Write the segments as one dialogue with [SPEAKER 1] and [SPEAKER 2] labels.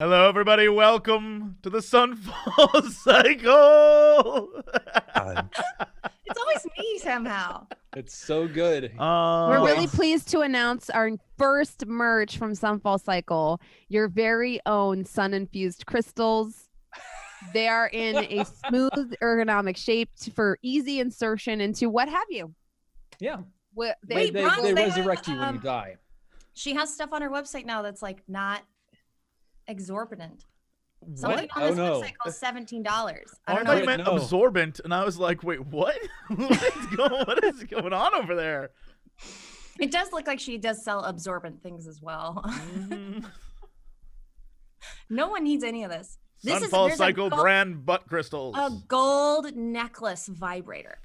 [SPEAKER 1] Hello, everybody. Welcome to the Sunfall Cycle.
[SPEAKER 2] It's always me somehow.
[SPEAKER 3] It's so good.
[SPEAKER 4] We're really pleased to announce our first merch from Sunfall Cycle, your very own Sun-Infused Crystals. They are in a smooth ergonomic shape for easy insertion into what have you.
[SPEAKER 3] Yeah.
[SPEAKER 2] They
[SPEAKER 3] resurrect you when you die.
[SPEAKER 2] She has stuff on her website now that's like not exorbitant. Something
[SPEAKER 1] What?
[SPEAKER 2] on this
[SPEAKER 3] no.
[SPEAKER 2] website costs $17.
[SPEAKER 1] I
[SPEAKER 2] don't
[SPEAKER 1] thought
[SPEAKER 2] know.
[SPEAKER 1] you meant absorbent, and I was like, wait, what? What is going on over there?
[SPEAKER 2] It does look like she does sell absorbent things as well. No one needs any of this.
[SPEAKER 1] Sunfall Cycle brand butt crystals.
[SPEAKER 2] A gold necklace vibrator.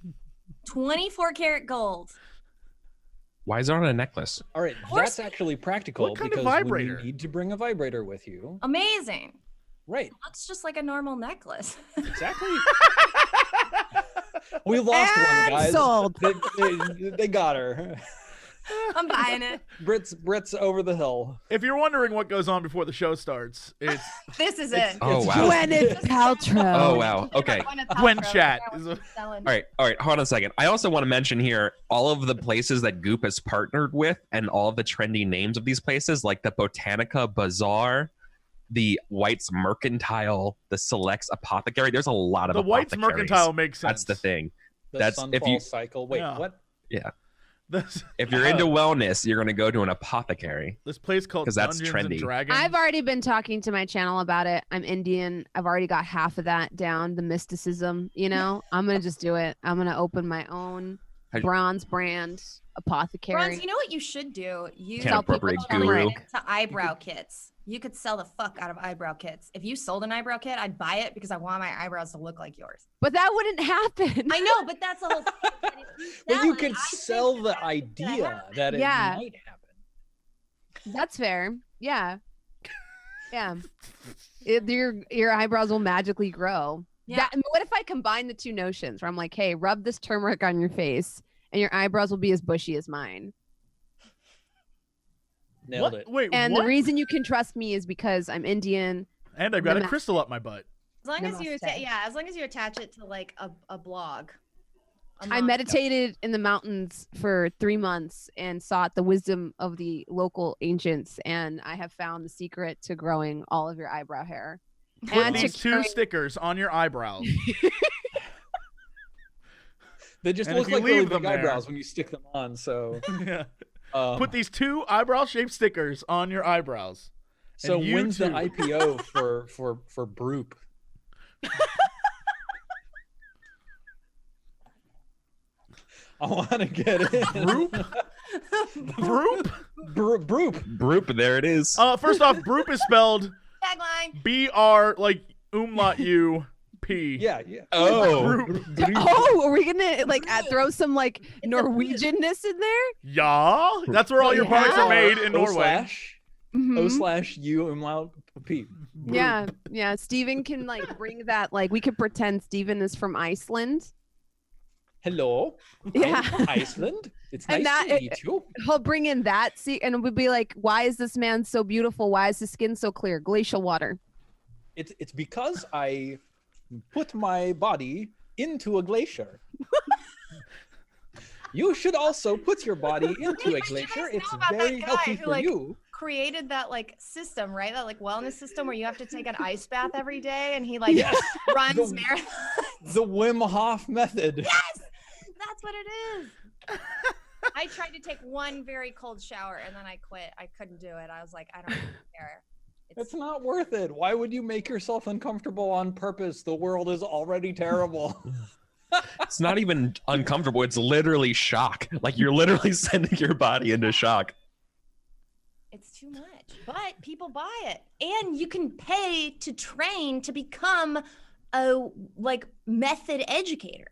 [SPEAKER 2] 24 karat gold.
[SPEAKER 5] Why is it on a necklace?
[SPEAKER 3] All right, that's actually practical
[SPEAKER 1] What kind of
[SPEAKER 3] because
[SPEAKER 1] vibrator?
[SPEAKER 3] when you need to bring a vibrator with you.
[SPEAKER 2] Amazing.
[SPEAKER 3] Right.
[SPEAKER 2] It looks just like a normal necklace.
[SPEAKER 3] Exactly. We lost one, guys.
[SPEAKER 4] Sold.
[SPEAKER 3] They got her.
[SPEAKER 2] I'm buying it.
[SPEAKER 3] Brit's over the hill.
[SPEAKER 1] If you're wondering what goes on before the show starts, it's
[SPEAKER 2] This is it.
[SPEAKER 5] Oh, wow.
[SPEAKER 4] Gwyneth Paltrow.
[SPEAKER 5] Oh, wow. Okay.
[SPEAKER 1] Gwen Chat.
[SPEAKER 5] All right. Hold on a second. I also want to mention here all of the places that Goop has partnered with and all of the trendy names of these places, like the Botanica Bazaar, the White's Mercantile, the Selects Apothecary. There's a lot of
[SPEAKER 1] the White's
[SPEAKER 5] apothecaries.
[SPEAKER 1] Mercantile makes sense.
[SPEAKER 5] That's the thing.
[SPEAKER 3] That's
[SPEAKER 5] if
[SPEAKER 3] Sunfall
[SPEAKER 5] you
[SPEAKER 3] Cycle. Wait,
[SPEAKER 1] Yeah.
[SPEAKER 3] what?
[SPEAKER 5] yeah.
[SPEAKER 1] This,
[SPEAKER 5] If you're into wellness, you're gonna go to an apothecary.
[SPEAKER 1] this place called
[SPEAKER 5] 'Cause that's
[SPEAKER 1] Dungeons and
[SPEAKER 5] trendy.
[SPEAKER 1] Dragons.
[SPEAKER 4] I've already been talking to my channel about it. I'm Indian. I've already got half of that down, the mysticism, you know? I'm going to just do it. I'm going to open my own bronze brand apothecary.
[SPEAKER 2] Bronze, you know what you should do? You
[SPEAKER 5] Can't appropriate
[SPEAKER 2] sell
[SPEAKER 5] guru.
[SPEAKER 2] it to eyebrow kits. You could sell the fuck out of eyebrow kits. If you sold an eyebrow kit, I'd buy it because I want my eyebrows to look like yours.
[SPEAKER 4] But that wouldn't happen.
[SPEAKER 2] I know, but that's the whole thing.
[SPEAKER 3] But you could sell the idea that it
[SPEAKER 4] Yeah.
[SPEAKER 3] might happen.
[SPEAKER 4] That's fair. Yeah. Yeah. Your eyebrows will magically grow.
[SPEAKER 2] Yeah.
[SPEAKER 4] What if I combine the two notions where I'm like, hey, rub this turmeric on your face and your eyebrows will be as bushy as mine.
[SPEAKER 3] Nailed
[SPEAKER 1] what?
[SPEAKER 3] it.
[SPEAKER 1] Wait,
[SPEAKER 4] And
[SPEAKER 1] what?
[SPEAKER 4] the reason you can trust me is because I'm Indian.
[SPEAKER 1] And I've got a
[SPEAKER 4] Namaste.
[SPEAKER 1] crystal up my butt.
[SPEAKER 2] As long as you,
[SPEAKER 4] Namaste.
[SPEAKER 2] as long as you attach it to like a blog.
[SPEAKER 4] I meditated in the mountains for 3 months and sought the wisdom of the local ancients, and I have found the secret to growing all of your eyebrow hair.
[SPEAKER 1] Put
[SPEAKER 4] And
[SPEAKER 1] these
[SPEAKER 4] to
[SPEAKER 1] two
[SPEAKER 4] carrying-
[SPEAKER 1] stickers on your eyebrows.
[SPEAKER 3] They just
[SPEAKER 1] And
[SPEAKER 3] look
[SPEAKER 1] if you
[SPEAKER 3] like really
[SPEAKER 1] leave them
[SPEAKER 3] big
[SPEAKER 1] there-
[SPEAKER 3] eyebrows when you stick them on. So,
[SPEAKER 1] Yeah.
[SPEAKER 3] um,
[SPEAKER 1] Put these two eyebrow-shaped stickers on your eyebrows.
[SPEAKER 3] so
[SPEAKER 1] and you
[SPEAKER 3] when's the
[SPEAKER 1] too.
[SPEAKER 3] IPO for Broop? I want to get in.
[SPEAKER 1] Broop? Broop?
[SPEAKER 3] Broop.
[SPEAKER 5] Broop, there it is.
[SPEAKER 1] First off, Broop is spelled
[SPEAKER 2] Tagline.
[SPEAKER 1] B-R, like umlaut U-P.
[SPEAKER 3] Yeah.
[SPEAKER 5] Oh.
[SPEAKER 1] Broop.
[SPEAKER 4] Oh, are we gonna like throw some like Norwegianness in there?
[SPEAKER 1] Yeah. That's where all your products are made in Norway.
[SPEAKER 4] Mhm.
[SPEAKER 3] /U umlaut P.
[SPEAKER 4] Yeah, yeah. Steven can like bring that. Like we could pretend Steven is from Iceland.
[SPEAKER 3] Hello.
[SPEAKER 4] Yeah.
[SPEAKER 3] I'm from Iceland. It's
[SPEAKER 4] And
[SPEAKER 3] nice
[SPEAKER 4] that-
[SPEAKER 3] to meet you.
[SPEAKER 4] He'll bring in that, and we'd be like, "Why is this man so beautiful? Why is his skin so clear? Glacial water."
[SPEAKER 3] It's because I put my body into a glacier. You should also put your body into a
[SPEAKER 2] Wait, you
[SPEAKER 3] glacier.
[SPEAKER 2] guys
[SPEAKER 3] It's
[SPEAKER 2] know about that
[SPEAKER 3] very
[SPEAKER 2] guy
[SPEAKER 3] healthy
[SPEAKER 2] who,
[SPEAKER 3] for
[SPEAKER 2] like,
[SPEAKER 3] you.
[SPEAKER 2] Created that like system, right? That like wellness system where you have to take an ice bath every day, and he like
[SPEAKER 3] Yes.
[SPEAKER 2] runs
[SPEAKER 3] The-
[SPEAKER 2] marathons.
[SPEAKER 3] The Wim Hof method.
[SPEAKER 2] Yes, that's what it is. I tried to take one very cold shower and then I quit. I couldn't do it. I was like, I don't care.
[SPEAKER 3] It's not worth it. Why would you make yourself uncomfortable on purpose? The world is already terrible.
[SPEAKER 5] It's not even uncomfortable. It's literally shock. Like you're literally sending your body into shock.
[SPEAKER 2] It's too much, but people buy it, and you can pay to train to become a like method educator.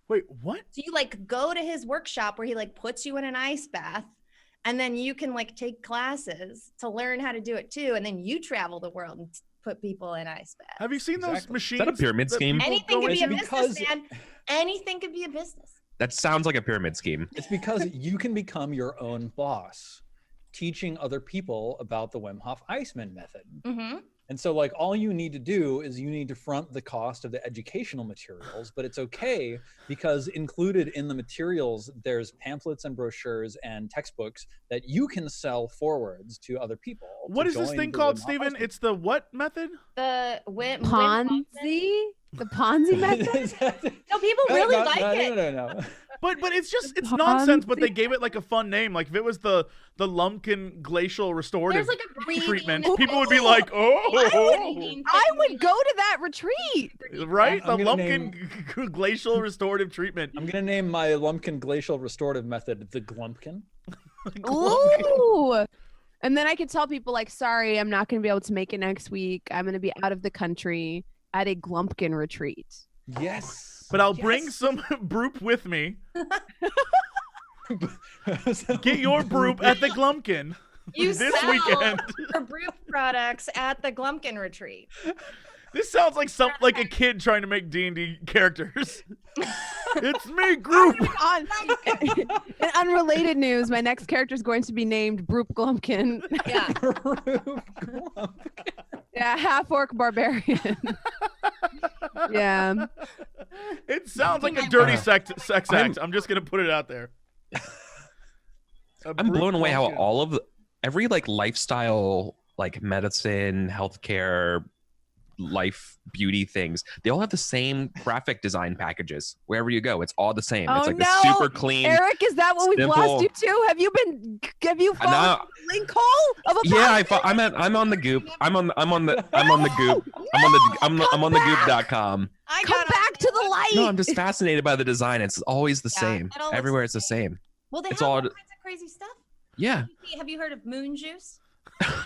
[SPEAKER 1] Wait, what?
[SPEAKER 2] So you like go to his workshop where he like puts you in an ice bath, and then you can like take classes to learn how to do it too, and then you travel the world and put people in ice baths.
[SPEAKER 1] Have you seen those
[SPEAKER 3] Exactly.
[SPEAKER 1] machines?
[SPEAKER 5] Is that a pyramid
[SPEAKER 1] that
[SPEAKER 5] scheme?
[SPEAKER 1] people
[SPEAKER 2] Anything
[SPEAKER 1] go
[SPEAKER 2] could be a
[SPEAKER 1] into?
[SPEAKER 2] business, man. Anything could be a business.
[SPEAKER 5] That sounds like a pyramid scheme.
[SPEAKER 3] It's because you can become your own boss. teaching other people about the Wim Hof Iceman method.
[SPEAKER 2] Mm-hmm.
[SPEAKER 3] And so like all you need to do is you need to front the cost of the educational materials, but it's okay because included in the materials, there's pamphlets and brochures and textbooks that you can sell forwards to other people.
[SPEAKER 1] What is this thing called, Steven? It's the what method?
[SPEAKER 2] The Wim
[SPEAKER 4] Ponzi? The Ponzi method?
[SPEAKER 2] No, people really like it.
[SPEAKER 3] No.
[SPEAKER 1] But it's nonsense. But they gave it like a fun name. Like if it was the Lumpkin Glacial Restorative
[SPEAKER 2] There's like a breathing
[SPEAKER 1] treatment, people would be like, oh,
[SPEAKER 4] I would go to that retreat.
[SPEAKER 1] right? The
[SPEAKER 3] I'm gonna
[SPEAKER 1] Lumpkin Glacial Restorative treatment.
[SPEAKER 3] I'm gonna name my Lumpkin Glacial Restorative method the Glumpkin.
[SPEAKER 4] Ooh. And then I could tell people like, sorry, I'm not going to be able to make it next week. I'm going to be out of the country at a Glumpkin retreat.
[SPEAKER 3] Yes.
[SPEAKER 1] But I'll bring some Broop with me. Get your Broop at the Glumpkin
[SPEAKER 2] You
[SPEAKER 1] this
[SPEAKER 2] sell
[SPEAKER 1] weekend.
[SPEAKER 2] your brew products at the Glumpkin retreat.
[SPEAKER 1] This sounds like a kid trying to make D&D characters. It's me, Group.
[SPEAKER 4] In unrelated news, my next character is going to be named Broop Glumpkin.
[SPEAKER 2] Yeah.
[SPEAKER 4] Yeah, half-orc barbarian. Yeah.
[SPEAKER 1] It sounds like a dirty sex act. I'm just gonna put it out there.
[SPEAKER 5] I'm blown away how every like lifestyle, like medicine, healthcare, life, beauty things, they all have the same graphic design packages. Wherever you go, it's all the same. It's like the super clean.
[SPEAKER 4] Eric, is that what we've
[SPEAKER 5] simple-
[SPEAKER 4] lost you to? Have you fallen the link hole of a
[SPEAKER 5] Yeah,
[SPEAKER 4] podcast?
[SPEAKER 5] I'm on the Goop. I'm on the Goop. I'm on the Goop.com.
[SPEAKER 4] Come back to the light.
[SPEAKER 5] No, I'm just fascinated by the design. It's always the
[SPEAKER 2] Yeah,
[SPEAKER 5] same.
[SPEAKER 2] it all looks
[SPEAKER 5] Everywhere
[SPEAKER 2] the
[SPEAKER 5] it's the same.
[SPEAKER 2] Well, they
[SPEAKER 5] It's
[SPEAKER 2] have
[SPEAKER 5] all-
[SPEAKER 2] all kinds of crazy stuff.
[SPEAKER 5] Yeah.
[SPEAKER 2] Have you heard of moon juice?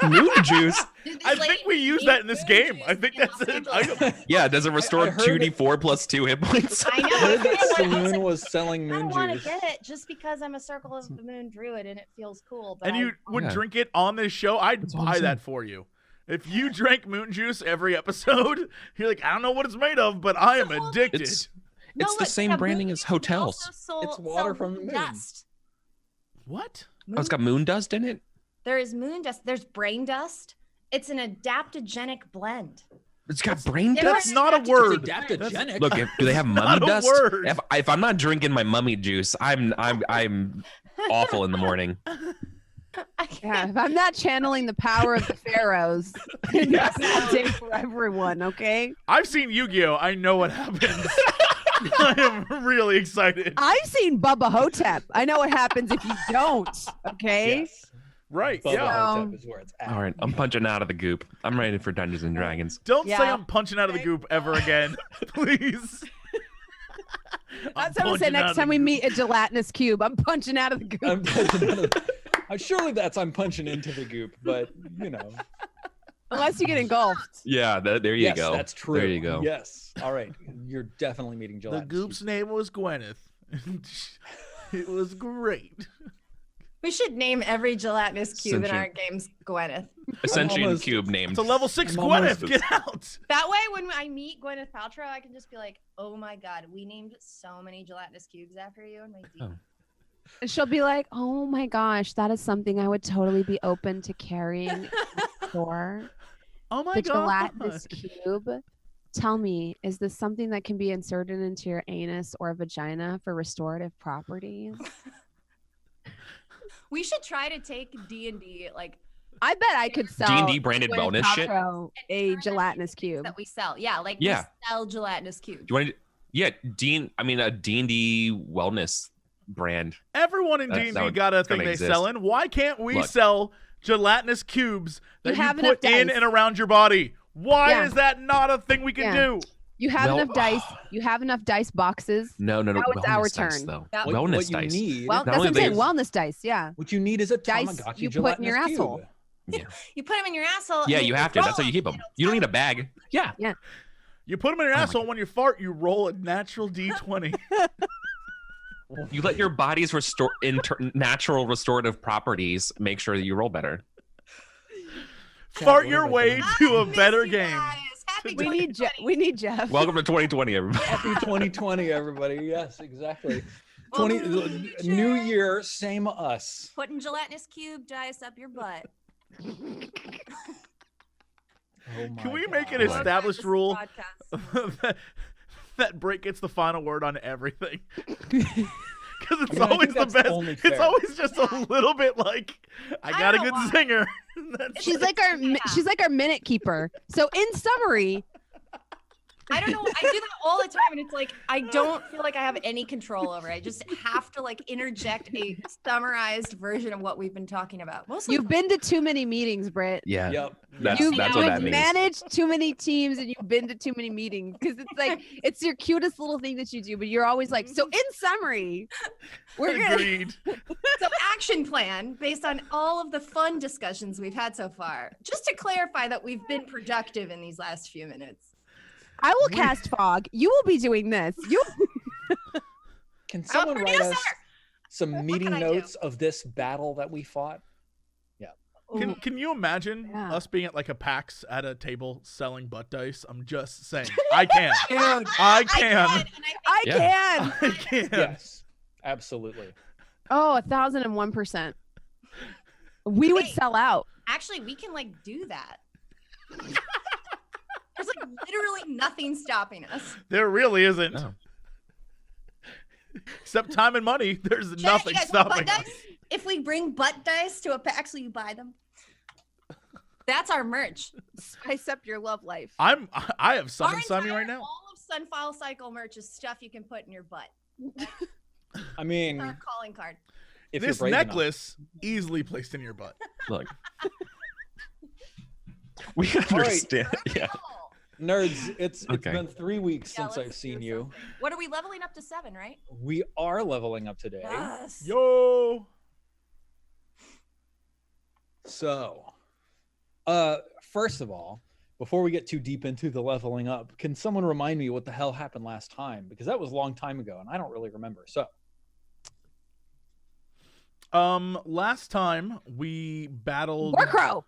[SPEAKER 5] Moon juice.
[SPEAKER 2] Dude, this
[SPEAKER 1] I
[SPEAKER 2] lady
[SPEAKER 1] think we use
[SPEAKER 2] made
[SPEAKER 1] that in this
[SPEAKER 2] moon
[SPEAKER 1] game.
[SPEAKER 2] juice
[SPEAKER 1] I think
[SPEAKER 2] in
[SPEAKER 1] that's
[SPEAKER 2] Los
[SPEAKER 1] an
[SPEAKER 2] Angeles.
[SPEAKER 1] item.
[SPEAKER 5] Yeah, does it restore
[SPEAKER 3] I heard
[SPEAKER 5] 2d4 plus 2 hit points?
[SPEAKER 2] I know.
[SPEAKER 3] I heard that
[SPEAKER 2] I was
[SPEAKER 3] Saloon
[SPEAKER 2] like,
[SPEAKER 3] was selling
[SPEAKER 2] I
[SPEAKER 3] moon
[SPEAKER 2] don't want to
[SPEAKER 3] juice.
[SPEAKER 2] get it just because I'm a Circle of the Moon druid and it feels cool. But
[SPEAKER 1] And you would
[SPEAKER 5] Yeah.
[SPEAKER 1] drink it on this show, I'd
[SPEAKER 5] That's all I'm
[SPEAKER 1] buy
[SPEAKER 5] saying.
[SPEAKER 1] that for you. If you drank moon juice every episode, you're like, I don't know what it's made of, but I am addicted.
[SPEAKER 5] It's
[SPEAKER 2] No,
[SPEAKER 5] the
[SPEAKER 2] look,
[SPEAKER 5] same
[SPEAKER 2] yeah,
[SPEAKER 5] branding
[SPEAKER 2] moon
[SPEAKER 5] as
[SPEAKER 2] juice
[SPEAKER 5] hotels.
[SPEAKER 2] also
[SPEAKER 3] It's water
[SPEAKER 2] sell
[SPEAKER 3] from the moon.
[SPEAKER 2] Dust.
[SPEAKER 1] What?
[SPEAKER 5] Oh, it's got moon dust in it?
[SPEAKER 2] There is moon dust. There's brain dust. It's an adaptogenic blend.
[SPEAKER 5] It's got brain
[SPEAKER 2] That's
[SPEAKER 5] dust?
[SPEAKER 1] That's not a word.
[SPEAKER 3] Adaptogenic.
[SPEAKER 5] Look, do they have mummy
[SPEAKER 1] not a
[SPEAKER 5] dust?
[SPEAKER 1] word.
[SPEAKER 5] If I'm not drinking my mummy juice, I'm awful in the morning.
[SPEAKER 4] Yeah, if I'm not channeling the power of the pharaohs, it's not day for everyone, okay?
[SPEAKER 1] I've seen Yu-Gi-Oh! I know what happens. I am really excited.
[SPEAKER 4] I've seen Bubba Hotep. I know what happens if you don't, okay?
[SPEAKER 3] Yes.
[SPEAKER 1] Right,
[SPEAKER 3] Bubba
[SPEAKER 1] yeah.
[SPEAKER 3] Hotep is where it's at.
[SPEAKER 5] All right, I'm punching out of the Goop. I'm ready for Dungeons and Dragons.
[SPEAKER 1] Don't say
[SPEAKER 4] Yeah.
[SPEAKER 1] I'm punching out of the goop ever again, please.
[SPEAKER 4] That's what I'm saying next time we meet a gelatinous cube. I'm punching out of the goop.
[SPEAKER 3] I'm punching out of surely that's I'm punching into the goop, but you know.
[SPEAKER 4] Unless you get engulfed.
[SPEAKER 5] Yeah, there you
[SPEAKER 3] Yes,
[SPEAKER 5] go.
[SPEAKER 3] that's true.
[SPEAKER 5] There you go.
[SPEAKER 3] Yes. All right. You're definitely meeting
[SPEAKER 1] The
[SPEAKER 3] gelatinous
[SPEAKER 1] goop's name was Gwyneth. It was great.
[SPEAKER 2] We should name every gelatinous cube in our
[SPEAKER 5] Sentient.
[SPEAKER 2] games Gwyneth.
[SPEAKER 5] Essentially,
[SPEAKER 3] almost-
[SPEAKER 5] cube named.
[SPEAKER 1] It's a level 6
[SPEAKER 3] I'm almost-
[SPEAKER 1] Gwyneth. Get out.
[SPEAKER 2] That way, when I meet Gwyneth Paltrow, I can just be like, "Oh my God, we named so many gelatinous cubes after you." And my
[SPEAKER 5] Oh.
[SPEAKER 4] And she'll be like, oh my gosh, that is something I would totally be open to carrying for.
[SPEAKER 1] Oh my
[SPEAKER 4] The
[SPEAKER 1] god.
[SPEAKER 4] gelatinous cube. Tell me, is this something that can be inserted into your anus or vagina for restorative properties?
[SPEAKER 2] we should try to take D&D like
[SPEAKER 4] I bet I could sell
[SPEAKER 5] D&D branded
[SPEAKER 4] Gwyneth
[SPEAKER 5] bonus shit?
[SPEAKER 4] Paltrow a
[SPEAKER 2] turn it
[SPEAKER 4] gelatinous
[SPEAKER 2] into
[SPEAKER 4] cube.
[SPEAKER 2] that we sell. Yeah, like
[SPEAKER 5] Yeah.
[SPEAKER 2] we sell gelatinous cubes.
[SPEAKER 5] Do you want to? Yeah, a D&D wellness brand.
[SPEAKER 1] Everyone in
[SPEAKER 5] That
[SPEAKER 1] D&D
[SPEAKER 5] would
[SPEAKER 1] got a
[SPEAKER 5] kinda
[SPEAKER 1] thing they
[SPEAKER 5] exist.
[SPEAKER 1] sell in. Why can't we
[SPEAKER 5] Look.
[SPEAKER 1] sell gelatinous cubes that
[SPEAKER 4] You
[SPEAKER 1] you,
[SPEAKER 4] have enough
[SPEAKER 1] put in
[SPEAKER 4] dice.
[SPEAKER 1] and around your body? Why
[SPEAKER 4] Yeah.
[SPEAKER 1] is that not a thing we can
[SPEAKER 4] Yeah.
[SPEAKER 1] do?
[SPEAKER 4] You have
[SPEAKER 5] Well-
[SPEAKER 4] enough dice. You have enough dice boxes.
[SPEAKER 5] No.
[SPEAKER 4] Now it's our
[SPEAKER 5] wellness dice,
[SPEAKER 4] turn.
[SPEAKER 5] though.
[SPEAKER 2] Yeah.
[SPEAKER 5] Wellness
[SPEAKER 3] what you
[SPEAKER 5] dice.
[SPEAKER 3] need,
[SPEAKER 4] Well,
[SPEAKER 5] Not
[SPEAKER 4] that's what
[SPEAKER 5] only
[SPEAKER 4] I'm saying.
[SPEAKER 5] they-
[SPEAKER 4] Wellness dice, yeah.
[SPEAKER 3] what you need is a
[SPEAKER 4] Dice
[SPEAKER 3] Tamagotchi
[SPEAKER 4] you put in your
[SPEAKER 3] gelatinous
[SPEAKER 4] asshole.
[SPEAKER 3] cube.
[SPEAKER 5] Yeah.
[SPEAKER 2] You put them in your asshole.
[SPEAKER 5] Yeah,
[SPEAKER 2] and
[SPEAKER 5] you
[SPEAKER 2] then
[SPEAKER 5] have to. That's how
[SPEAKER 2] roll
[SPEAKER 5] you keep them.
[SPEAKER 2] It'll
[SPEAKER 5] You don't
[SPEAKER 2] tell
[SPEAKER 5] need a bag. Yeah.
[SPEAKER 1] You put them in your
[SPEAKER 5] Oh my
[SPEAKER 1] asshole. When you fart, you roll a natural D20.
[SPEAKER 5] You let your body's natural restorative properties make sure that you roll better.
[SPEAKER 1] Fart
[SPEAKER 3] what
[SPEAKER 1] your
[SPEAKER 3] am I
[SPEAKER 1] way
[SPEAKER 3] doing?
[SPEAKER 1] to a
[SPEAKER 2] I miss
[SPEAKER 1] better
[SPEAKER 2] you
[SPEAKER 1] game.
[SPEAKER 2] guys. Happy
[SPEAKER 4] We need
[SPEAKER 2] 2020.
[SPEAKER 4] We need Jeff.
[SPEAKER 5] Welcome to 2020, everybody.
[SPEAKER 3] Happy 2020, everybody. Yes, exactly. New year, same us.
[SPEAKER 2] Putting gelatinous cube dice up your butt.
[SPEAKER 3] Oh my
[SPEAKER 1] Can we make an
[SPEAKER 3] God.
[SPEAKER 1] established rule
[SPEAKER 2] Podcast.
[SPEAKER 1] that Britt gets the final word on everything? Because it's
[SPEAKER 3] I mean, I
[SPEAKER 1] always
[SPEAKER 3] think
[SPEAKER 1] the
[SPEAKER 3] that's
[SPEAKER 1] best.
[SPEAKER 3] only
[SPEAKER 1] It's
[SPEAKER 3] fair.
[SPEAKER 1] always just a little bit like, I got a
[SPEAKER 2] don't
[SPEAKER 1] good
[SPEAKER 2] want-
[SPEAKER 1] singer. That's
[SPEAKER 4] She's like our she's like our minute keeper. So in summary,
[SPEAKER 2] I don't know. I do that all the time, and it's like I don't feel like I have any control over it. I just have to like interject a summarized version of what we've been talking about. Mostly,
[SPEAKER 4] you've been to too many meetings, Britt.
[SPEAKER 5] Yeah.
[SPEAKER 3] Yep.
[SPEAKER 5] That's
[SPEAKER 4] You've
[SPEAKER 5] what that means.
[SPEAKER 4] managed too many teams and you've been to too many meetings because it's like it's your cutest little thing that you do, but you're always like, so in summary, we're gonna
[SPEAKER 1] agreed.
[SPEAKER 2] so action plan based on all of the fun discussions we've had so far. Just to clarify that we've been productive in these last few minutes.
[SPEAKER 4] I will cast fog. You will be doing this. You
[SPEAKER 3] Can someone write
[SPEAKER 2] producer!
[SPEAKER 3] us some meeting
[SPEAKER 2] can I do?
[SPEAKER 3] notes of this battle that we fought?
[SPEAKER 1] Can you imagine
[SPEAKER 4] Yeah.
[SPEAKER 1] us being at like a PAX at a table selling butt dice? I'm just saying. I can.
[SPEAKER 2] Dude,
[SPEAKER 1] I can.
[SPEAKER 2] and
[SPEAKER 4] I
[SPEAKER 5] Yeah.
[SPEAKER 4] can.
[SPEAKER 1] I can.
[SPEAKER 3] Yes, absolutely.
[SPEAKER 4] Oh, 1,001%. We would
[SPEAKER 2] Wait.
[SPEAKER 4] sell out.
[SPEAKER 2] actually, we can like do that. There's like literally nothing stopping us.
[SPEAKER 1] There really isn't.
[SPEAKER 5] No.
[SPEAKER 1] Except time and money. There's
[SPEAKER 2] Chat,
[SPEAKER 1] nothing
[SPEAKER 2] you guys want
[SPEAKER 1] stopping
[SPEAKER 2] butt
[SPEAKER 1] us.
[SPEAKER 2] dice? If we bring butt dice to a PAX, will you buy them? That's our merch.
[SPEAKER 4] Spice up your love life.
[SPEAKER 1] I have something
[SPEAKER 2] Our
[SPEAKER 1] signing
[SPEAKER 2] entire-
[SPEAKER 1] right now.
[SPEAKER 2] All of Sunfall Cycle merch is stuff you can put in your butt.
[SPEAKER 3] I mean,
[SPEAKER 2] Our calling card.
[SPEAKER 3] if
[SPEAKER 1] This
[SPEAKER 3] you're brave enough.
[SPEAKER 1] necklace easily placed in your butt.
[SPEAKER 5] Look. We
[SPEAKER 3] right.
[SPEAKER 5] understand. Yeah.
[SPEAKER 3] Nerds, it's
[SPEAKER 5] Okay.
[SPEAKER 3] been 3 weeks
[SPEAKER 2] Yeah,
[SPEAKER 3] since
[SPEAKER 2] let's
[SPEAKER 3] I've seen
[SPEAKER 2] do
[SPEAKER 3] you.
[SPEAKER 2] something. What are we leveling up to 7, right?
[SPEAKER 3] We are leveling up today.
[SPEAKER 2] Yes.
[SPEAKER 1] Yo.
[SPEAKER 3] So, first of all, before we get too deep into the leveling up, can someone remind me what the hell happened last time? Because that was a long time ago and I don't really remember. So,
[SPEAKER 1] Last time we battled.
[SPEAKER 4] Warcrow.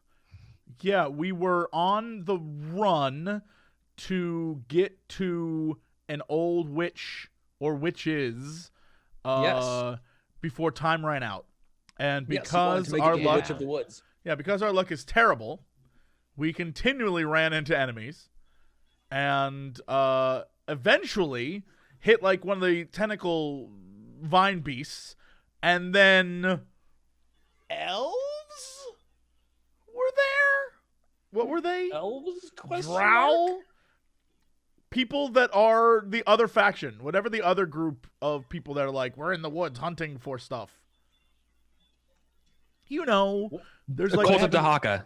[SPEAKER 1] Yeah, we were on the run to get to an old witch or witches.
[SPEAKER 3] Yes.
[SPEAKER 1] Before time ran out, and
[SPEAKER 3] yes, you wanted
[SPEAKER 1] because
[SPEAKER 3] to make it
[SPEAKER 1] our
[SPEAKER 3] to the
[SPEAKER 1] luck,
[SPEAKER 3] Witch of the Woods.
[SPEAKER 1] yeah, because our luck is terrible, we continually ran into enemies, and eventually hit like one of the tentacle vine beasts, and then elves were there. What were they?
[SPEAKER 3] Elves? Question
[SPEAKER 1] Drow?
[SPEAKER 3] mark?
[SPEAKER 1] People that are the other faction, whatever the other group of people that are like, we're in the woods hunting for stuff. You know, there's
[SPEAKER 5] The
[SPEAKER 1] like
[SPEAKER 5] Cult of Dahaka.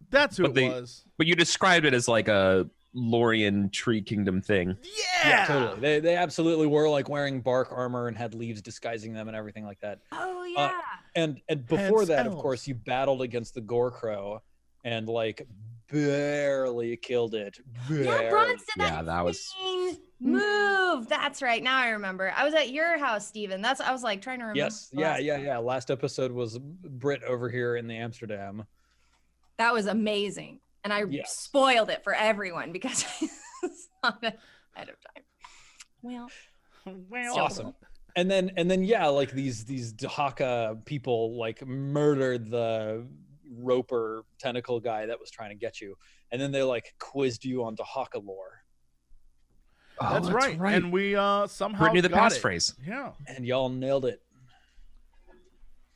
[SPEAKER 1] that's who
[SPEAKER 5] But
[SPEAKER 1] it
[SPEAKER 5] they-
[SPEAKER 1] was.
[SPEAKER 5] But you described it as like a Lorien Tree Kingdom thing.
[SPEAKER 1] Yeah,
[SPEAKER 3] Yeah, totally. They absolutely were like wearing bark armor and had leaves disguising them and everything like that.
[SPEAKER 2] Oh yeah.
[SPEAKER 3] And before
[SPEAKER 1] Hence
[SPEAKER 3] that, of
[SPEAKER 1] elves.
[SPEAKER 3] course, you battled against the Gorecrow and like barely killed it.
[SPEAKER 2] Yeah,
[SPEAKER 3] Barely.
[SPEAKER 2] Bronze did that
[SPEAKER 5] Yeah, that was-
[SPEAKER 2] insane move. That's right. Now I remember. I was at your house, Steven. I was like trying to remember.
[SPEAKER 3] Yes. Yeah. Last episode was Brit over here in the Amsterdam.
[SPEAKER 2] That was amazing. And I
[SPEAKER 3] Yes.
[SPEAKER 2] spoiled it for everyone because I saw it ahead of time. Well,
[SPEAKER 1] Well,
[SPEAKER 3] Awesome. And then yeah, like these Dahaka people like murdered the Roper tentacle guy that was trying to get you. And then they like quizzed you on Dahaka lore.
[SPEAKER 1] that's, right. And we somehow
[SPEAKER 5] Britt knew the
[SPEAKER 1] got it.
[SPEAKER 5] passphrase.
[SPEAKER 1] Yeah.
[SPEAKER 3] And y'all nailed it.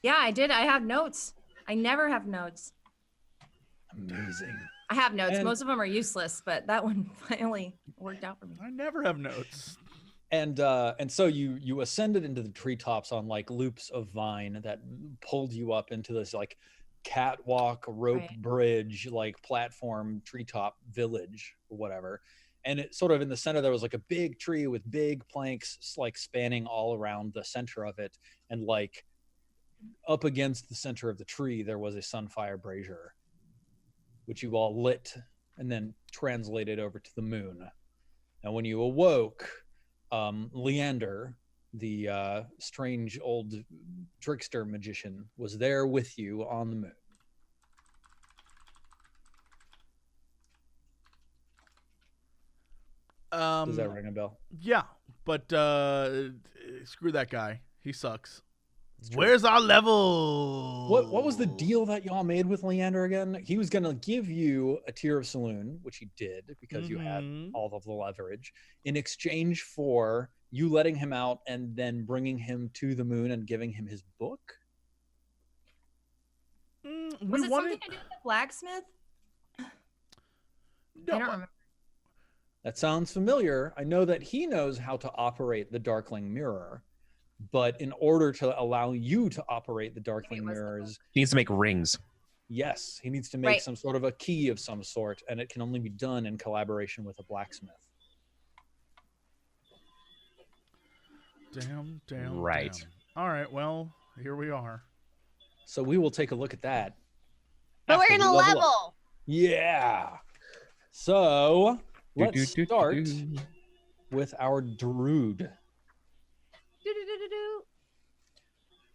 [SPEAKER 2] yeah, I did. I have notes. I never have notes.
[SPEAKER 3] Amazing.
[SPEAKER 2] I have notes.
[SPEAKER 3] And-
[SPEAKER 2] Most of them are useless, but that one finally worked out for me.
[SPEAKER 1] I never have notes.
[SPEAKER 3] And so you ascended into the treetops on like loops of vine that pulled you up into this like catwalk rope
[SPEAKER 2] Right.
[SPEAKER 3] bridge like platform treetop village or whatever. And it sort of in the center there was like a big tree with big planks like spanning all around the center of it, and like up against the center of the tree there was a sunfire brazier which you all lit and then translated over to the moon. And when you awoke, Leander, the strange old trickster magician, was there with you on the moon. Does that ring a bell?
[SPEAKER 1] Yeah, but screw that guy. He sucks. Where's our level?
[SPEAKER 3] What was the deal that y'all made with Leander again? He was gonna give you a tier of saloon, which he did because you had all of the leverage, in exchange for you letting him out and then bringing him to the moon and giving him his book.
[SPEAKER 2] Was it something to do with the blacksmith?
[SPEAKER 1] No,
[SPEAKER 2] I don't remember.
[SPEAKER 3] That sounds familiar. I know that he knows how to operate the Darkling Mirror, but in order to allow you to operate the Darkling Mirrors,
[SPEAKER 5] He needs to make rings.
[SPEAKER 3] yes, he needs to make some sort of a key of some sort, and it can only be done in collaboration with a blacksmith.
[SPEAKER 1] Damn.
[SPEAKER 5] Right.
[SPEAKER 1] Damn. All right, well, here we are.
[SPEAKER 3] So we will take a look at that.
[SPEAKER 4] But we're
[SPEAKER 3] after we
[SPEAKER 4] gonna
[SPEAKER 3] level up.
[SPEAKER 4] level.
[SPEAKER 3] Yeah. So let's start with our Druid.
[SPEAKER 4] Do-do-do-do-do.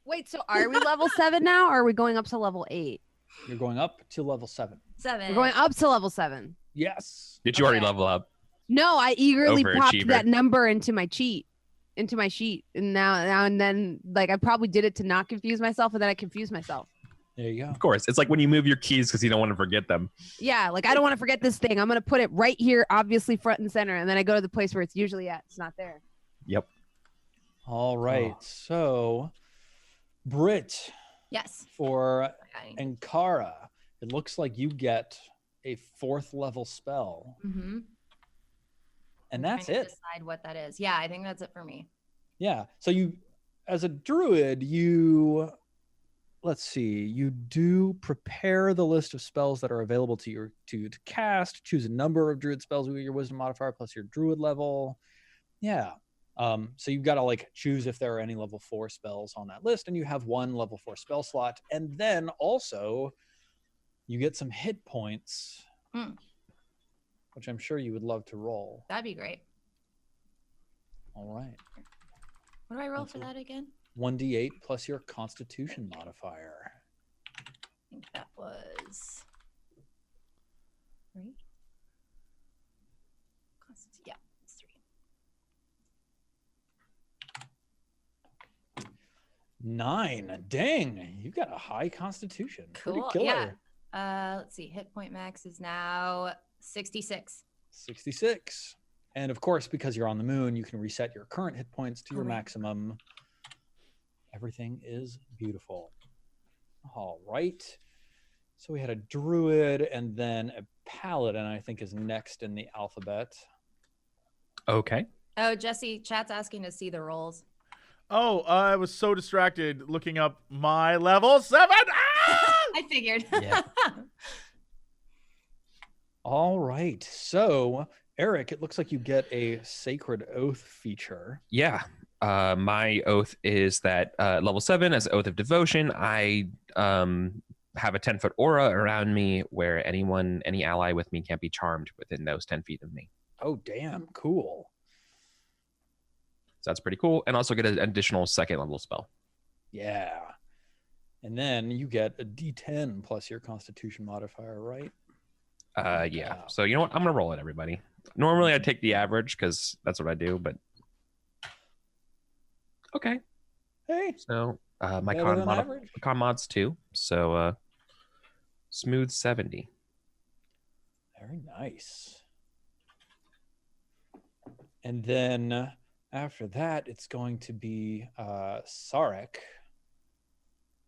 [SPEAKER 4] Wait, so are we level 7 now, or are we going up to level 8?
[SPEAKER 3] You're going up to level 7.
[SPEAKER 2] 7.
[SPEAKER 4] We're going up to level 7.
[SPEAKER 3] Yes.
[SPEAKER 5] Did you already
[SPEAKER 2] Okay.
[SPEAKER 5] level up?
[SPEAKER 4] No, I eagerly popped
[SPEAKER 5] Overachiever.
[SPEAKER 4] that number into my sheet, and now and then, like I probably did it to not confuse myself, and then I confused myself.
[SPEAKER 3] There you go.
[SPEAKER 5] Of course. It's like when you move your keys because you don't want to forget them.
[SPEAKER 4] Yeah, like I don't want to forget this thing. I'm gonna put it right here, obviously front and center, and then I go to the place where it's usually at. It's not there.
[SPEAKER 5] Yep.
[SPEAKER 3] All right. So, Britt,
[SPEAKER 2] Yes.
[SPEAKER 3] for Ankara, it looks like you get a 4th level spell,
[SPEAKER 2] Mm-hmm.
[SPEAKER 3] and that's it.
[SPEAKER 2] Decide what that is. Yeah, I think that's it for me.
[SPEAKER 3] Yeah. So you, as a druid, you, let's see, you do prepare the list of spells that are available to you to cast, choose a number of druid spells with your wisdom modifier plus your druid level. Yeah. So you've got to like choose if there are any level 4 spells on that list, and you have 1 level 4 spell slot. And then also you get some hit points, which I'm sure you would love to roll.
[SPEAKER 2] That'd be great.
[SPEAKER 3] All right.
[SPEAKER 2] What do I roll for that again?
[SPEAKER 3] 1d8 plus your constitution modifier.
[SPEAKER 2] I think that was 3. Yeah, it's 3.
[SPEAKER 3] 9. Dang, you got a high constitution. Pretty
[SPEAKER 2] Cool.
[SPEAKER 3] killer.
[SPEAKER 2] Yeah. Let's see. Hit point max is now 66.
[SPEAKER 3] 66. And of course, because you're on the moon, you can reset your current hit points to your
[SPEAKER 2] Correct.
[SPEAKER 3] maximum. Everything is beautiful. All right. So we had a druid and then a paladin, I think, is next in the alphabet.
[SPEAKER 5] Okay.
[SPEAKER 2] Oh, Jesse, chat's asking to see the rolls.
[SPEAKER 1] Oh, I was so distracted looking up my level 7. Ah!
[SPEAKER 2] I figured.
[SPEAKER 3] Yeah. All right. So, Eric, it looks like you get a Sacred Oath feature.
[SPEAKER 5] Yeah. My oath is that level 7 as Oath of Devotion, I have a 10-foot aura around me where any ally with me can't be charmed within those 10 feet of me.
[SPEAKER 3] Oh, damn. Cool.
[SPEAKER 5] So that's pretty cool. And also get an additional 2nd level spell.
[SPEAKER 3] Yeah. And then you get a D10 plus your Constitution modifier, right?
[SPEAKER 5] Yeah. So you know what? I'm going to roll it, everybody. Normally I take the average because that's what I do, but okay.
[SPEAKER 3] Hey.
[SPEAKER 5] So my
[SPEAKER 3] better than
[SPEAKER 5] con
[SPEAKER 3] average.
[SPEAKER 5] mod's 2. So smooth 70.
[SPEAKER 3] Very nice. And then after that, it's going to be Sarek.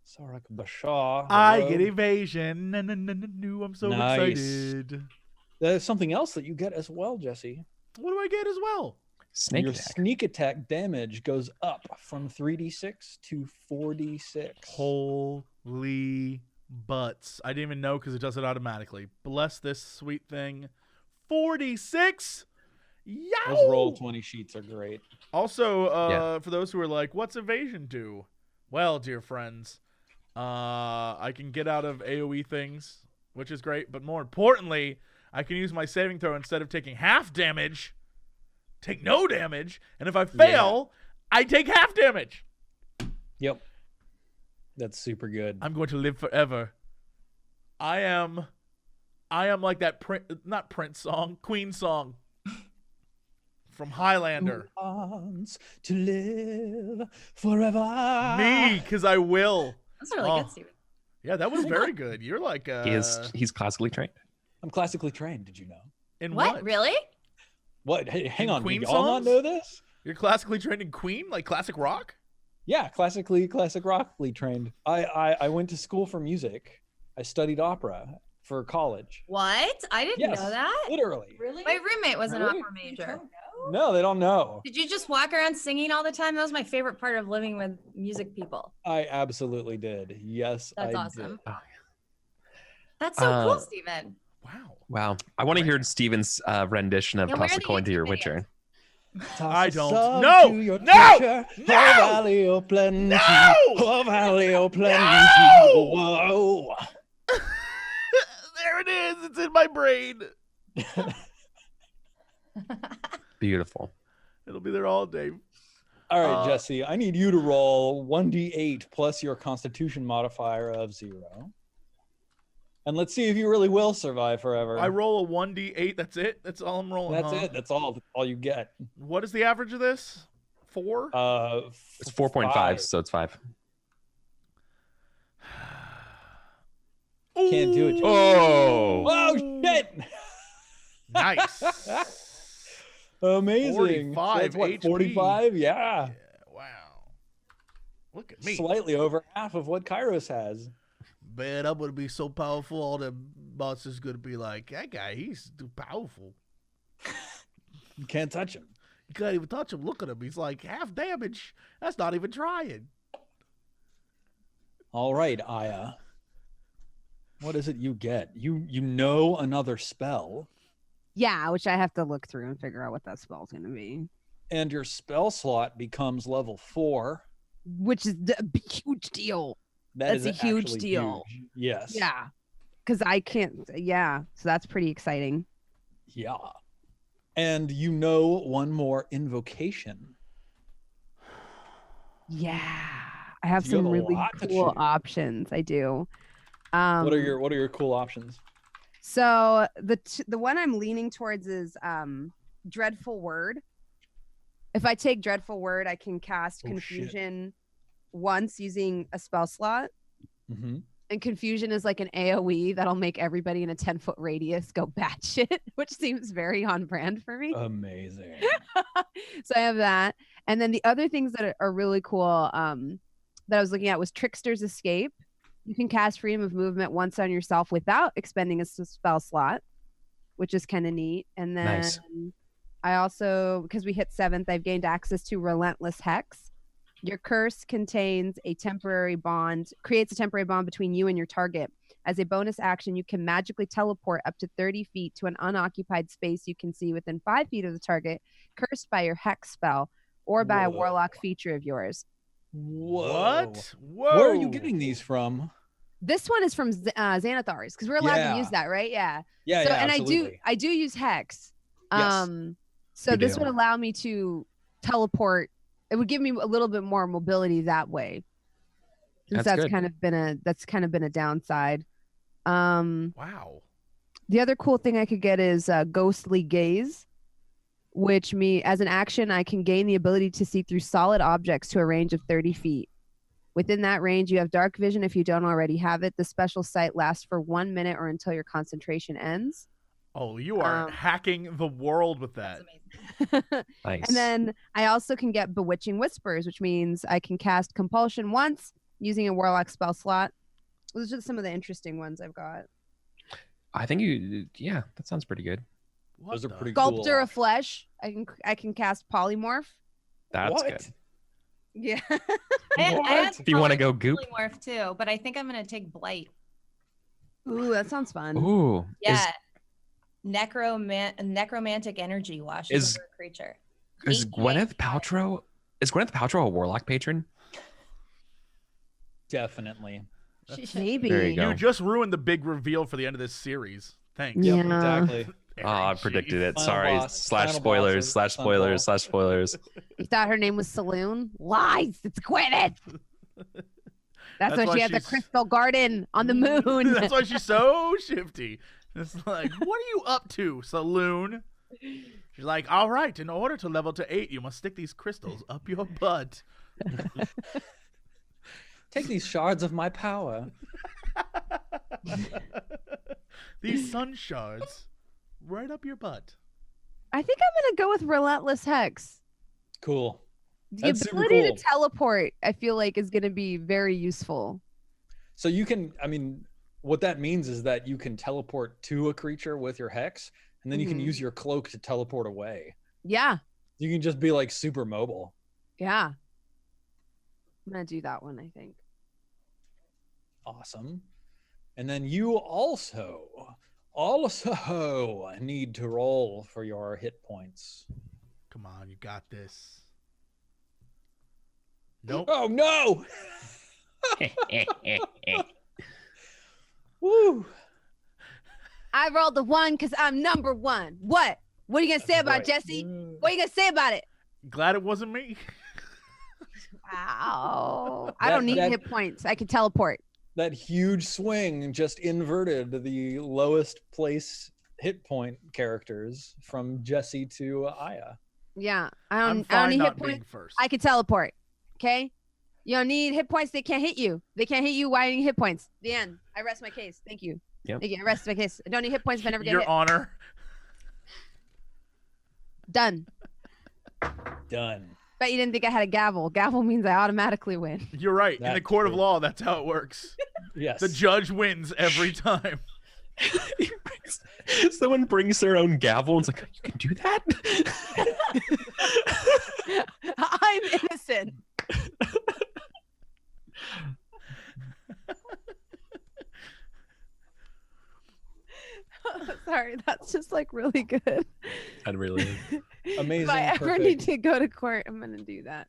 [SPEAKER 3] Sarek Bashaw.
[SPEAKER 1] I
[SPEAKER 3] Hello.
[SPEAKER 1] get evasion. No, I'm so
[SPEAKER 3] Nice.
[SPEAKER 1] excited.
[SPEAKER 3] There's something else that you get as well, Jesse.
[SPEAKER 1] What do I get as well?
[SPEAKER 5] Snake
[SPEAKER 3] Your
[SPEAKER 5] attack.
[SPEAKER 3] sneak attack damage goes up from 3d6 to 4d6.
[SPEAKER 1] Holy butts. I didn't even know because it does it automatically. Bless this sweet thing. 46? Yow!
[SPEAKER 3] Those roll 20 sheets are great.
[SPEAKER 1] Also, for those who are like, what's evasion do? Well, dear friends, I can get out of AoE things, which is great. But more importantly, I can use my saving throw instead of taking half damage. Take no damage. And if I fail, I take half damage.
[SPEAKER 3] Yep. That's super good.
[SPEAKER 1] I'm going to live forever. I am like that not Prince song, Queen song. From Highlander.
[SPEAKER 3] Who wants to live forever?
[SPEAKER 1] Me, because I will.
[SPEAKER 2] That's really good, Steven.
[SPEAKER 1] Yeah, that was very good. You're like
[SPEAKER 5] He's classically trained.
[SPEAKER 3] I'm classically trained. Did you know?
[SPEAKER 1] in
[SPEAKER 2] What? Really?
[SPEAKER 3] What? Hey, hang
[SPEAKER 1] In
[SPEAKER 3] on.
[SPEAKER 1] Queen
[SPEAKER 3] Did y'all not
[SPEAKER 1] songs?
[SPEAKER 3] know this?
[SPEAKER 1] You're classically trained in Queen, like classic rock?
[SPEAKER 3] Yeah, classic rockly trained. I went to school for music. I studied opera for college.
[SPEAKER 2] What? I didn't
[SPEAKER 3] Yes,
[SPEAKER 2] know that.
[SPEAKER 3] literally.
[SPEAKER 2] Really? My roommate was an
[SPEAKER 3] Really?
[SPEAKER 2] opera major.
[SPEAKER 3] No, they don't know.
[SPEAKER 2] Did you just walk around singing all the time? That was my favorite part of living with music people.
[SPEAKER 3] I absolutely did. Yes,
[SPEAKER 2] That's
[SPEAKER 3] I
[SPEAKER 2] awesome.
[SPEAKER 3] did.
[SPEAKER 5] Oh,
[SPEAKER 2] That's so cool, Steven.
[SPEAKER 1] Wow.
[SPEAKER 5] Wow. I want to hear Steven's rendition of
[SPEAKER 2] Yeah, where are
[SPEAKER 5] Toss a
[SPEAKER 2] the
[SPEAKER 5] Coin to Your
[SPEAKER 2] YouTube
[SPEAKER 5] Witcher.
[SPEAKER 1] I
[SPEAKER 3] Toss a
[SPEAKER 1] don't.
[SPEAKER 3] sub
[SPEAKER 1] No!
[SPEAKER 3] to your
[SPEAKER 1] No!
[SPEAKER 3] teacher.
[SPEAKER 1] No!
[SPEAKER 3] Oh, Valley of Plenty.
[SPEAKER 1] No!
[SPEAKER 3] Oh, Valley of Plenty.
[SPEAKER 1] No!
[SPEAKER 3] Whoa.
[SPEAKER 1] There it is. It's in my brain.
[SPEAKER 5] Beautiful.
[SPEAKER 1] It'll be there all day.
[SPEAKER 3] All right,
[SPEAKER 1] Uh,
[SPEAKER 3] Jesse, I need you to roll 1d8 plus your Constitution modifier of 0. And let's see if you really will survive forever.
[SPEAKER 1] I roll a 1d8. That's it? That's all I'm rolling.
[SPEAKER 3] That's
[SPEAKER 1] huh?
[SPEAKER 3] it. That's all you get.
[SPEAKER 1] What is the average of this? 4?
[SPEAKER 5] It's 4.5, so it's 5.
[SPEAKER 3] Can't do it.
[SPEAKER 5] Oh!
[SPEAKER 3] Oh shit!
[SPEAKER 1] Nice.
[SPEAKER 3] Amazing.
[SPEAKER 1] 45
[SPEAKER 3] So it's what,
[SPEAKER 1] HP.
[SPEAKER 3] 45? Yeah.
[SPEAKER 1] Yeah, wow. Look at me.
[SPEAKER 3] Slightly over half of what Kairos has.
[SPEAKER 1] Man, I'm gonna be so powerful. All the monsters gonna be like, that guy, he's too powerful.
[SPEAKER 3] You can't touch him.
[SPEAKER 1] You can't even touch him. Look at him. He's like half damage. That's not even trying.
[SPEAKER 3] All right, Aya. What is it you get? You know another spell,
[SPEAKER 4] Yeah, which I have to look through and figure out what that spell's going to be,
[SPEAKER 3] and your spell slot becomes level 4.
[SPEAKER 4] which is a huge deal.
[SPEAKER 3] That's
[SPEAKER 4] a huge deal.
[SPEAKER 3] Huge. Yes.
[SPEAKER 4] Yeah, because I can't. Yeah, so that's pretty exciting.
[SPEAKER 3] Yeah. And you know one more invocation.
[SPEAKER 4] Yeah, I have
[SPEAKER 3] You have
[SPEAKER 4] some
[SPEAKER 3] a
[SPEAKER 4] really
[SPEAKER 3] lot to
[SPEAKER 4] cool
[SPEAKER 3] choose.
[SPEAKER 4] options. I do.
[SPEAKER 3] What are your cool options?
[SPEAKER 4] So the one I'm leaning towards is Dreadful Word. If I take Dreadful Word, I can cast
[SPEAKER 3] Oh, shit.
[SPEAKER 4] Confusion once using a spell slot.
[SPEAKER 3] Mm-hmm.
[SPEAKER 4] And Confusion is like an AoE that'll make everybody in a 10-foot radius go batshit, which seems very on brand for me.
[SPEAKER 3] Amazing.
[SPEAKER 4] So I have that. And then the other things that are really cool that I was looking at was Trickster's Escape. You can cast Freedom of Movement once on yourself without expending a spell slot, which is kind of neat. And then
[SPEAKER 5] Nice.
[SPEAKER 4] I also, because we hit 7th, I've gained access to Relentless Hex. Your curse contains a temporary bond, creates a temporary bond between you and your target. As a bonus action, you can magically teleport up to 30 feet to an unoccupied space you can see within 5 feet of the target, cursed by your Hex spell or by a
[SPEAKER 3] Whoa.
[SPEAKER 4] warlock feature of yours.
[SPEAKER 3] Whoa.
[SPEAKER 1] What? Whoa.
[SPEAKER 3] Where are you getting these from?
[SPEAKER 4] This one is from Xanathar's because we're allowed
[SPEAKER 3] Yeah.
[SPEAKER 4] to use that, right? Yeah.
[SPEAKER 3] Yeah,
[SPEAKER 4] So,
[SPEAKER 3] yeah,
[SPEAKER 4] and
[SPEAKER 3] absolutely.
[SPEAKER 4] I do use Hex.
[SPEAKER 3] Yes.
[SPEAKER 4] So
[SPEAKER 5] You
[SPEAKER 4] this
[SPEAKER 5] do.
[SPEAKER 4] would allow me to teleport. It would give me a little bit more mobility that way. Since
[SPEAKER 5] That's good.
[SPEAKER 4] kind of been a downside.
[SPEAKER 1] Wow.
[SPEAKER 4] The other cool thing I could get is Ghostly Gaze, which as an action, I can gain the ability to see through solid objects to a range of 30 feet. Within that range, you have dark vision if you don't already have it. The special sight lasts for 1 minute or until your concentration ends.
[SPEAKER 1] Oh, you are hacking the world with that.
[SPEAKER 2] That's amazing.
[SPEAKER 5] Nice.
[SPEAKER 4] And then I also can get Bewitching Whispers, which means I can cast Compulsion once using a Warlock spell slot. Those are some of the interesting ones I've got.
[SPEAKER 5] I think that sounds pretty good.
[SPEAKER 1] What
[SPEAKER 3] Those are
[SPEAKER 1] the-
[SPEAKER 3] pretty cool.
[SPEAKER 4] Sculptor of Flesh. I can cast Polymorph.
[SPEAKER 5] That's
[SPEAKER 3] What?
[SPEAKER 5] good.
[SPEAKER 4] Yeah.
[SPEAKER 2] I had
[SPEAKER 5] If you wanna go goop.
[SPEAKER 2] Polymorph too, but I think I'm gonna take Blight.
[SPEAKER 4] Ooh, that sounds fun.
[SPEAKER 5] Ooh.
[SPEAKER 2] Yeah. Necromantic energy washes
[SPEAKER 5] Is-
[SPEAKER 2] over a creature.
[SPEAKER 5] Is
[SPEAKER 2] 8
[SPEAKER 5] Gwyneth Paltrow a warlock patron?
[SPEAKER 3] Definitely.
[SPEAKER 4] Maybe.
[SPEAKER 5] There you go.
[SPEAKER 1] You just ruined the big reveal for the end of this series. Thanks.
[SPEAKER 4] Yeah.
[SPEAKER 3] Yep, exactly.
[SPEAKER 5] Oh, I predicted it.
[SPEAKER 3] Final
[SPEAKER 5] Sorry.
[SPEAKER 3] boss,
[SPEAKER 5] Slash
[SPEAKER 3] final
[SPEAKER 5] spoilers.
[SPEAKER 3] bosses,
[SPEAKER 5] Slash spoilers.
[SPEAKER 3] Sunfall.
[SPEAKER 5] Slash spoilers.
[SPEAKER 4] You thought her name was Saloon? Lies. It's Gwyneth. That's
[SPEAKER 1] That's
[SPEAKER 4] why she
[SPEAKER 1] why
[SPEAKER 4] had the
[SPEAKER 1] she's-
[SPEAKER 4] crystal garden on the moon.
[SPEAKER 1] That's why she's so shifty. It's like, what are you up to, Saloon? She's like, all right, in order to level to 8, you must stick these crystals up your butt.
[SPEAKER 3] Take these shards of my power.
[SPEAKER 1] These sun shards right up your butt.
[SPEAKER 4] I think I'm gonna go with Relentless Hex.
[SPEAKER 3] Cool.
[SPEAKER 4] The
[SPEAKER 3] That's super
[SPEAKER 4] ability
[SPEAKER 3] cool.
[SPEAKER 4] to teleport, I feel like, is gonna be very useful.
[SPEAKER 3] So you can, I mean, what that means is that you can teleport to a creature with your hex, and then you can use your cloak to teleport away.
[SPEAKER 4] Yeah,
[SPEAKER 3] You can just be like super mobile.
[SPEAKER 4] yeah. I'm gonna do that one, I think.
[SPEAKER 3] Awesome. And then you also need to roll for your hit points.
[SPEAKER 1] Come on, you got this. Nope.
[SPEAKER 3] Oh no! Woo!
[SPEAKER 4] I rolled the 1 because I'm number 1. What? What are you gonna say about it, Jesse? What are you gonna say about it?
[SPEAKER 1] Glad it wasn't me.
[SPEAKER 4] Wow. I don't need hit points. I can teleport.
[SPEAKER 3] That huge swing just inverted the lowest place hit point characters from Jesse to Aya.
[SPEAKER 4] Yeah.
[SPEAKER 1] I'm
[SPEAKER 4] I don't
[SPEAKER 1] fine
[SPEAKER 4] need
[SPEAKER 1] not
[SPEAKER 4] hit
[SPEAKER 1] being
[SPEAKER 4] points.
[SPEAKER 1] first.
[SPEAKER 4] I can teleport. Okay? You don't need hit points. They can't hit you. They can't hit you. Why do you need hit points? The end. I rest my case. Thank you.
[SPEAKER 5] Yep.
[SPEAKER 4] Thank you. I rest my case. I don't need hit points if I never get
[SPEAKER 1] Your
[SPEAKER 4] hit.
[SPEAKER 1] Honor.
[SPEAKER 4] Done.
[SPEAKER 3] Done.
[SPEAKER 4] Bet you didn't think I had a gavel. Gavel means I automatically win.
[SPEAKER 1] You're right. In the
[SPEAKER 3] That's
[SPEAKER 1] court of
[SPEAKER 3] true.
[SPEAKER 1] law, that's how it works.
[SPEAKER 3] Yes.
[SPEAKER 1] The judge wins every time.
[SPEAKER 5] Someone brings their own gavel and it's like, you can do that?
[SPEAKER 4] I'm innocent. Sorry, that's just like really good.
[SPEAKER 5] I'd really.
[SPEAKER 3] Amazing.
[SPEAKER 4] If I ever
[SPEAKER 3] perfect.
[SPEAKER 4] need to go to court, I'm gonna do that.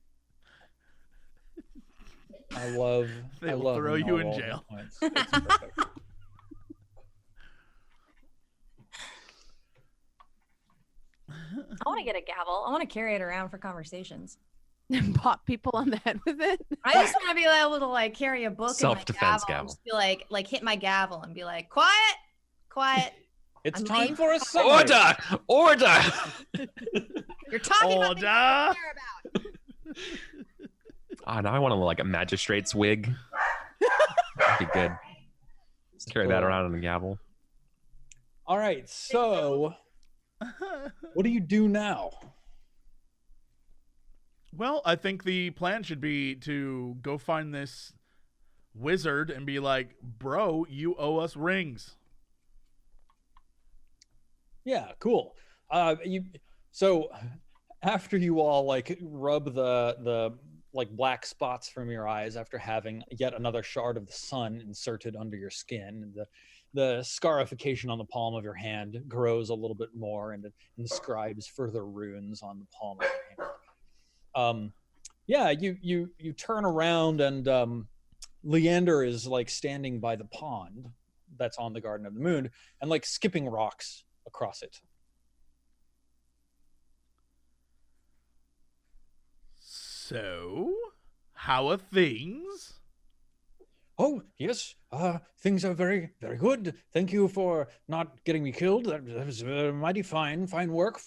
[SPEAKER 3] I love.
[SPEAKER 1] They
[SPEAKER 3] I
[SPEAKER 1] will
[SPEAKER 3] love
[SPEAKER 1] throw
[SPEAKER 3] when
[SPEAKER 1] you
[SPEAKER 3] y'all
[SPEAKER 1] in
[SPEAKER 3] roll
[SPEAKER 1] jail.
[SPEAKER 3] hit points. It's perfect.
[SPEAKER 6] I want to get a gavel. I want to carry it around for conversations.
[SPEAKER 4] And pop people on the head with it.
[SPEAKER 2] I just want to be able to like carry a book and
[SPEAKER 5] Self-defense
[SPEAKER 2] my gavel, and
[SPEAKER 5] gavel.
[SPEAKER 2] just be like hit my gavel and be like, quiet, quiet.
[SPEAKER 3] It's
[SPEAKER 2] I'm
[SPEAKER 3] time
[SPEAKER 2] leaving.
[SPEAKER 3] for a summary.
[SPEAKER 5] Order!
[SPEAKER 2] You're talking about things I
[SPEAKER 1] Order.
[SPEAKER 2] don't care about.
[SPEAKER 5] Ah, now I want like a magistrate's wig. That'd be good. Just carry that around on a gavel.
[SPEAKER 3] All right. So, what do you do now?
[SPEAKER 1] Well, I think the plan should be to go find this wizard and be like, bro, you owe us rings.
[SPEAKER 3] Yeah, cool. So after you all like rub the like black spots from your eyes after having yet another shard of the sun inserted under your skin, and the scarification on the palm of your hand grows a little bit more and it inscribes further runes on the palm of your hand. Yeah, you turn around and Leander is like standing by the pond that's on the Garden of the Moon and like skipping rocks across it.
[SPEAKER 1] So, how are things?
[SPEAKER 3] Oh, yes, things are very, very good. Thank you for not getting me killed. That was mighty fine. Fine work.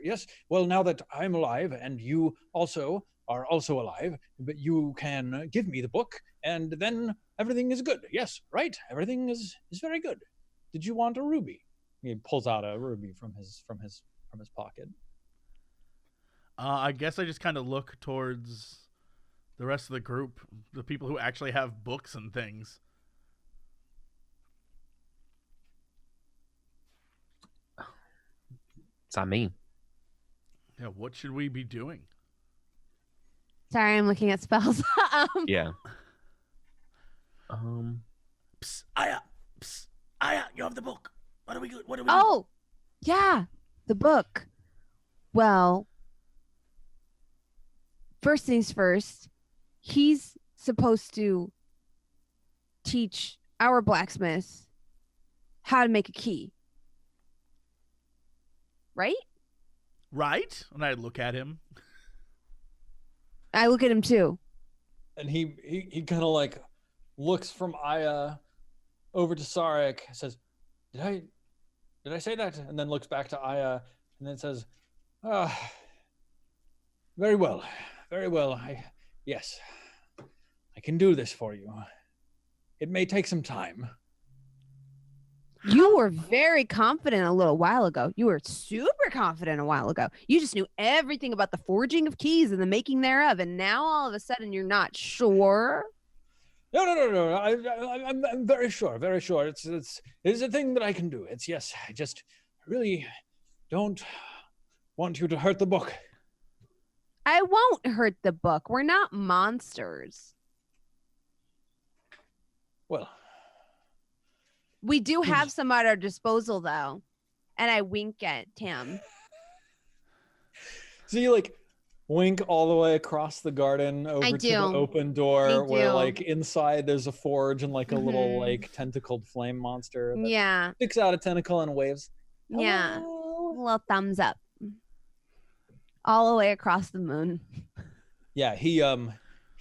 [SPEAKER 3] Yes. Well, now that I'm alive and you also are also alive, but you can give me the book and then everything is good. Yes, right. Everything is very good. Did you want a ruby? He pulls out a ruby from his pocket.
[SPEAKER 1] I guess I just kind of look towards the rest of the group, the people who actually have books and things.
[SPEAKER 5] It's on me.
[SPEAKER 1] Yeah, what should we be doing?
[SPEAKER 4] Sorry, I'm looking at spells.
[SPEAKER 5] Yeah.
[SPEAKER 1] Psst, Aya, you have the book. What do we do?
[SPEAKER 4] Oh, yeah, the book. Well, first things first, he's supposed to teach our blacksmith how to make a key. Right?
[SPEAKER 1] Right? And I look at him.
[SPEAKER 4] I look at him too.
[SPEAKER 3] And he kind of like looks from Aya over to Sarek, says, Did I say that? And then looks back to Aya And it says, very well. Very well. Yes, I can do this for you. It may take some time.
[SPEAKER 4] You were very confident a little while ago. You were super confident a while ago. You just knew everything about the forging of keys and the making thereof, and now all of a sudden you're not sure.
[SPEAKER 3] No. I'm very sure. Very sure. It's a thing that I can do. Yes. I just really don't want you to hurt the book.
[SPEAKER 4] I won't hurt the book. We're not monsters.
[SPEAKER 3] Well,
[SPEAKER 4] we do have some at our disposal, though. And I wink at Tim.
[SPEAKER 3] So you like wink all the way across the garden over to the open door where like inside there's a forge and like a little like tentacled flame monster that sticks out a tentacle and waves.
[SPEAKER 4] Yeah. A little thumbs up. All the way across the moon.
[SPEAKER 3] Yeah, he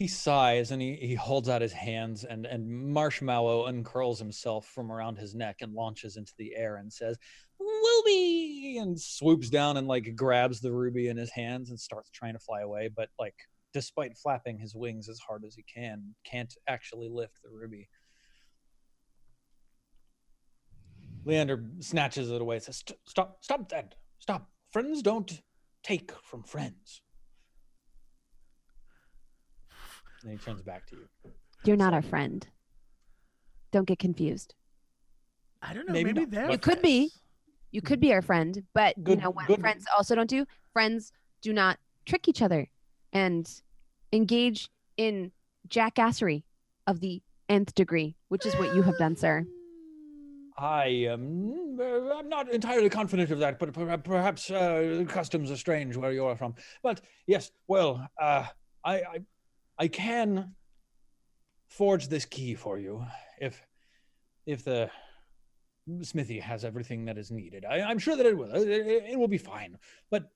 [SPEAKER 3] sighs and he holds out his hands and Marshmallow uncurls himself from around his neck and launches into the air and says, "Ruby!" and swoops down and like grabs the ruby in his hands and starts trying to fly away, but like despite flapping his wings as hard as he can't actually lift the ruby. Leander snatches it away and says, Stop that. Stop. Friends don't take from friends." And he turns back to you.
[SPEAKER 4] You're not our friend. Don't get confused.
[SPEAKER 1] I don't know. Maybe they're
[SPEAKER 4] You could be. You could be our friend, but you know what friends also don't do? Friends do not trick each other and engage in jackassery of the nth degree, which is what you have done, sir.
[SPEAKER 3] I'm not entirely confident of that, but perhaps customs are strange where you are from. But yes, well, I can forge this key for you if the smithy has everything that is needed. I'm sure that it will. It will be fine. But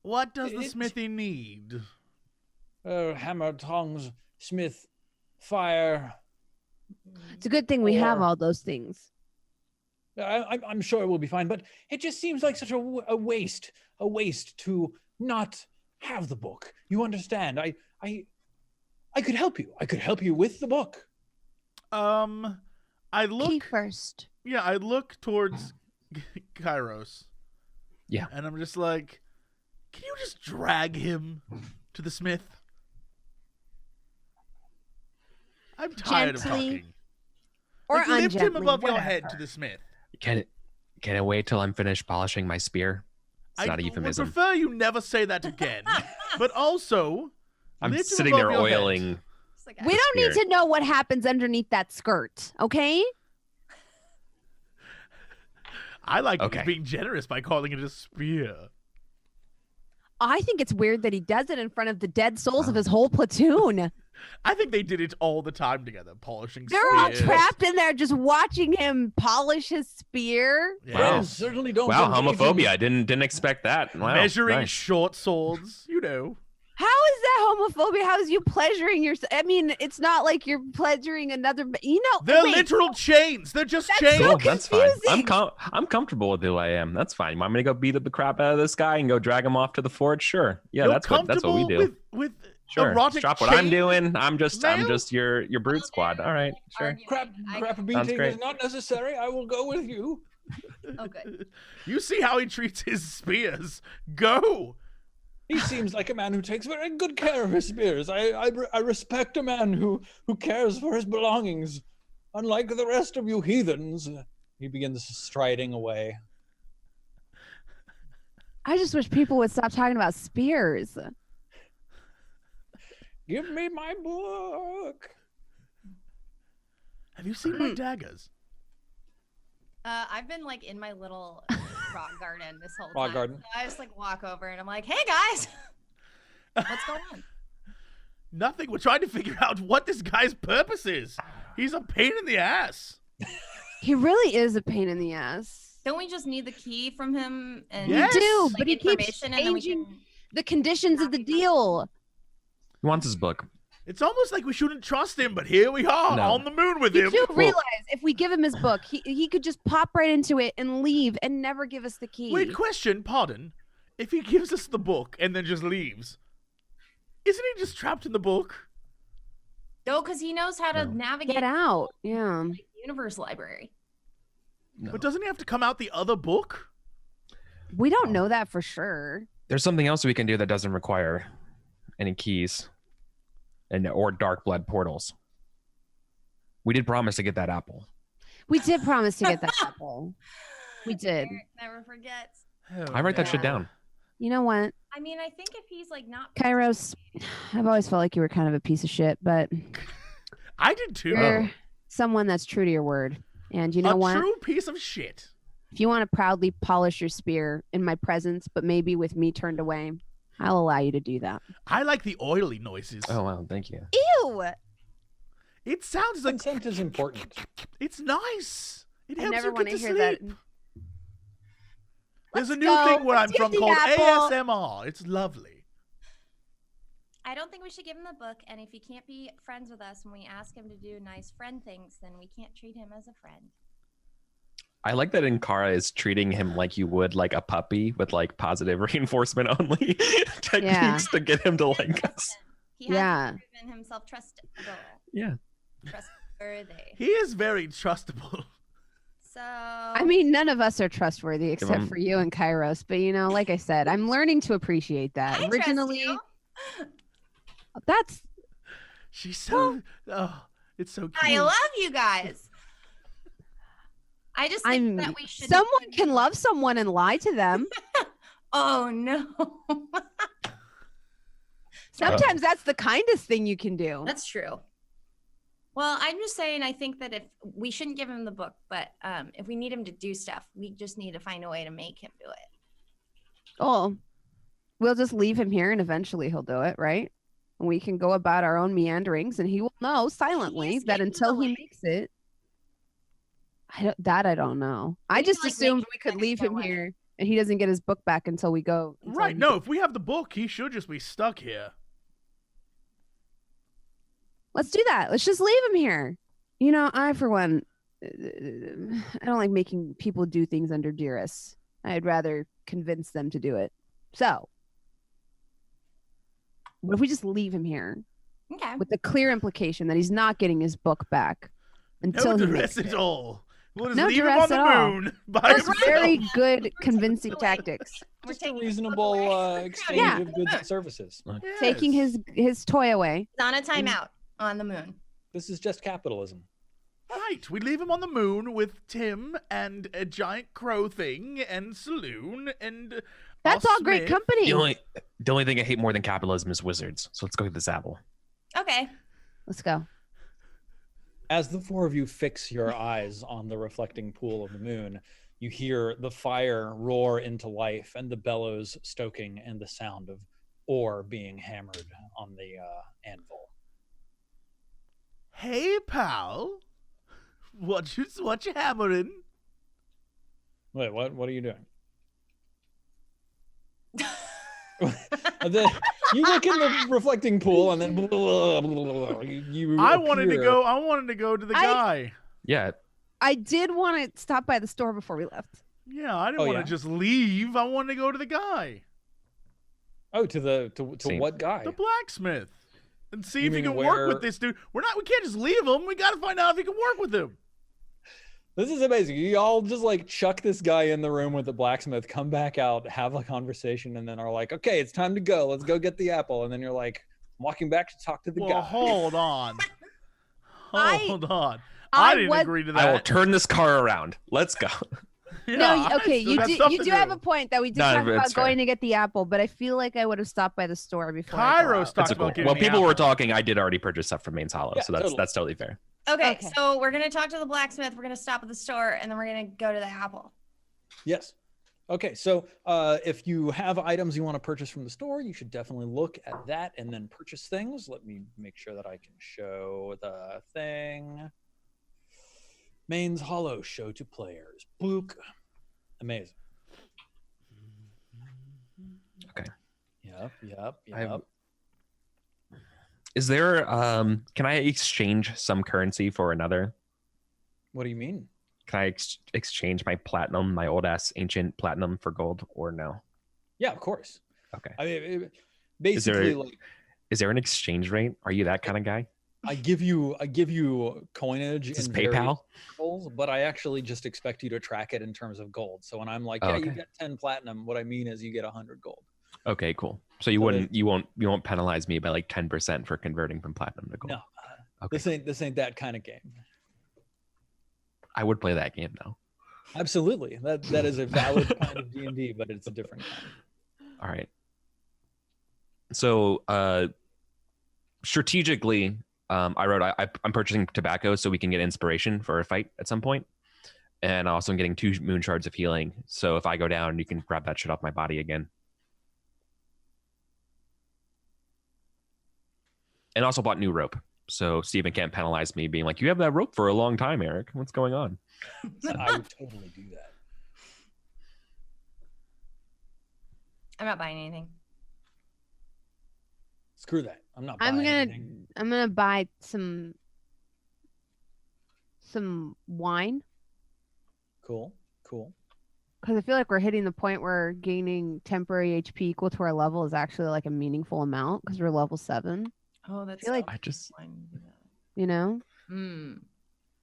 [SPEAKER 1] what does the smithy need?
[SPEAKER 3] Hammer, tongs, smith, fire.
[SPEAKER 4] It's a good thing we have all those things.
[SPEAKER 3] I'm sure it will be fine, but it just seems like such a waste to not have the book. You understand? I could help you. I could help you with the book.
[SPEAKER 1] I look
[SPEAKER 4] Key first.
[SPEAKER 1] Yeah, I look towards Kairos.
[SPEAKER 5] Yeah.
[SPEAKER 1] And I'm just like, can you just drag him to the smith? I'm tired of talking.
[SPEAKER 4] Or
[SPEAKER 1] like, lift him above your
[SPEAKER 4] whatever.
[SPEAKER 1] head to the smith.
[SPEAKER 5] Can it wait till I'm finished polishing my spear? It's not a euphemism.
[SPEAKER 1] I would prefer you never say that again. But also,
[SPEAKER 5] I'm
[SPEAKER 1] lift him
[SPEAKER 5] sitting
[SPEAKER 1] above
[SPEAKER 5] there
[SPEAKER 1] your head.
[SPEAKER 5] oiling.
[SPEAKER 4] We don't need to know what happens underneath that skirt, okay?
[SPEAKER 1] I like that he's being generous by calling it a spear.
[SPEAKER 4] I think it's weird that he does it in front of the dead souls of his whole platoon.
[SPEAKER 1] I think they did it all the time together, polishing
[SPEAKER 4] They're
[SPEAKER 1] spears.
[SPEAKER 4] all trapped in there just watching him polish his spear.
[SPEAKER 1] Yeah.
[SPEAKER 3] Friends certainly don't.
[SPEAKER 5] Wow,
[SPEAKER 3] engage
[SPEAKER 5] homophobia.
[SPEAKER 3] in-
[SPEAKER 5] I didn't expect that. Wow,
[SPEAKER 1] Measuring
[SPEAKER 5] nice.
[SPEAKER 1] short swords, you know.
[SPEAKER 4] How is that homophobia? How is you pleasuring yourself? I mean, it's not like you're pleasuring another. You know,
[SPEAKER 1] They're
[SPEAKER 4] wait,
[SPEAKER 1] literal chains. They're just
[SPEAKER 4] That's
[SPEAKER 1] chains.
[SPEAKER 4] so
[SPEAKER 5] Cool, that's fine.
[SPEAKER 4] confusing.
[SPEAKER 5] I'm comfortable with who I am. That's fine. You want me to go beat up the crap out of this guy and go drag him off to the forge? Sure. Yeah,
[SPEAKER 1] You're
[SPEAKER 5] that's what we do.
[SPEAKER 1] With
[SPEAKER 5] Sure.
[SPEAKER 1] erotic
[SPEAKER 5] Stop what I'm
[SPEAKER 1] chain
[SPEAKER 5] doing. I'm just
[SPEAKER 1] mail?
[SPEAKER 5] your brute squad. All right. Sure.
[SPEAKER 3] Crap
[SPEAKER 5] Sounds
[SPEAKER 3] beating
[SPEAKER 5] great.
[SPEAKER 3] is not necessary. I will go with you.
[SPEAKER 6] Oh, good.
[SPEAKER 1] You see how he treats his spears. Go.
[SPEAKER 3] He seems like a man who takes very good care of his spears. I respect a man who cares for his belongings, unlike the rest of you heathens. He begins striding away.
[SPEAKER 4] I just wish people would stop talking about spears.
[SPEAKER 3] Give me my book.
[SPEAKER 1] Have you seen my daggers?
[SPEAKER 2] I've been like in my little rock garden this whole
[SPEAKER 3] Rock
[SPEAKER 2] time.
[SPEAKER 3] garden.
[SPEAKER 2] So I just like walk over and I'm like, "Hey guys, what's going on?"
[SPEAKER 1] Nothing. We're trying to figure out what this guy's purpose is. He's a pain in the ass.
[SPEAKER 4] He really is a pain in the ass.
[SPEAKER 2] Don't we just need the key from him? And
[SPEAKER 1] Yes.
[SPEAKER 4] We do,
[SPEAKER 2] like,
[SPEAKER 4] but he keeps
[SPEAKER 2] information, and then we
[SPEAKER 4] changing
[SPEAKER 2] can...
[SPEAKER 4] the conditions of the deal.
[SPEAKER 5] He wants his book.
[SPEAKER 1] It's almost like we shouldn't trust him, but here we are
[SPEAKER 5] No.
[SPEAKER 1] on the moon with
[SPEAKER 4] You
[SPEAKER 1] him.
[SPEAKER 4] do realize if we give him his book, he could just pop right into it and leave and never give us the key.
[SPEAKER 1] Wait, question, pardon. If he gives us the book and then just leaves, isn't he just trapped in the book?
[SPEAKER 6] No, because he knows how to navigate
[SPEAKER 4] Get out. Yeah.
[SPEAKER 6] the universe library.
[SPEAKER 5] No.
[SPEAKER 1] But doesn't he have to come out the other book?
[SPEAKER 4] We don't know that for sure.
[SPEAKER 5] There's something else we can do that doesn't require any keys or dark blood portals. We did promise to get that apple.
[SPEAKER 4] We did promise to get that apple. We did.
[SPEAKER 6] Eric never forgets.
[SPEAKER 5] I write that shit
[SPEAKER 6] Yeah.
[SPEAKER 5] down.
[SPEAKER 4] You know what,
[SPEAKER 6] I mean, I think if he's like not
[SPEAKER 4] Kairos, I've always felt like you were kind of a piece of shit, but
[SPEAKER 1] I did too.
[SPEAKER 4] you're someone that's true to your word. And you know
[SPEAKER 1] a
[SPEAKER 4] what?
[SPEAKER 1] true piece of shit.
[SPEAKER 4] If you want to proudly polish your spear in my presence, but maybe with me turned away, I'll allow you to do that.
[SPEAKER 1] I like the oily noises.
[SPEAKER 5] Oh, wow. Thank you.
[SPEAKER 4] Ew!
[SPEAKER 1] It sounds like
[SPEAKER 3] Consent is important.
[SPEAKER 1] it's nice. It
[SPEAKER 4] I
[SPEAKER 1] helps
[SPEAKER 4] never
[SPEAKER 1] you
[SPEAKER 4] want
[SPEAKER 1] get
[SPEAKER 4] to
[SPEAKER 1] to
[SPEAKER 4] hear
[SPEAKER 1] sleep.
[SPEAKER 4] that.
[SPEAKER 1] There's a
[SPEAKER 4] Let's
[SPEAKER 1] new
[SPEAKER 4] go.
[SPEAKER 1] thing where I'm
[SPEAKER 4] Let's
[SPEAKER 1] from
[SPEAKER 4] get the
[SPEAKER 1] called
[SPEAKER 4] apple.
[SPEAKER 1] ASMR. It's lovely.
[SPEAKER 6] I don't think we should give him the book, and if he can't be friends with us when we ask him to do nice friend things, then we can't treat him as a friend.
[SPEAKER 5] I like that Inkara is treating him like you would like a puppy with like positive reinforcement only techniques to get him to like us.
[SPEAKER 6] He has
[SPEAKER 4] Yeah.
[SPEAKER 6] proven himself trustable.
[SPEAKER 5] Yeah.
[SPEAKER 6] Trustworthy.
[SPEAKER 1] He is very trustable.
[SPEAKER 6] So
[SPEAKER 4] I mean, none of us are trustworthy except
[SPEAKER 5] him-
[SPEAKER 4] for you and Kairos. But you know, like I said, I'm learning to appreciate that.
[SPEAKER 6] I trust
[SPEAKER 4] Originally,
[SPEAKER 6] you.
[SPEAKER 4] that's
[SPEAKER 1] She's so oh, it's so cute.
[SPEAKER 6] I love you guys. I just think that we should.
[SPEAKER 4] someone can love someone and lie to them.
[SPEAKER 6] Oh no.
[SPEAKER 4] Sometimes that's the kindest thing you can do.
[SPEAKER 6] That's true. Well, I'm just saying, I think that if we shouldn't give him the book, but if we need him to do stuff, we just need to find a way to make him do it.
[SPEAKER 4] Oh, we'll just leave him here and eventually he'll do it, right? And we can go about our own meanderings and he will know silently
[SPEAKER 6] He's
[SPEAKER 4] that
[SPEAKER 6] getting
[SPEAKER 4] until he
[SPEAKER 6] away.
[SPEAKER 4] makes it. I don't know. I just
[SPEAKER 6] like,
[SPEAKER 4] assumed
[SPEAKER 6] make
[SPEAKER 4] we could
[SPEAKER 6] him
[SPEAKER 4] leave
[SPEAKER 6] go
[SPEAKER 4] him
[SPEAKER 6] away.
[SPEAKER 4] here and he doesn't get his book back until we go. until
[SPEAKER 1] Right,
[SPEAKER 4] he
[SPEAKER 1] no,
[SPEAKER 4] goes.
[SPEAKER 1] if we have the book, he should just be stuck here.
[SPEAKER 4] Let's do that. Let's just leave him here. You know, I, for one, I don't like making people do things under duress. I'd rather convince them to do it. So, what if we just leave him here
[SPEAKER 6] Okay.
[SPEAKER 4] with the clear implication that he's not getting his book back until
[SPEAKER 1] No
[SPEAKER 4] he
[SPEAKER 1] duress
[SPEAKER 4] makes
[SPEAKER 1] at
[SPEAKER 4] it?
[SPEAKER 1] all. We'll just
[SPEAKER 4] No
[SPEAKER 1] leave him
[SPEAKER 4] duress
[SPEAKER 1] on the
[SPEAKER 4] at all.
[SPEAKER 1] moon by
[SPEAKER 4] Those
[SPEAKER 1] himself.
[SPEAKER 4] very good convincing tactics.
[SPEAKER 6] We're
[SPEAKER 3] Just a
[SPEAKER 6] taking his book
[SPEAKER 3] reasonable
[SPEAKER 6] away.
[SPEAKER 3] exchange
[SPEAKER 4] Yeah.
[SPEAKER 3] of goods and services.
[SPEAKER 4] Taking
[SPEAKER 1] Yes.
[SPEAKER 4] his toy away.
[SPEAKER 6] He's on a timeout on the moon.
[SPEAKER 3] This is just capitalism.
[SPEAKER 1] Right, we leave him on the moon with Tim and a giant crow thing and saloon and
[SPEAKER 4] That's
[SPEAKER 1] us
[SPEAKER 4] all great
[SPEAKER 1] Smith.
[SPEAKER 4] company.
[SPEAKER 5] The only thing I hate more than capitalism is wizards. So let's go get this apple.
[SPEAKER 6] Okay.
[SPEAKER 4] Let's go.
[SPEAKER 3] As the four of you fix your eyes on the reflecting pool of the moon, you hear the fire roar into life and the bellows stoking and the sound of ore being hammered on the anvil.
[SPEAKER 1] Hey, pal. What you hammering?
[SPEAKER 3] Wait, what are you doing? You look in the reflecting pool and then you
[SPEAKER 1] I wanted to
[SPEAKER 3] appear-
[SPEAKER 1] go to the guy.
[SPEAKER 5] Yeah.
[SPEAKER 4] I did want to stop by the store before we left.
[SPEAKER 1] Yeah, I didn't
[SPEAKER 3] Oh,
[SPEAKER 1] want
[SPEAKER 3] yeah?
[SPEAKER 1] to just leave. I wanted to go to the guy,
[SPEAKER 3] Oh, to
[SPEAKER 5] See.
[SPEAKER 3] what guy?
[SPEAKER 1] the blacksmith, and see
[SPEAKER 3] You
[SPEAKER 1] if he
[SPEAKER 3] mean
[SPEAKER 1] can work
[SPEAKER 3] where-
[SPEAKER 1] with this dude. We can't just leave him. We got to find out if he can work with him.
[SPEAKER 3] This is amazing. You all just like chuck this guy in the room with the blacksmith, come back out, have a conversation, and then are like, okay, it's time to go. Let's go get the apple. And then you're like, walking back to talk to the
[SPEAKER 1] Well,
[SPEAKER 3] guy.
[SPEAKER 1] hold on.
[SPEAKER 4] I-
[SPEAKER 1] Hold on.
[SPEAKER 4] I
[SPEAKER 1] I didn't
[SPEAKER 4] was-
[SPEAKER 1] agree to
[SPEAKER 5] I will
[SPEAKER 1] that.
[SPEAKER 5] turn this car around. Let's go.
[SPEAKER 1] Yeah,
[SPEAKER 4] No,
[SPEAKER 1] I
[SPEAKER 4] okay,
[SPEAKER 1] still
[SPEAKER 4] you
[SPEAKER 1] got
[SPEAKER 4] do
[SPEAKER 1] stuff
[SPEAKER 4] you
[SPEAKER 1] to
[SPEAKER 4] do have a point that we did
[SPEAKER 5] No,
[SPEAKER 4] talk about
[SPEAKER 5] it's fair.
[SPEAKER 4] going to get the apple, but I feel like I would have stopped by the store before. I go
[SPEAKER 1] Kairos
[SPEAKER 4] out.
[SPEAKER 1] talked
[SPEAKER 5] That's
[SPEAKER 1] about
[SPEAKER 5] cool.
[SPEAKER 1] getting
[SPEAKER 5] Well,
[SPEAKER 1] the
[SPEAKER 5] people were
[SPEAKER 1] apple.
[SPEAKER 5] talking. I did already purchase stuff from Maine's Hollow,
[SPEAKER 3] Yeah,
[SPEAKER 5] so
[SPEAKER 3] totally.
[SPEAKER 5] that's totally fair.
[SPEAKER 6] Okay,
[SPEAKER 4] Okay.
[SPEAKER 6] so we're gonna talk to the blacksmith. We're gonna stop at the store, and then we're gonna go to the apple.
[SPEAKER 3] Yes. Okay, so if you have items you want to purchase from the store, you should definitely look at that and then purchase things. Let me make sure that I can show the thing. Maine's Hollow, show to players. Book. Amazing.
[SPEAKER 5] Okay.
[SPEAKER 3] Yep.
[SPEAKER 5] I've- Is there can I exchange some currency for another?
[SPEAKER 3] What do you mean?
[SPEAKER 5] Can I exchange my platinum, my old ass ancient platinum for gold, or no?
[SPEAKER 3] Yeah, of course.
[SPEAKER 5] Okay.
[SPEAKER 3] I mean, basically,
[SPEAKER 5] Is there an exchange rate? Are you that kind of guy?
[SPEAKER 3] I give you coinage
[SPEAKER 5] Is
[SPEAKER 3] in
[SPEAKER 5] this PayPal?
[SPEAKER 3] various, but I actually just expect you to track it in terms of gold. So when I'm like, yeah, you get 10 platinum, what I mean is you get 100 gold.
[SPEAKER 5] Okay, cool. So you won't penalize me by like 10% for converting from platinum to gold.
[SPEAKER 3] No,
[SPEAKER 5] Okay.
[SPEAKER 3] this ain't that kind of game.
[SPEAKER 5] I would play that game though.
[SPEAKER 3] Absolutely, that is a valid kind of D&D, but it's a different kind.
[SPEAKER 5] All right. So strategically, I wrote I'm purchasing tobacco so we can get inspiration for a fight at some point, and also I'm getting 2 moon shards of healing. So if I go down, you can grab that shit off my body again. And also bought new rope, so Steven can't penalize me being like, "You have that rope for a long time, Eric. What's going on?"
[SPEAKER 3] I would totally do that.
[SPEAKER 6] I'm not buying anything.
[SPEAKER 3] Screw that. I'm not buying anything.
[SPEAKER 4] I'm gonna buy some wine
[SPEAKER 3] Cool.
[SPEAKER 4] because I feel like we're hitting the point where gaining temporary HP equal to our level is actually like a meaningful amount because we're level 7.
[SPEAKER 6] Oh, that's
[SPEAKER 4] feel like-
[SPEAKER 5] I just
[SPEAKER 4] You know,
[SPEAKER 6] Mm.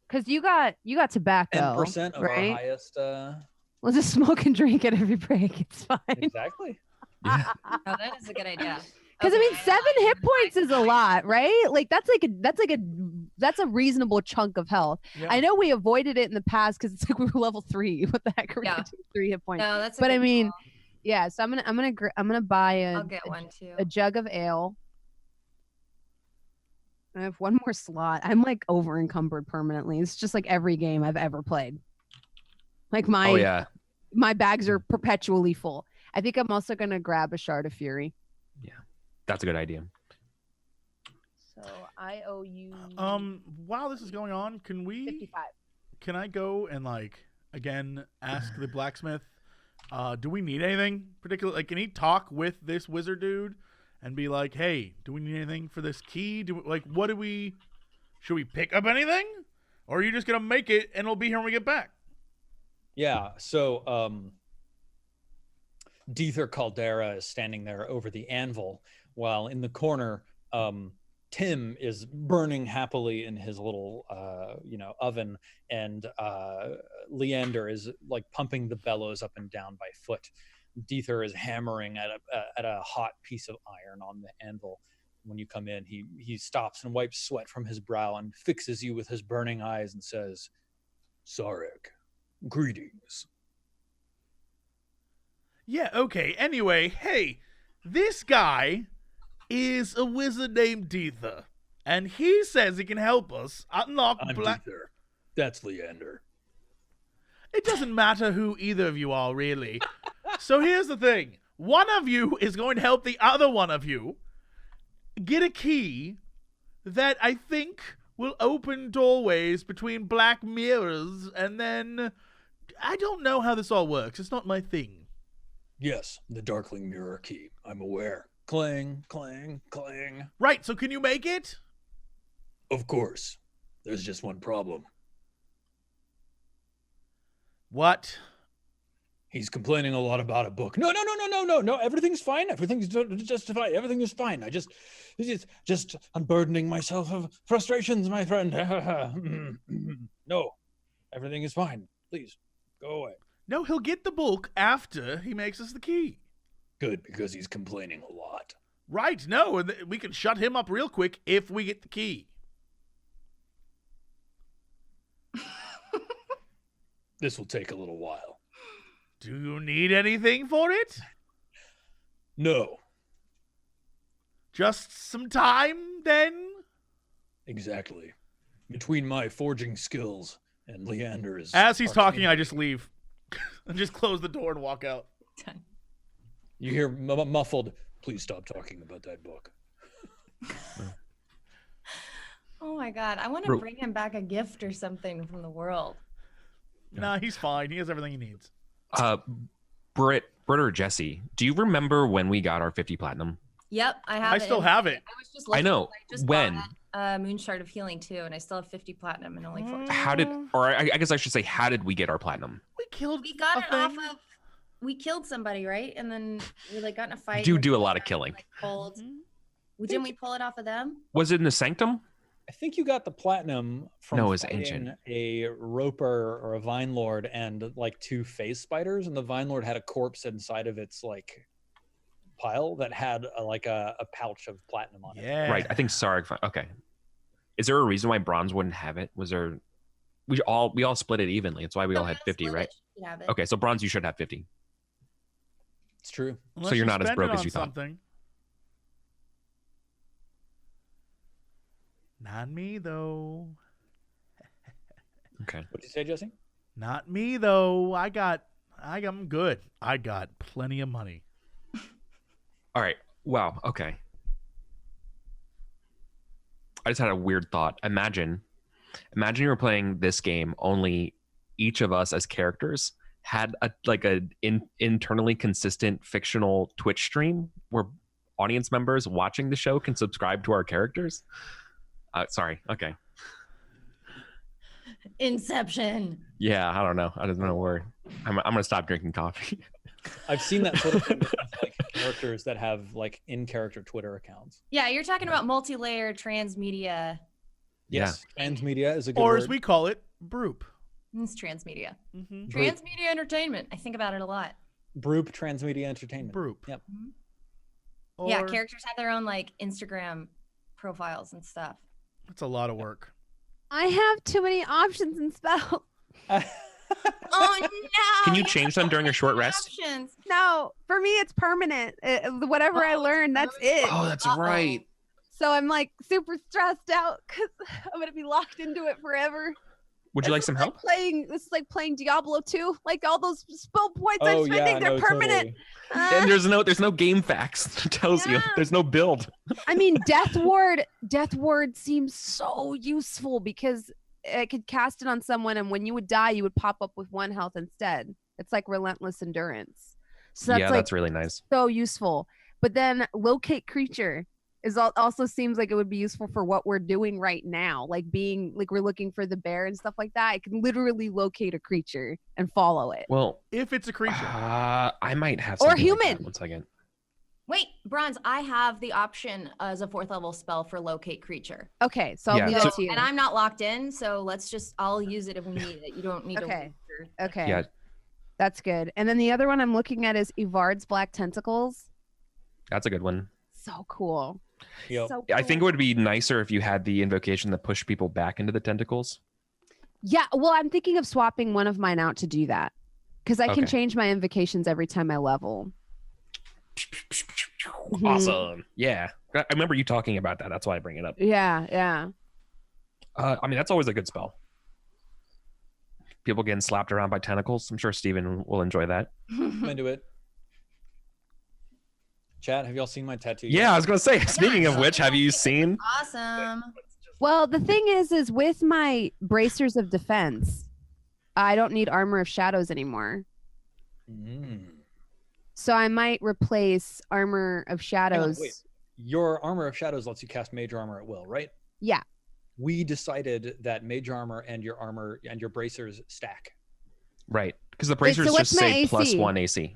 [SPEAKER 4] because you got tobacco,
[SPEAKER 3] 10% of
[SPEAKER 4] right?
[SPEAKER 3] our highest.
[SPEAKER 4] We'll just smoke and drink at every break. It's fine.
[SPEAKER 3] Exactly.
[SPEAKER 5] yeah.
[SPEAKER 6] Oh, that is a good idea.
[SPEAKER 4] Because I mean,
[SPEAKER 6] Okay.
[SPEAKER 4] 7 hit points is a lot, right? Like that's a reasonable chunk of health.
[SPEAKER 1] Yeah.
[SPEAKER 4] I know we avoided it in the past because it's like we were level 3. What the heck are we
[SPEAKER 6] Yeah.
[SPEAKER 4] gonna do with 3 hit points?
[SPEAKER 6] No, that's. A
[SPEAKER 4] But
[SPEAKER 6] good
[SPEAKER 4] I mean,
[SPEAKER 6] call.
[SPEAKER 4] yeah. So I'm gonna buy
[SPEAKER 6] I'll get one too.
[SPEAKER 4] a jug of ale. I have one more slot. I'm like over encumbered permanently. It's just like every game I've ever played. Like
[SPEAKER 5] Oh yeah.
[SPEAKER 4] my bags are perpetually full. I think I'm also gonna grab a shard of fury.
[SPEAKER 5] That's a good idea.
[SPEAKER 4] So I owe you
[SPEAKER 1] While this is going on, can
[SPEAKER 4] 55.
[SPEAKER 1] I go and like again ask the blacksmith, do we need anything particular? Like, can he talk with this wizard dude and be like, hey, do we need anything for this key? Should we pick up anything? Or are you just gonna make it and it'll be here when we get back?
[SPEAKER 3] Yeah. So Deether Caldera is standing there over the anvil, while in the corner, Tim is burning happily in his little, oven, and Leander is like pumping the bellows up and down by foot. Deether is hammering at a hot piece of iron on the anvil. When you come in, he stops and wipes sweat from his brow and fixes you with his burning eyes and says, "Sarek, greetings."
[SPEAKER 1] Yeah, okay. Anyway, hey, this guy is a wizard named Deether, and he says he can help us unlock
[SPEAKER 3] I'm
[SPEAKER 1] black.
[SPEAKER 3] Deether. That's Leander.
[SPEAKER 1] It doesn't matter who either of you are, really. So here's the thing. One of you is going to help the other one of you get a key that I think will open doorways between black mirrors, and then I don't know how this all works. It's not my thing.
[SPEAKER 3] Yes, the Darkling Mirror Key. I'm aware. Clang, clang, clang.
[SPEAKER 1] Right, so can you make it?
[SPEAKER 3] Of course. There's just one problem.
[SPEAKER 1] What?
[SPEAKER 3] He's complaining a lot about a book. No. Everything's fine. Everything's justified. Everything is fine. It's just unburdening myself of frustrations, my friend. No, everything is fine. Please, go away.
[SPEAKER 1] No, he'll get the book after he makes us the key.
[SPEAKER 3] Good, because he's complaining a lot.
[SPEAKER 1] Right, no, and we can shut him up real quick if we get the key.
[SPEAKER 3] This will take a little while.
[SPEAKER 1] Do you need anything for it?
[SPEAKER 3] No,
[SPEAKER 1] Just some time, then?
[SPEAKER 3] exactly. Between my forging skills and Leander's.
[SPEAKER 1] As he's
[SPEAKER 3] arcane-
[SPEAKER 1] talking, I just leave. And just close the door and walk out.
[SPEAKER 6] Done.
[SPEAKER 3] You hear muffled, "Please stop talking about that book."
[SPEAKER 6] Oh my god, I want to bring him back a gift or something from the world.
[SPEAKER 1] Nah, he's fine. He has everything he needs.
[SPEAKER 5] Britt or Jesse, do you remember when we got our 50 platinum?
[SPEAKER 6] Yep, I have
[SPEAKER 1] I
[SPEAKER 6] it.
[SPEAKER 1] still
[SPEAKER 6] in-
[SPEAKER 1] have it.
[SPEAKER 6] I was just
[SPEAKER 5] I
[SPEAKER 6] looking,
[SPEAKER 5] know.
[SPEAKER 6] I just
[SPEAKER 5] When?
[SPEAKER 6] bought Moon Shard of Healing too, and I still have 50 platinum and only 4.
[SPEAKER 5] How did, or I guess I should say, how did we get our platinum?
[SPEAKER 1] We killed.
[SPEAKER 6] We got
[SPEAKER 1] a
[SPEAKER 6] it off
[SPEAKER 1] thing.
[SPEAKER 6] of. We killed somebody, right? And then we like got in a fight.
[SPEAKER 5] Do
[SPEAKER 6] and
[SPEAKER 5] do a
[SPEAKER 6] we
[SPEAKER 5] lot of killing.
[SPEAKER 6] Like, pulled.
[SPEAKER 1] Mhm.
[SPEAKER 6] Didn't we pull it off of them?
[SPEAKER 5] Was it in the Sanctum?
[SPEAKER 3] I think you got the platinum from
[SPEAKER 5] No, it was
[SPEAKER 3] fighting
[SPEAKER 5] ancient.
[SPEAKER 3] a roper or a vine lord and like 2 phase spiders, and the vine lord had a corpse inside of its like pile that had a pouch of platinum on it.
[SPEAKER 1] Yeah.
[SPEAKER 5] Right. I think Sarg. Okay. Is there a reason why bronze wouldn't have it? Was there? We all split it evenly. That's why we all had 50, right? Okay, so bronze you should have 50.
[SPEAKER 3] It's true.
[SPEAKER 1] Unless
[SPEAKER 5] So you're
[SPEAKER 1] you
[SPEAKER 5] not as
[SPEAKER 1] spend
[SPEAKER 5] broke
[SPEAKER 1] it
[SPEAKER 5] as
[SPEAKER 1] on
[SPEAKER 5] you thought.
[SPEAKER 1] something. Not me though.
[SPEAKER 5] Okay.
[SPEAKER 3] What did you say, Jesse?
[SPEAKER 1] Not me though. I'm good. I got plenty of money.
[SPEAKER 5] All right. Wow. Okay. I just had a weird thought. Imagine you were playing this game, only each of us as characters had a internally consistent fictional Twitch stream where audience members watching the show can subscribe to our characters. Sorry. Okay.
[SPEAKER 6] Inception.
[SPEAKER 5] Yeah, I don't know. I don't know where. I'm gonna stop drinking coffee.
[SPEAKER 3] I've seen that sort of thing with like characters that have like in-character Twitter accounts.
[SPEAKER 6] Yeah, you're talking about multi-layer transmedia.
[SPEAKER 3] Yes, transmedia is a good
[SPEAKER 1] Or
[SPEAKER 3] word.
[SPEAKER 1] as we call it, Broop.
[SPEAKER 6] It's transmedia.
[SPEAKER 1] Mm-hmm.
[SPEAKER 6] Transmedia entertainment. I think about it a lot.
[SPEAKER 3] Broop Transmedia Entertainment.
[SPEAKER 1] Broop.
[SPEAKER 3] Yep.
[SPEAKER 6] Yeah,
[SPEAKER 1] Or-
[SPEAKER 6] characters have their own like Instagram profiles and stuff.
[SPEAKER 1] It's a lot of work.
[SPEAKER 4] I have too many options and spells.
[SPEAKER 6] Oh no!
[SPEAKER 5] Can you change them during your short rest?
[SPEAKER 6] Options.
[SPEAKER 4] No, for me it's permanent. Whatever I learn, that's it.
[SPEAKER 5] Oh, that's
[SPEAKER 6] Uh-oh.
[SPEAKER 5] right.
[SPEAKER 4] So I'm like super stressed out because I'm gonna be locked into it forever.
[SPEAKER 5] Would you like some help?
[SPEAKER 4] This is like playing Diablo 2. Like all those spell points
[SPEAKER 3] Oh,
[SPEAKER 4] I'm spending,
[SPEAKER 3] yeah,
[SPEAKER 4] they're
[SPEAKER 3] no,
[SPEAKER 4] permanent.
[SPEAKER 3] totally.
[SPEAKER 5] And there's no game facts that tells you.
[SPEAKER 4] Yeah.
[SPEAKER 5] There's no build.
[SPEAKER 4] I mean, Death Ward seems so useful because it could cast it on someone, and when you would die, you would pop up with 1 health instead. It's like Relentless Endurance. So that's
[SPEAKER 5] Yeah,
[SPEAKER 4] like
[SPEAKER 5] that's really nice.
[SPEAKER 4] so useful. But then Locate Creature also seems like it would be useful for what we're doing right now, like being like we're looking for the bear and stuff like that. I can literally locate a creature and follow it.
[SPEAKER 5] Well,
[SPEAKER 1] If it's a creature.
[SPEAKER 5] I might have
[SPEAKER 4] Or
[SPEAKER 5] something like
[SPEAKER 4] human.
[SPEAKER 5] that. 1 second.
[SPEAKER 6] Wait, Bronze, I have the option as a 4th level spell for locate creature.
[SPEAKER 4] Okay, so I'll
[SPEAKER 5] Yeah,
[SPEAKER 4] leave
[SPEAKER 5] so-
[SPEAKER 4] it to you.
[SPEAKER 6] And I'm not locked in, so I'll use it if we need it. You don't need
[SPEAKER 4] Okay.
[SPEAKER 6] to.
[SPEAKER 4] Okay.
[SPEAKER 5] Yeah.
[SPEAKER 4] That's good. And then the other one I'm looking at is Evard's Black Tentacles.
[SPEAKER 5] That's a good one.
[SPEAKER 4] So cool.
[SPEAKER 3] Yep.
[SPEAKER 4] So
[SPEAKER 5] I think it
[SPEAKER 4] cool.
[SPEAKER 5] would be nicer if you had the invocation that push people back into the tentacles.
[SPEAKER 4] Yeah, well, I'm thinking of swapping one of mine out to do that. Because I can
[SPEAKER 5] Okay.
[SPEAKER 4] change my invocations every time I level. Mhm.
[SPEAKER 5] Awesome. Yeah. I remember you talking about that. That's why I bring it up.
[SPEAKER 4] Yeah.
[SPEAKER 5] I mean, that's always a good spell. People getting slapped around by tentacles. I'm sure Steven will enjoy that.
[SPEAKER 3] I'm into it. Chat, have y'all seen my tattoo?
[SPEAKER 5] Yeah, I was going to say, speaking of which, have you seen?
[SPEAKER 6] Awesome.
[SPEAKER 4] Well, the thing is with my bracers of defense, I don't need Armor of Shadows anymore.
[SPEAKER 3] Mm.
[SPEAKER 4] So I might replace Armor of
[SPEAKER 3] Hang on,
[SPEAKER 4] Shadows.
[SPEAKER 3] wait. Your Armor of Shadows lets you cast Mage Armor at will, right?
[SPEAKER 4] Yeah.
[SPEAKER 3] We decided that Mage Armor and your bracers stack.
[SPEAKER 5] Right. Because the bracers
[SPEAKER 4] so what's
[SPEAKER 5] just
[SPEAKER 4] my
[SPEAKER 5] say
[SPEAKER 4] AC?
[SPEAKER 5] +1 AC.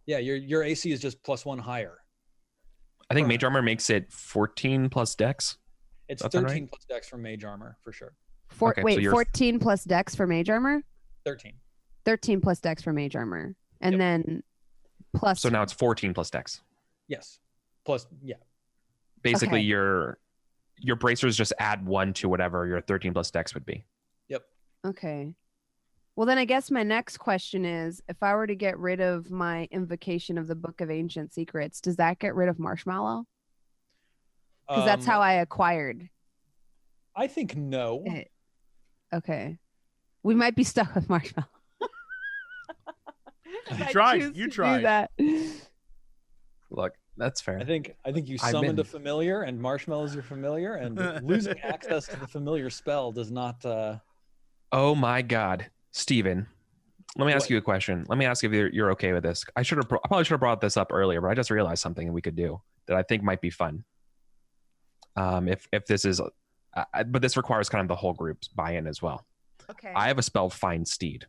[SPEAKER 3] Yeah, your AC is just +1 higher.
[SPEAKER 5] I think
[SPEAKER 3] Right.
[SPEAKER 5] Mage Armor makes it 14 plus Dex.
[SPEAKER 3] It's
[SPEAKER 5] That sound
[SPEAKER 3] 13
[SPEAKER 5] right?
[SPEAKER 3] plus Dex from Mage Armor for sure.
[SPEAKER 5] Okay, so
[SPEAKER 4] Wait,
[SPEAKER 5] you're-
[SPEAKER 4] 14 plus Dex for Mage Armor?
[SPEAKER 3] 13.
[SPEAKER 4] 13 plus Dex for Mage Armor. And
[SPEAKER 3] Yep.
[SPEAKER 4] then plus
[SPEAKER 5] So now it's 14 plus Dex.
[SPEAKER 3] Yes. Plus, yeah.
[SPEAKER 5] Basically,
[SPEAKER 4] Okay.
[SPEAKER 5] your bracers just add 1 to whatever your 13 plus Dex would be.
[SPEAKER 3] Yep.
[SPEAKER 4] Okay. Well, then I guess my next question is, if I were to get rid of my invocation of the Book of Ancient Secrets, does that get rid of Marshmallow? Because that's how I acquired
[SPEAKER 3] I think no.
[SPEAKER 4] it. Okay. We might be stuck with Marshmallow. If
[SPEAKER 1] You
[SPEAKER 4] I
[SPEAKER 1] tried.
[SPEAKER 4] choose
[SPEAKER 1] You
[SPEAKER 4] to do
[SPEAKER 1] tried.
[SPEAKER 4] that.
[SPEAKER 5] Look, that's fair.
[SPEAKER 3] I think you
[SPEAKER 5] I've
[SPEAKER 3] summoned a
[SPEAKER 5] been-
[SPEAKER 3] familiar, and Marshmallow is your familiar, and losing access to the familiar spell does not.
[SPEAKER 5] Oh my God, Steven, Let me ask you a question. Let me ask if you're okay with this. I probably should have brought this up earlier, but I just realized something that we could do that I think might be fun. If this is, but this requires kind of the whole group's buy-in as well.
[SPEAKER 4] Okay.
[SPEAKER 5] I have a spell, Find Steed.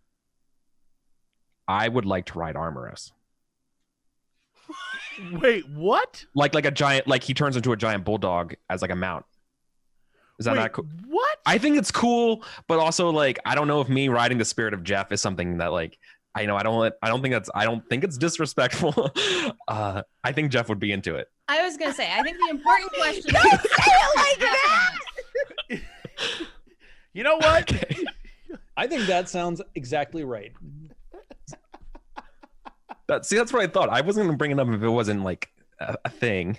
[SPEAKER 5] I would like to ride Armoros.
[SPEAKER 1] Wait, what?
[SPEAKER 5] Like a giant, like he turns into a giant bulldog as like a mount. Is that
[SPEAKER 1] Wait,
[SPEAKER 5] not cool?
[SPEAKER 1] What?
[SPEAKER 5] I think it's cool, but also like I don't know if me riding the spirit of Jeff is something that like I don't think it's disrespectful. I think Jeff would be into it.
[SPEAKER 6] I was gonna say, I think the important question
[SPEAKER 4] Don't say it like that.
[SPEAKER 1] You know what?
[SPEAKER 5] Okay.
[SPEAKER 3] I think that sounds exactly right.
[SPEAKER 5] That's what I thought. I wasn't gonna bring it up if it wasn't like a thing.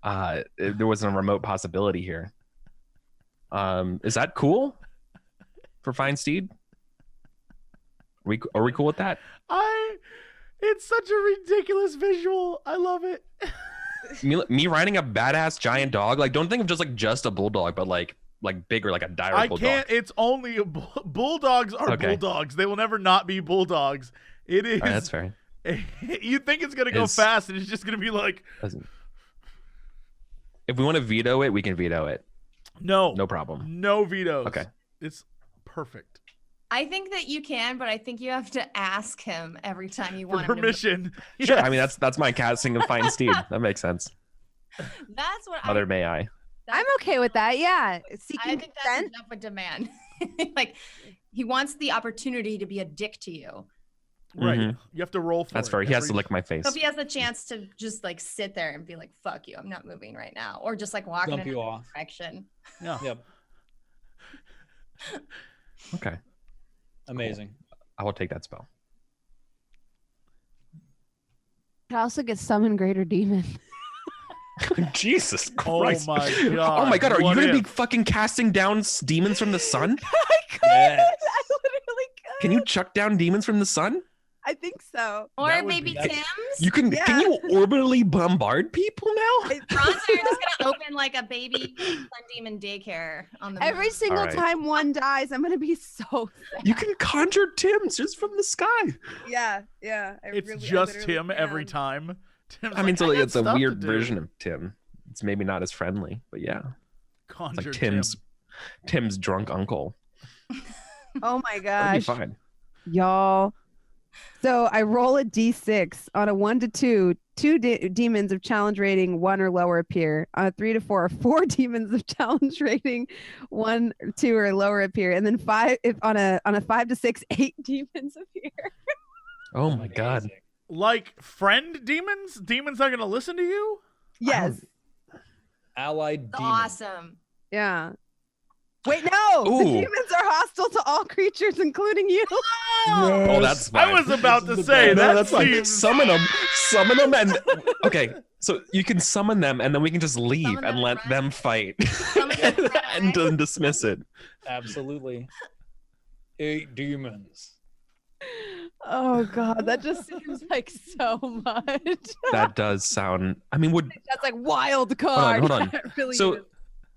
[SPEAKER 5] If there wasn't a remote possibility here. Is that cool for Find Steed? Are we cool with that?
[SPEAKER 1] It's such a ridiculous visual. I love it.
[SPEAKER 5] Me riding a badass giant dog. Like, don't think of just a bulldog, but like bigger, like a dire
[SPEAKER 1] I
[SPEAKER 5] bulldog.
[SPEAKER 1] can't. It's only bulldogs are
[SPEAKER 5] Okay.
[SPEAKER 1] bulldogs. They will never not be bulldogs. It is.
[SPEAKER 5] All right, that's fair.
[SPEAKER 1] You think it's gonna go fast, and it's just gonna be like.
[SPEAKER 5] If we want to veto it, we can veto it.
[SPEAKER 1] No
[SPEAKER 5] problem.
[SPEAKER 1] No vetoes.
[SPEAKER 5] Okay.
[SPEAKER 1] It's perfect.
[SPEAKER 6] I think that you can, but I think you have to ask him every time you want
[SPEAKER 1] For
[SPEAKER 6] him
[SPEAKER 1] permission.
[SPEAKER 5] Sure.
[SPEAKER 1] Yes.
[SPEAKER 5] I mean, that's my casting of Find Steed. That makes sense.
[SPEAKER 6] That's what
[SPEAKER 5] Mother, may I?
[SPEAKER 4] I'm okay with that. Yeah.
[SPEAKER 6] I
[SPEAKER 4] Seeking
[SPEAKER 6] think that's
[SPEAKER 4] consent.
[SPEAKER 6] enough of a demand. Like, he wants the opportunity to be a dick to you.
[SPEAKER 1] Right.
[SPEAKER 5] Mhm.
[SPEAKER 1] You have to roll for
[SPEAKER 5] That's
[SPEAKER 1] it.
[SPEAKER 5] fair. He has to lick my face.
[SPEAKER 6] So if he has the chance to just like sit there and be like, fuck you, I'm not moving right now. Or just like walk in
[SPEAKER 3] Dump you
[SPEAKER 6] another
[SPEAKER 3] off.
[SPEAKER 6] direction.
[SPEAKER 1] Yeah.
[SPEAKER 3] Yep.
[SPEAKER 5] Okay.
[SPEAKER 3] Amazing.
[SPEAKER 5] I will take that spell.
[SPEAKER 4] Could also get summon greater demon.
[SPEAKER 5] Jesus
[SPEAKER 1] Oh
[SPEAKER 5] Christ.
[SPEAKER 1] my god.
[SPEAKER 5] Oh my god, are you
[SPEAKER 1] What
[SPEAKER 5] going to be
[SPEAKER 1] if?
[SPEAKER 5] fucking casting down demons from the sun?
[SPEAKER 4] I could.
[SPEAKER 3] Yes.
[SPEAKER 4] I literally could.
[SPEAKER 5] Can you chuck down demons from the sun?
[SPEAKER 4] I think so.
[SPEAKER 6] Or
[SPEAKER 1] That would
[SPEAKER 6] maybe
[SPEAKER 1] be-
[SPEAKER 6] Tim's.
[SPEAKER 5] You can
[SPEAKER 4] Yeah.
[SPEAKER 5] can you orbitally bombard people now?
[SPEAKER 6] Bronzer is gonna open like a baby sun demon daycare on the
[SPEAKER 4] Every
[SPEAKER 6] moon.
[SPEAKER 4] single
[SPEAKER 5] All right.
[SPEAKER 4] time one dies, I'm gonna be so sad.
[SPEAKER 5] You can conjure Tims just from the sky.
[SPEAKER 4] Yeah. I
[SPEAKER 1] It's
[SPEAKER 4] really- I
[SPEAKER 1] just
[SPEAKER 4] literally
[SPEAKER 1] him every
[SPEAKER 4] can.
[SPEAKER 1] time. Tim's
[SPEAKER 5] I mean,
[SPEAKER 1] like,
[SPEAKER 5] so
[SPEAKER 1] got
[SPEAKER 5] it's a
[SPEAKER 1] stuff to
[SPEAKER 5] weird
[SPEAKER 1] do.
[SPEAKER 5] version of Tim. It's maybe not as friendly, but yeah. It's
[SPEAKER 1] Conjure
[SPEAKER 5] like
[SPEAKER 1] Tim.
[SPEAKER 5] Tim's drunk uncle.
[SPEAKER 4] Oh my
[SPEAKER 5] That'd be
[SPEAKER 4] gosh,
[SPEAKER 5] fine.
[SPEAKER 4] y'all. So I roll a d6 on a 1 to 2. Two demons of challenge rating 1 or lower appear. On a 3 to 4, 4 demons of challenge rating 1, 2 or lower appear, and then 5. If on a 5 to 6, 8 demons appear.
[SPEAKER 5] Oh my god.
[SPEAKER 3] Amazing.
[SPEAKER 1] Like friend demons? Demons are gonna listen to you?
[SPEAKER 4] Yes.
[SPEAKER 3] Allied
[SPEAKER 6] That's
[SPEAKER 3] demon.
[SPEAKER 6] awesome.
[SPEAKER 4] Yeah. Wait, no. The
[SPEAKER 5] Ooh.
[SPEAKER 4] demons are hostile to all creatures, including you.
[SPEAKER 5] Oh, that's fine.
[SPEAKER 1] I was about to
[SPEAKER 3] This is
[SPEAKER 1] say
[SPEAKER 3] the
[SPEAKER 1] that
[SPEAKER 5] No, that's fine.
[SPEAKER 1] seems
[SPEAKER 5] Summon them, and okay. So you can summon them, and then we can just leave
[SPEAKER 6] Summon them
[SPEAKER 5] and
[SPEAKER 6] and
[SPEAKER 5] let
[SPEAKER 6] run.
[SPEAKER 5] them fight,
[SPEAKER 6] Summon them and run
[SPEAKER 5] and
[SPEAKER 6] away.
[SPEAKER 5] then dismiss it.
[SPEAKER 3] Absolutely. 8 demons.
[SPEAKER 4] Oh god, that just seems like so much.
[SPEAKER 5] That does sound. I mean, would
[SPEAKER 4] That's like wild card.
[SPEAKER 5] hold on.
[SPEAKER 4] That really
[SPEAKER 5] so
[SPEAKER 4] is.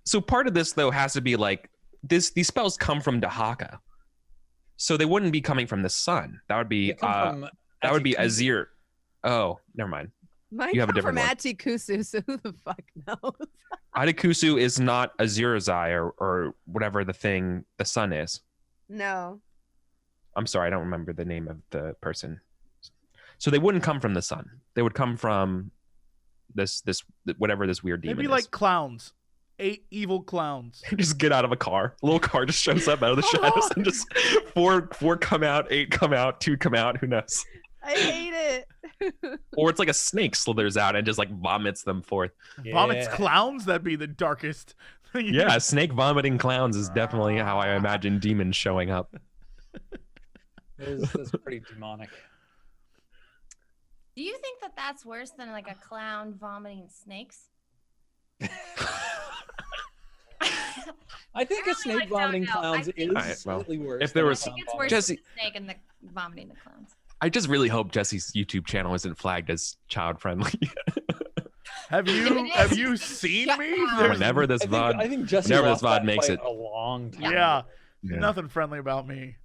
[SPEAKER 5] so part of this though has to be like this. These spells come from Dahaka, so they wouldn't be coming from the sun. That would be
[SPEAKER 3] They come from
[SPEAKER 5] that would be
[SPEAKER 3] Atikusu.
[SPEAKER 5] Azir. Oh, never mind.
[SPEAKER 4] Mine
[SPEAKER 5] you have a
[SPEAKER 4] come from
[SPEAKER 5] different one.
[SPEAKER 4] Atikusu, so who the fuck knows?
[SPEAKER 5] Adikusu is not Azurazai or whatever the thing the sun is.
[SPEAKER 4] No.
[SPEAKER 5] I'm sorry, I don't remember the name of the person. So they wouldn't come from the sun. They would come from this whatever this weird demon
[SPEAKER 1] maybe
[SPEAKER 5] is.
[SPEAKER 1] like clowns. 8 evil clowns.
[SPEAKER 5] Just get out of a car. A little car just shows up out of the shadows and just four come out, 8 come out, 2 come out. Who knows?
[SPEAKER 4] I hate it.
[SPEAKER 5] Or it's like a snake slithers out and just like vomits them forth.
[SPEAKER 1] Vomits
[SPEAKER 3] Yeah.
[SPEAKER 1] clowns? That'd be the darkest. thing.
[SPEAKER 5] Yeah, snake vomiting clowns is definitely how I imagine demons showing up.
[SPEAKER 3] That's pretty demonic.
[SPEAKER 6] Do you think that that's worse than like a clown vomiting snakes?
[SPEAKER 3] I think
[SPEAKER 6] I
[SPEAKER 3] a
[SPEAKER 6] really
[SPEAKER 3] snake
[SPEAKER 6] like
[SPEAKER 3] vomiting
[SPEAKER 6] Down Now. I
[SPEAKER 3] clowns
[SPEAKER 6] think-
[SPEAKER 3] is
[SPEAKER 5] Alright, well,
[SPEAKER 3] slightly worse.
[SPEAKER 5] if there
[SPEAKER 3] than
[SPEAKER 5] was-
[SPEAKER 3] a
[SPEAKER 6] I think it's
[SPEAKER 3] clown
[SPEAKER 6] worse
[SPEAKER 5] Jesse-
[SPEAKER 6] than the snake and the vomiting the clowns.
[SPEAKER 5] I just really hope Jesse's YouTube channel isn't flagged as child friendly.
[SPEAKER 1] Have you seen
[SPEAKER 6] Shut
[SPEAKER 1] me?
[SPEAKER 6] down.
[SPEAKER 1] There's
[SPEAKER 5] Whenever this VOD,
[SPEAKER 3] I think Jesse
[SPEAKER 5] whenever this
[SPEAKER 3] lost
[SPEAKER 5] VOD
[SPEAKER 3] that
[SPEAKER 5] makes
[SPEAKER 3] fight
[SPEAKER 5] it.
[SPEAKER 3] a long time.
[SPEAKER 1] yeah,
[SPEAKER 5] Yeah.
[SPEAKER 1] nothing friendly about me.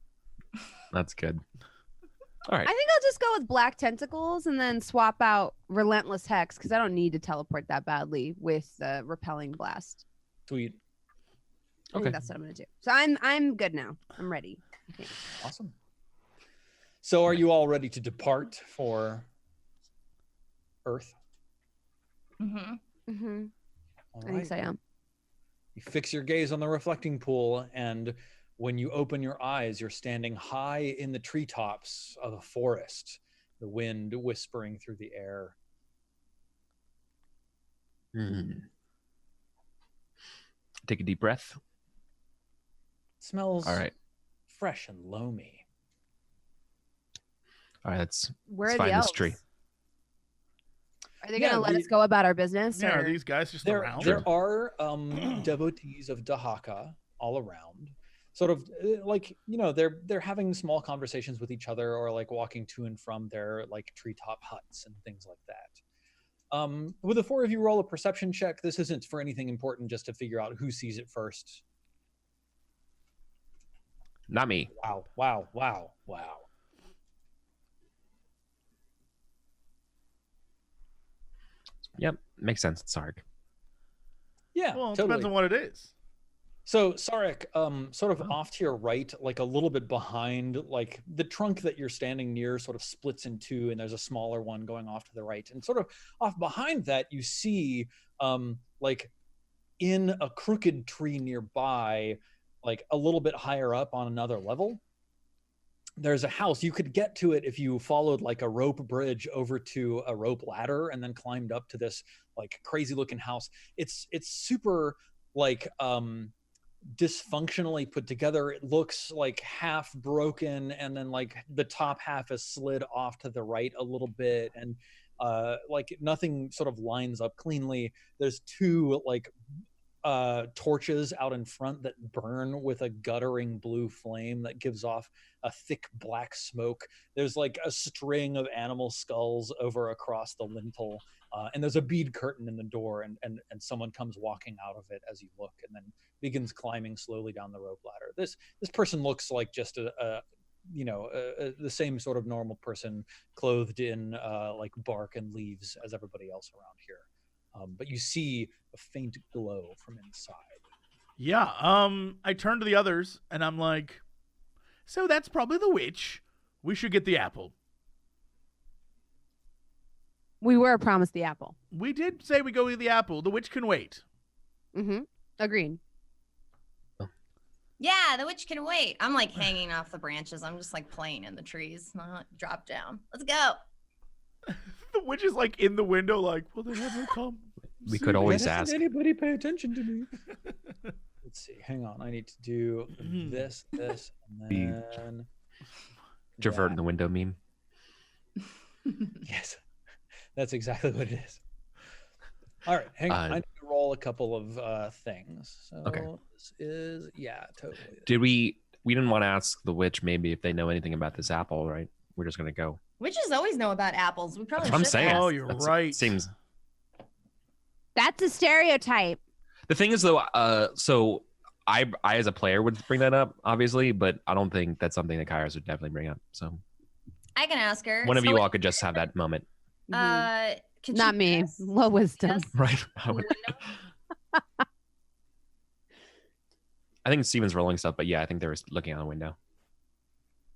[SPEAKER 5] That's good. All right.
[SPEAKER 4] I think I'll just go with black tentacles and then swap out Relentless Hex because I don't need to teleport that badly with repelling blast.
[SPEAKER 3] Sweet.
[SPEAKER 4] I think that's what I'm gonna do. So I'm good now. I'm ready. I think.
[SPEAKER 3] Awesome. So are you all ready to depart for Earth?
[SPEAKER 4] Mm-hmm.
[SPEAKER 3] All
[SPEAKER 4] I think so, yeah.
[SPEAKER 3] You fix your gaze on the reflecting pool, and when you open your eyes, you're standing high in the treetops of a forest, the wind whispering through the air.
[SPEAKER 5] Take a deep breath.
[SPEAKER 3] Smells
[SPEAKER 5] All right.
[SPEAKER 3] fresh and loamy.
[SPEAKER 5] All right, let's
[SPEAKER 4] Where are
[SPEAKER 5] find
[SPEAKER 4] the
[SPEAKER 5] this
[SPEAKER 4] elves?
[SPEAKER 5] tree.
[SPEAKER 4] Are they
[SPEAKER 3] Yeah,
[SPEAKER 4] gonna let us go about our business?
[SPEAKER 1] Yeah, are
[SPEAKER 4] or-
[SPEAKER 1] these guys just
[SPEAKER 3] There
[SPEAKER 1] around?
[SPEAKER 3] are devotees of Dahaka all around. Sort of like, they're having small conversations with each other or like walking to and from their like treetop huts and things like that. With the four of you roll a perception check, this isn't for anything important, just to figure out who sees it first.
[SPEAKER 5] Not me.
[SPEAKER 3] Wow.
[SPEAKER 5] Yep, makes sense. It's Sark.
[SPEAKER 3] Yeah,
[SPEAKER 1] Well, it
[SPEAKER 3] totally.
[SPEAKER 1] depends on what it is.
[SPEAKER 3] So Sarek, sort of off to your right, like a little bit behind, like the trunk that you're standing near sort of splits in two, and there's a smaller one going off to the right. And sort of off behind that, you see like in a crooked tree nearby, like a little bit higher up on another level, there's a house. You could get to it if you followed like a rope bridge over to a rope ladder and then climbed up to this like crazy looking house. It's super like dysfunctionally put together. It looks like half broken, and then like the top half is slid off to the right a little bit, and like nothing sort of lines up cleanly. There's two like torches out in front that burn with a guttering blue flame that gives off a thick black smoke. There's like a string of animal skulls over across the lintel, and there's a bead curtain in the door, and someone comes walking out of it as you look, and then begins climbing slowly down the rope ladder. This person looks like just the same sort of normal person, clothed in like bark and leaves as everybody else around here. But you see a faint glow from inside.
[SPEAKER 1] Yeah, I turn to the others and I'm like, so that's probably the witch. We should get the apple.
[SPEAKER 4] We were promised the apple.
[SPEAKER 1] We did say we go get the apple. The witch can wait.
[SPEAKER 4] Mm-hmm. Agreed.
[SPEAKER 6] Yeah, the witch can wait. I'm like hanging off the branches. I'm just like playing in the trees. Drop down. Let's go.
[SPEAKER 1] The witch is like in the window like, will they ever come?
[SPEAKER 5] We could always
[SPEAKER 3] Why doesn't
[SPEAKER 5] ask.
[SPEAKER 3] anybody pay attention to me? Let's see. Hang on. I need to do this, and
[SPEAKER 5] Be-
[SPEAKER 3] then
[SPEAKER 5] Javert in
[SPEAKER 3] that.
[SPEAKER 5] the window meme.
[SPEAKER 3] Yes, that's exactly what it is. All right, hang on. I need to roll a couple of things. So
[SPEAKER 5] Okay.
[SPEAKER 3] this is totally.
[SPEAKER 5] Did we didn't want to ask the witch maybe if they know anything about this apple, right? We're just gonna go.
[SPEAKER 6] Witches always know about apples. We probably
[SPEAKER 5] That's what I'm
[SPEAKER 6] should
[SPEAKER 5] saying.
[SPEAKER 6] ask.
[SPEAKER 1] Oh, you're right.
[SPEAKER 5] Seems.
[SPEAKER 4] That's a stereotype.
[SPEAKER 5] The thing is though, so I as a player would bring that up, obviously, but I don't think that's something that Kairos would definitely bring up. So
[SPEAKER 6] I can ask her.
[SPEAKER 5] one of
[SPEAKER 6] So
[SPEAKER 5] you
[SPEAKER 6] wait,
[SPEAKER 5] all could just have that moment,
[SPEAKER 4] Mhm.
[SPEAKER 6] can
[SPEAKER 4] Not
[SPEAKER 6] she
[SPEAKER 4] me.
[SPEAKER 6] guess?
[SPEAKER 4] Low wisdom.
[SPEAKER 6] Yes.
[SPEAKER 5] right? I
[SPEAKER 6] In the
[SPEAKER 5] would-
[SPEAKER 6] window?
[SPEAKER 5] I think Steven's rolling stuff, but yeah, I think they're looking out the window.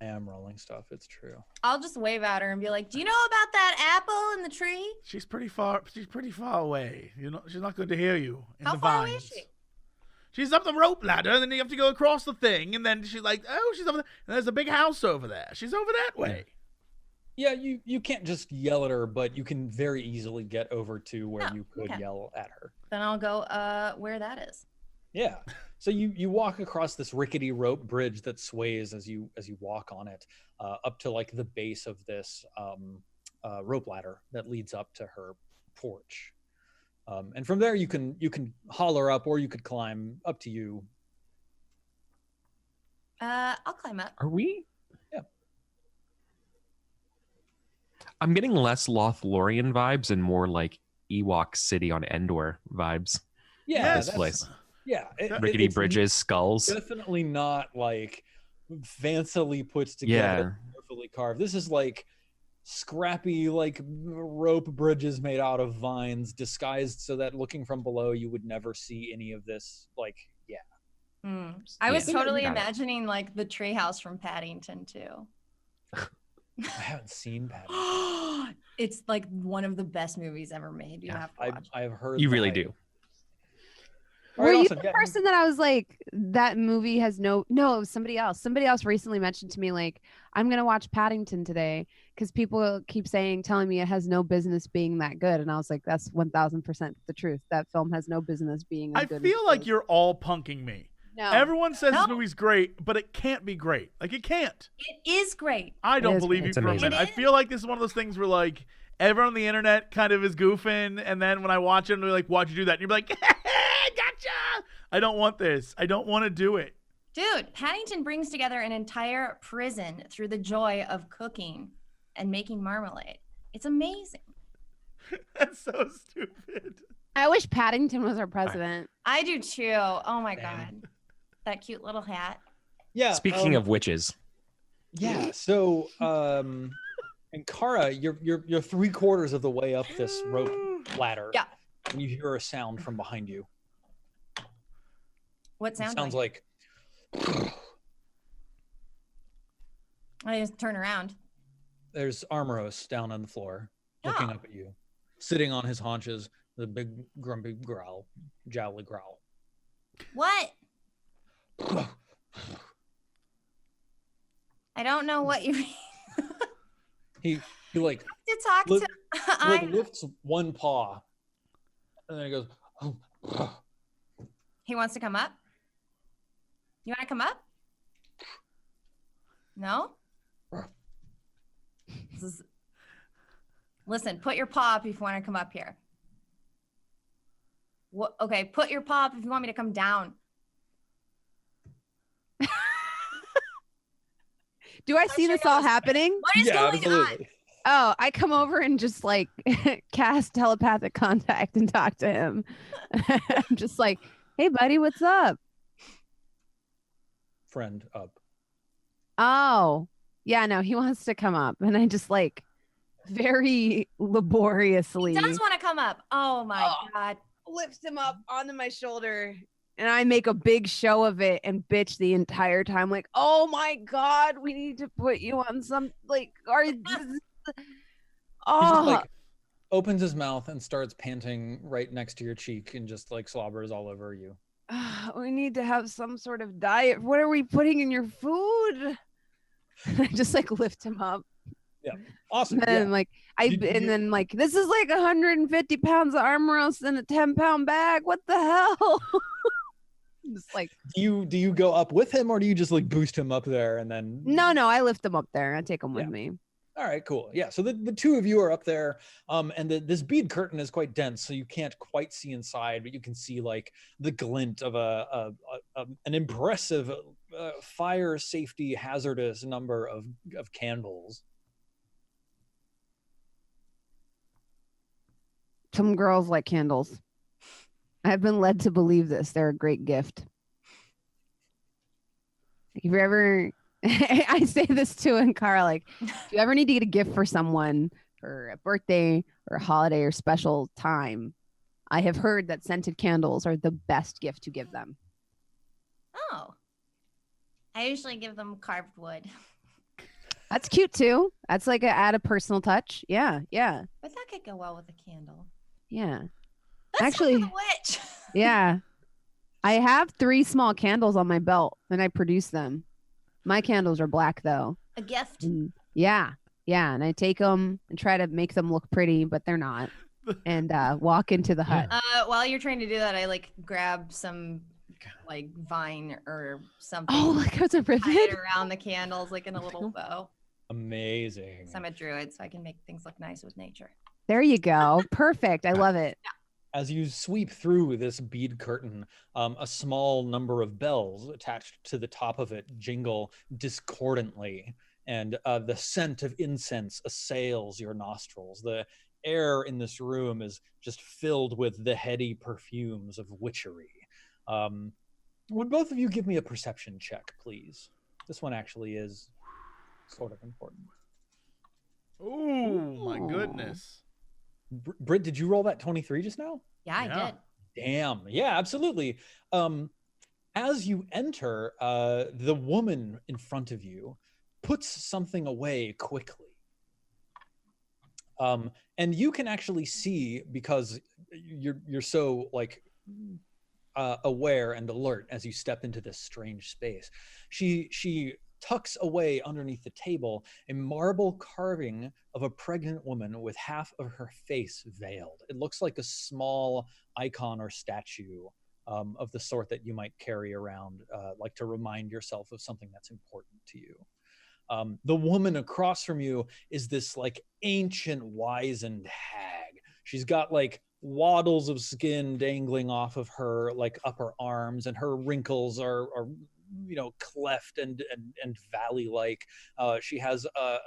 [SPEAKER 3] I am rolling stuff. It's true.
[SPEAKER 6] I'll just wave at her and be like, "Do you know about that apple in the tree?
[SPEAKER 1] She's pretty far away. She's not going to hear you in
[SPEAKER 6] How
[SPEAKER 1] the
[SPEAKER 6] far
[SPEAKER 1] vines.
[SPEAKER 6] away is she?"
[SPEAKER 1] She's up the rope ladder, and then you have to go across the thing, and then she's like, oh, she's over there. And there's a big house over there. She's over that way.
[SPEAKER 3] Yeah, you can't just yell at her, but you can very easily get over to where
[SPEAKER 6] Oh,
[SPEAKER 3] you could
[SPEAKER 6] okay.
[SPEAKER 3] yell at her.
[SPEAKER 6] Then I'll go where that is.
[SPEAKER 3] Yeah. So you walk across this rickety rope bridge that sways as you walk on it, up to like the base of this rope ladder that leads up to her porch. And from there you can holler up, or you could climb, up to you.
[SPEAKER 6] I'll climb up.
[SPEAKER 5] Are we?
[SPEAKER 3] Yeah.
[SPEAKER 5] I'm getting less Lothlorien vibes and more like Ewok City on Endor vibes.
[SPEAKER 3] Yeah,
[SPEAKER 5] This place.
[SPEAKER 3] Yeah,
[SPEAKER 5] Rickety
[SPEAKER 3] it's
[SPEAKER 5] bridges, skulls.
[SPEAKER 3] definitely not like fancily put together. beautifully carved. This is like scrappy, like rope bridges made out of vines, disguised so that looking from below you would never see any of this. Like, yeah.
[SPEAKER 6] I was
[SPEAKER 5] Yeah.
[SPEAKER 6] totally
[SPEAKER 5] Got it.
[SPEAKER 6] imagining like the treehouse from Paddington too.
[SPEAKER 3] I haven't seen Paddington.
[SPEAKER 6] It's like one of the best movies ever made. You
[SPEAKER 5] Yeah.
[SPEAKER 6] have to watch.
[SPEAKER 3] I've heard.
[SPEAKER 5] You
[SPEAKER 3] the
[SPEAKER 5] really
[SPEAKER 3] hype.
[SPEAKER 5] do.
[SPEAKER 3] All
[SPEAKER 4] Were
[SPEAKER 3] right,
[SPEAKER 4] you
[SPEAKER 3] awesome.
[SPEAKER 4] the
[SPEAKER 3] Yeah.
[SPEAKER 4] person that I was like, that movie has no, it was somebody else. Somebody else recently mentioned to me, like, I'm going to watch Paddington today because people keep telling me it has no business being that good. And I was like, that's 1000% the truth. That film has no business being as
[SPEAKER 1] I
[SPEAKER 4] good as
[SPEAKER 1] feel
[SPEAKER 4] it
[SPEAKER 1] like
[SPEAKER 4] is.
[SPEAKER 1] you're all punking me.
[SPEAKER 4] No.
[SPEAKER 1] Everyone says
[SPEAKER 6] No.
[SPEAKER 1] this movie's great, but it can't be great. Like, it can't.
[SPEAKER 6] It is great.
[SPEAKER 1] I don't
[SPEAKER 4] is
[SPEAKER 1] believe
[SPEAKER 4] great.
[SPEAKER 1] you
[SPEAKER 5] It's
[SPEAKER 1] for a
[SPEAKER 5] amazing.
[SPEAKER 1] minute. I feel like this is one of those things where, like, everyone on the internet kind of is goofing, and then when I watch it, they're like, why'd you do that? And you're like, gotcha! I don't want this. I don't want to do it.
[SPEAKER 6] Dude, Paddington brings together an entire prison through the joy of cooking and making marmalade. It's amazing.
[SPEAKER 1] That's so stupid.
[SPEAKER 4] I wish Paddington was our president.
[SPEAKER 6] I do too. Oh my
[SPEAKER 3] Damn.
[SPEAKER 6] God. That cute little hat.
[SPEAKER 3] Yeah.
[SPEAKER 5] Speaking of witches,
[SPEAKER 3] Yeah. So, and Kara, you're 3/4 of the way up this rope ladder.
[SPEAKER 6] Yeah.
[SPEAKER 3] And you hear a sound from behind you.
[SPEAKER 6] What
[SPEAKER 3] It
[SPEAKER 6] sounds
[SPEAKER 3] sounds like
[SPEAKER 6] I just turn around.
[SPEAKER 3] there's Armoros down on the floor, looking
[SPEAKER 6] Oh.
[SPEAKER 3] up at you, sitting on his haunches, the big grumpy growl, jowly growl.
[SPEAKER 6] What? I don't know what you mean.
[SPEAKER 3] He like
[SPEAKER 6] To talk
[SPEAKER 3] Look-
[SPEAKER 6] to
[SPEAKER 3] like
[SPEAKER 6] I
[SPEAKER 3] lifts one paw, and then he goes.
[SPEAKER 6] He wants to come up? You want to come up? No? Listen, put your paw up if you want to come up here. What? Okay, put your paw up if you want me to come down.
[SPEAKER 4] Do I see
[SPEAKER 6] your
[SPEAKER 4] this all
[SPEAKER 6] nose.
[SPEAKER 4] happening?
[SPEAKER 6] What is going on?
[SPEAKER 4] Oh, I come over and just like cast telepathic contact and talk to him. I'm just like, hey, buddy, what's up?
[SPEAKER 3] Friend up.
[SPEAKER 4] Oh, yeah, no, he wants to come up. And I just like very laboriously
[SPEAKER 6] He does want to come up. Oh my God.
[SPEAKER 4] lifts him up onto my shoulder. And I make a big show of it and bitch the entire time, like, oh my God, we need to put you on some, like,
[SPEAKER 3] He just
[SPEAKER 4] oh,
[SPEAKER 3] like opens his mouth and starts panting right next to your cheek and just like slobbers all over you.
[SPEAKER 4] we need to have some sort of diet. What are we putting in your food? And I just like lift him up.
[SPEAKER 3] Awesome.
[SPEAKER 4] And then
[SPEAKER 3] Yeah.
[SPEAKER 4] like then like this is like 150 pounds of arm roast in a 10-pound bag. What the hell? Just like
[SPEAKER 3] Do you go up with him or do you just like boost him up there and then
[SPEAKER 4] no, I lift them up there. I take them with
[SPEAKER 3] Yeah.
[SPEAKER 4] me.
[SPEAKER 3] All right, cool. Yeah, so the two of you are up there, and this bead curtain is quite dense, so you can't quite see inside, but you can see like the glint of an impressive fire safety hazardous number of candles.
[SPEAKER 4] Some girls like candles. I've been led to believe this. They're a great gift. If you ever, I say this to Ankara, like, if you ever need to get a gift for someone for a birthday or a holiday or special time, I have heard that scented candles are the best gift to give them.
[SPEAKER 6] Oh. I usually give them carved wood.
[SPEAKER 4] That's cute too. That's like add a personal touch. Yeah,
[SPEAKER 6] But that could go well with a candle.
[SPEAKER 4] yeah.
[SPEAKER 6] That's
[SPEAKER 4] Actually-
[SPEAKER 6] Son of the witch.
[SPEAKER 4] Yeah. I have 3 small candles on my belt and I produce them. My candles are black though.
[SPEAKER 6] A gift.
[SPEAKER 4] Yeah. And I take them and try to make them look pretty, but they're not. And walk into the hut.
[SPEAKER 6] While you're trying to do that, I like grab some like vine or something.
[SPEAKER 4] Oh, like there's a
[SPEAKER 6] tie
[SPEAKER 4] ribbon.
[SPEAKER 6] it around the candles like in a little bow.
[SPEAKER 3] Amazing.
[SPEAKER 6] 'Cause I'm a druid, so I can make things look nice with nature.
[SPEAKER 4] There you go. Perfect. I love it.
[SPEAKER 3] As you sweep through this bead curtain, a small number of bells attached to the top of it jingle discordantly, and the scent of incense assails your nostrils. The air in this room is just filled with the heady perfumes of witchery. Would both of you give me a perception check, please? This one actually is sort of important.
[SPEAKER 1] Ooh, my
[SPEAKER 4] Ooh.
[SPEAKER 1] goodness.
[SPEAKER 3] Britt, did you roll that 23 just now?
[SPEAKER 6] Yeah, I
[SPEAKER 1] Yeah.
[SPEAKER 6] did.
[SPEAKER 3] Damn. Yeah, absolutely. As you enter, the woman in front of you puts something away quickly. And you can actually see, because you're so like aware and alert as you step into this strange space. She tucks away underneath the table a marble carving of a pregnant woman with half of her face veiled. It looks like a small icon or statue of the sort that you might carry around, like to remind yourself of something that's important to you. The woman across from you is this like ancient wizened hag. She's got like waddles of skin dangling off of her like upper arms, and her wrinkles are cleft and valley like. She has a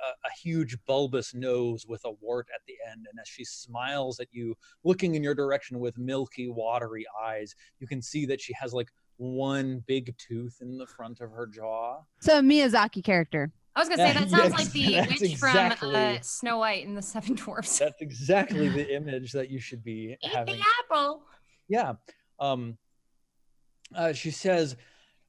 [SPEAKER 3] huge bulbous nose with a wart at the end, and as she smiles at you, looking in your direction with milky watery eyes, you can see that she has like one big tooth in the front of her jaw.
[SPEAKER 4] So a Miyazaki character.
[SPEAKER 6] I was gonna say that sounds
[SPEAKER 3] Yes,
[SPEAKER 6] like the
[SPEAKER 3] that's
[SPEAKER 6] witch
[SPEAKER 3] exactly-
[SPEAKER 6] from Snow White and the Seven Dwarfs.
[SPEAKER 3] That's exactly the image that you should be
[SPEAKER 6] Eat
[SPEAKER 3] having.
[SPEAKER 6] the apple.
[SPEAKER 3] Yeah. She says,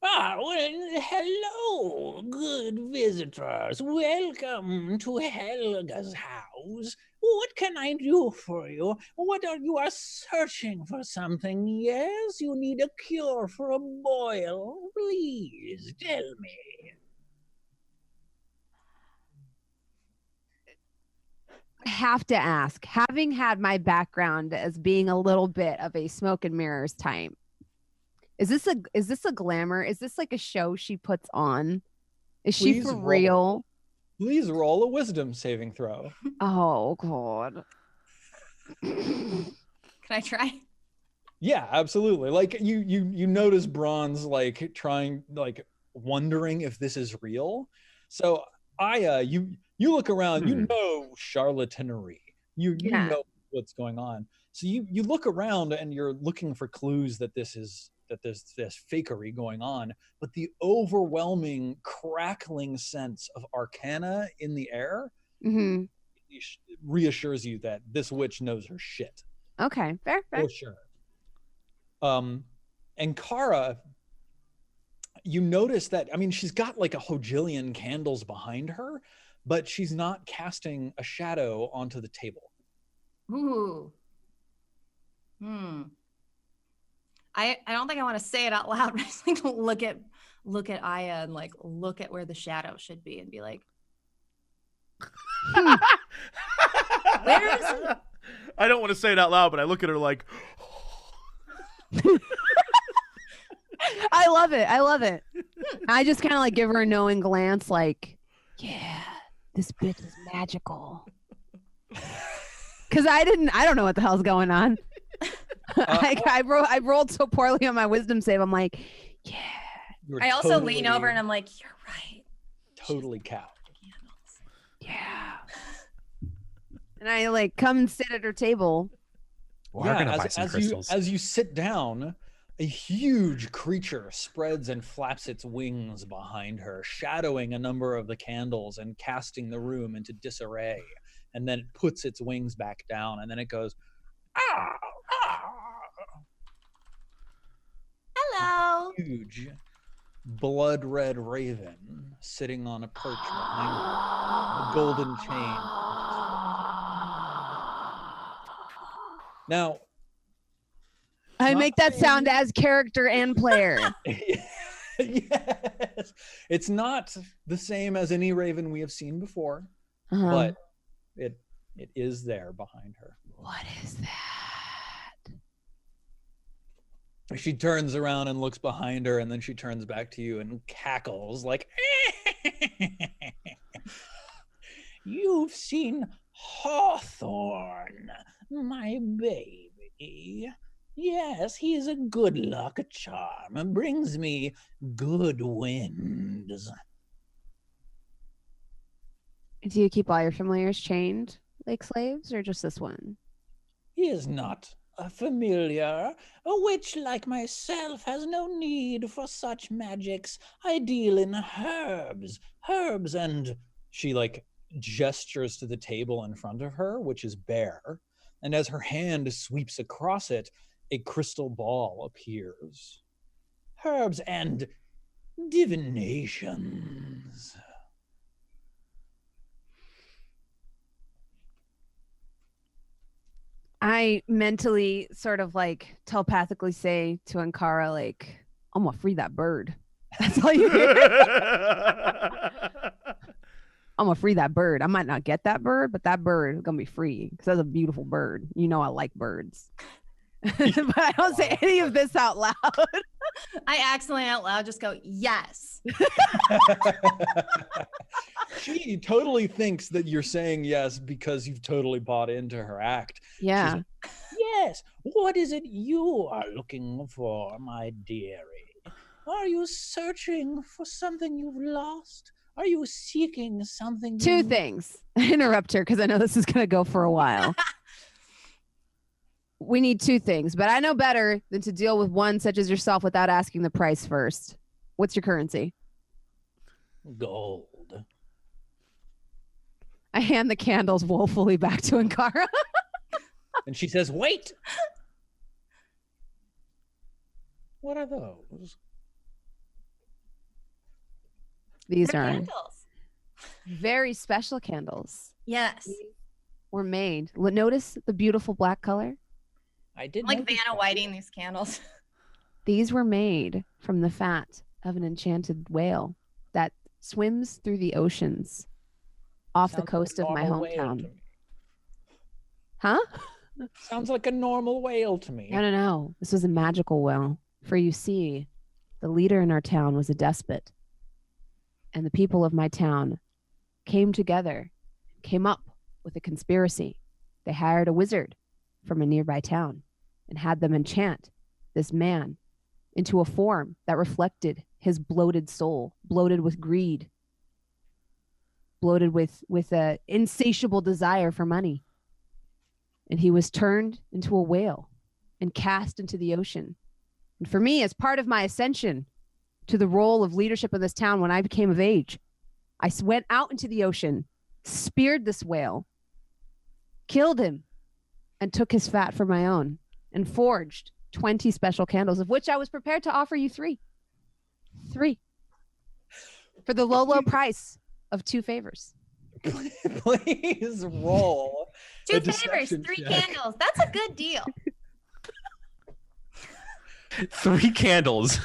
[SPEAKER 3] well, hello, good visitors. Welcome to Helga's house. What can I do for you? You are searching for something? Yes, you need a cure for a boil. Please tell me.
[SPEAKER 4] I have to ask, having had my background as being a little bit of a smoke and mirrors type, is this a glamour? Is this like a show she puts on? Is she
[SPEAKER 3] Please
[SPEAKER 4] for
[SPEAKER 3] roll.
[SPEAKER 4] real?
[SPEAKER 3] Please roll a wisdom saving throw.
[SPEAKER 4] Oh God.
[SPEAKER 6] Can I try?
[SPEAKER 3] Yeah, absolutely. Like you notice Bronze like trying, like wondering if this is real. So you look around, you know charlatanery. You
[SPEAKER 4] Yeah.
[SPEAKER 3] know what's going on. So you look around and you're looking for clues that there's this fakery going on, but the overwhelming crackling sense of arcana in the air
[SPEAKER 4] Hmm.
[SPEAKER 3] reassures you that this witch knows her shit.
[SPEAKER 4] Okay, fair.
[SPEAKER 3] For sure. And Kara, you notice that, I mean, she's got like a hojillion candles behind her, but she's not casting a shadow onto the table.
[SPEAKER 6] Ooh. I don't think I want to say it out loud, but I just think look at Aya and like look at where the shadow should be and be like, where is it?
[SPEAKER 1] I don't want to say it out loud, but I look at her like,
[SPEAKER 4] I love it. I just kind of like give her a knowing glance, like, yeah, this bit is magical. Because I don't know what the hell's going on. I rolled so poorly on my wisdom save. I'm like, yeah.
[SPEAKER 3] You're
[SPEAKER 6] I also
[SPEAKER 3] totally-
[SPEAKER 6] lean over and I'm like, you're right.
[SPEAKER 3] totally cowed.
[SPEAKER 4] Yeah. And I like come and sit at her table.
[SPEAKER 5] We're gonna buy some crystals.
[SPEAKER 3] As you sit down, a huge creature spreads and flaps its wings behind her, shadowing a number of the candles and casting the room into disarray. And then it puts its wings back down, and then it goes, ah, ah.
[SPEAKER 6] Hello.
[SPEAKER 3] Huge blood red raven sitting on a perch behind her, a golden chain. Now,
[SPEAKER 4] I
[SPEAKER 3] not
[SPEAKER 4] make that
[SPEAKER 3] saying-
[SPEAKER 4] sound as character and player.
[SPEAKER 3] yes, it's not the same as any raven we have seen before,
[SPEAKER 4] Uh-huh.
[SPEAKER 3] but it is there behind her.
[SPEAKER 4] What is that?
[SPEAKER 3] She turns around and looks behind her, and then she turns back to you and cackles like, you've seen Hawthorne, my baby. Yes, he's a good luck charm and brings me good winds.
[SPEAKER 4] Do you keep all your familiars chained like slaves, or just this one?
[SPEAKER 3] He is not a familiar. A witch like myself has no need for such magics. I deal in herbs and She like gestures to the table in front of her, which is bare. And as her hand sweeps across it, a crystal ball appears. Herbs and divinations.
[SPEAKER 4] I mentally sort of like telepathically say to Ankara, like, I'm gonna free that bird. That's all you hear. I'm gonna free that bird. I might not get that bird, but that bird is gonna be free because that's a beautiful bird. You know I like birds. But I don't say any of this out loud.
[SPEAKER 6] I accidentally out loud just go, yes.
[SPEAKER 3] She totally thinks that you're saying yes because you've totally bought into her act.
[SPEAKER 4] Yeah.
[SPEAKER 3] Like, yes. What is it you are looking for, my dearie? Are you searching for something you've lost? Are you seeking something?
[SPEAKER 4] Two things. Interrupt her because I know this is going to go for a while. We need two things, but I know better than to deal with one such as yourself without asking the price first. What's your currency?
[SPEAKER 3] Gold.
[SPEAKER 4] I hand the candles woefully back to Ankara.
[SPEAKER 3] And she says, wait. What are those?
[SPEAKER 4] These
[SPEAKER 6] They're
[SPEAKER 4] are
[SPEAKER 6] candles.
[SPEAKER 4] very special candles.
[SPEAKER 6] Yes.
[SPEAKER 4] Were made. Notice the beautiful black color?
[SPEAKER 3] I did
[SPEAKER 6] I'm like
[SPEAKER 3] notice
[SPEAKER 6] Vanna
[SPEAKER 3] that.
[SPEAKER 6] Whiting these candles.
[SPEAKER 4] These were made from the fat of an enchanted whale that swims through the oceans off the
[SPEAKER 3] Sounds
[SPEAKER 4] coast
[SPEAKER 3] like
[SPEAKER 4] of
[SPEAKER 3] a
[SPEAKER 4] my
[SPEAKER 3] normal whale
[SPEAKER 4] hometown.
[SPEAKER 3] to me.
[SPEAKER 4] Huh?
[SPEAKER 3] Sounds like a normal whale to me.
[SPEAKER 4] No. This was a magical whale. For you see, the leader in our town was a despot. And the people of my town came together, came up with a conspiracy. They hired a wizard from a nearby town and had them enchant this man into a form that reflected his bloated soul, bloated with greed, bloated with a insatiable desire for money. And he was turned into a whale and cast into the ocean. And for me, as part of my ascension to the role of leadership of this town when I became of age, I went out into the ocean, speared this whale, killed him, and took his fat for my own, and forged 20 special candles, of which I was prepared to offer you 3. 3. For the low, low price of 2 favors.
[SPEAKER 3] Please roll.
[SPEAKER 6] 2
[SPEAKER 3] a
[SPEAKER 6] favors,
[SPEAKER 3] deception
[SPEAKER 6] 3
[SPEAKER 3] check.
[SPEAKER 6] candles. That's a good deal.
[SPEAKER 5] 3 candles.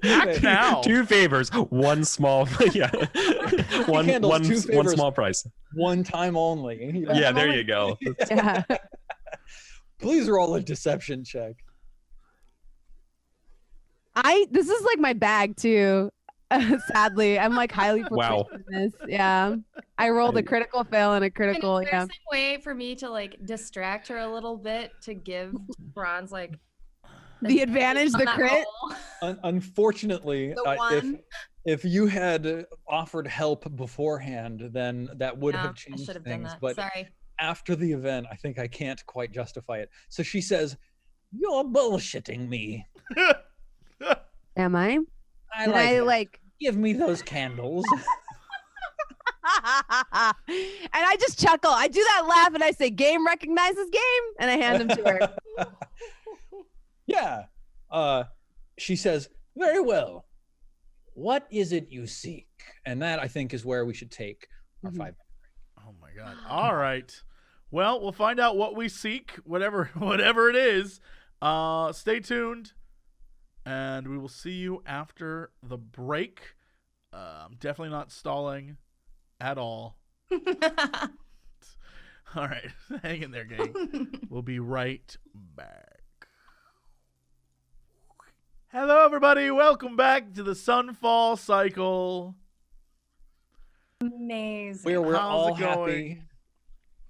[SPEAKER 1] Act now.
[SPEAKER 5] 2 favors. 1 small. Yeah. One
[SPEAKER 3] candles, 2
[SPEAKER 5] one
[SPEAKER 3] favors.
[SPEAKER 5] small price.
[SPEAKER 3] One time only.
[SPEAKER 5] Yeah, there you go.
[SPEAKER 4] Yeah.
[SPEAKER 3] Please roll a deception check.
[SPEAKER 4] This is like my bag too. Sadly, I'm like highly
[SPEAKER 5] Wow.
[SPEAKER 4] proficient in this. Yeah. I rolled a critical fail and a critical.
[SPEAKER 6] Is there
[SPEAKER 4] Yeah.
[SPEAKER 6] some way for me to like distract her a little bit to give Bronze like
[SPEAKER 4] The advantage,
[SPEAKER 6] on
[SPEAKER 4] the
[SPEAKER 6] that
[SPEAKER 4] crit.
[SPEAKER 6] roll?
[SPEAKER 3] Unfortunately,
[SPEAKER 4] The one.
[SPEAKER 3] if you had offered help beforehand, then that would
[SPEAKER 6] No,
[SPEAKER 3] have
[SPEAKER 6] I
[SPEAKER 3] changed
[SPEAKER 6] should have done
[SPEAKER 3] things.
[SPEAKER 6] that.
[SPEAKER 3] But
[SPEAKER 6] Sorry.
[SPEAKER 3] after the event, I think I can't quite justify it. So she says, "You're bullshitting me."
[SPEAKER 4] Am I?
[SPEAKER 3] I
[SPEAKER 4] Did
[SPEAKER 3] like.
[SPEAKER 4] I
[SPEAKER 3] it.
[SPEAKER 4] like?
[SPEAKER 3] Give me those candles.
[SPEAKER 4] And I just chuckle. I do that laugh and I say, "Game recognizes game," and I hand them to her.
[SPEAKER 3] Yeah. She says, "Very well. What is it you seek?" And that, I think, is where we should take our
[SPEAKER 4] Mhm.
[SPEAKER 3] 5
[SPEAKER 1] Oh my god. All right. Well, we'll find out what we seek, whatever it is. Stay tuned, and we will see you after the break. I'm definitely not stalling at all. All right. Hang in there, gang. We'll be right back. Hello, everybody. Welcome back to the Sunfall Cycle.
[SPEAKER 6] Amazing.
[SPEAKER 3] We're
[SPEAKER 1] How's
[SPEAKER 3] all
[SPEAKER 1] it going?
[SPEAKER 3] happy,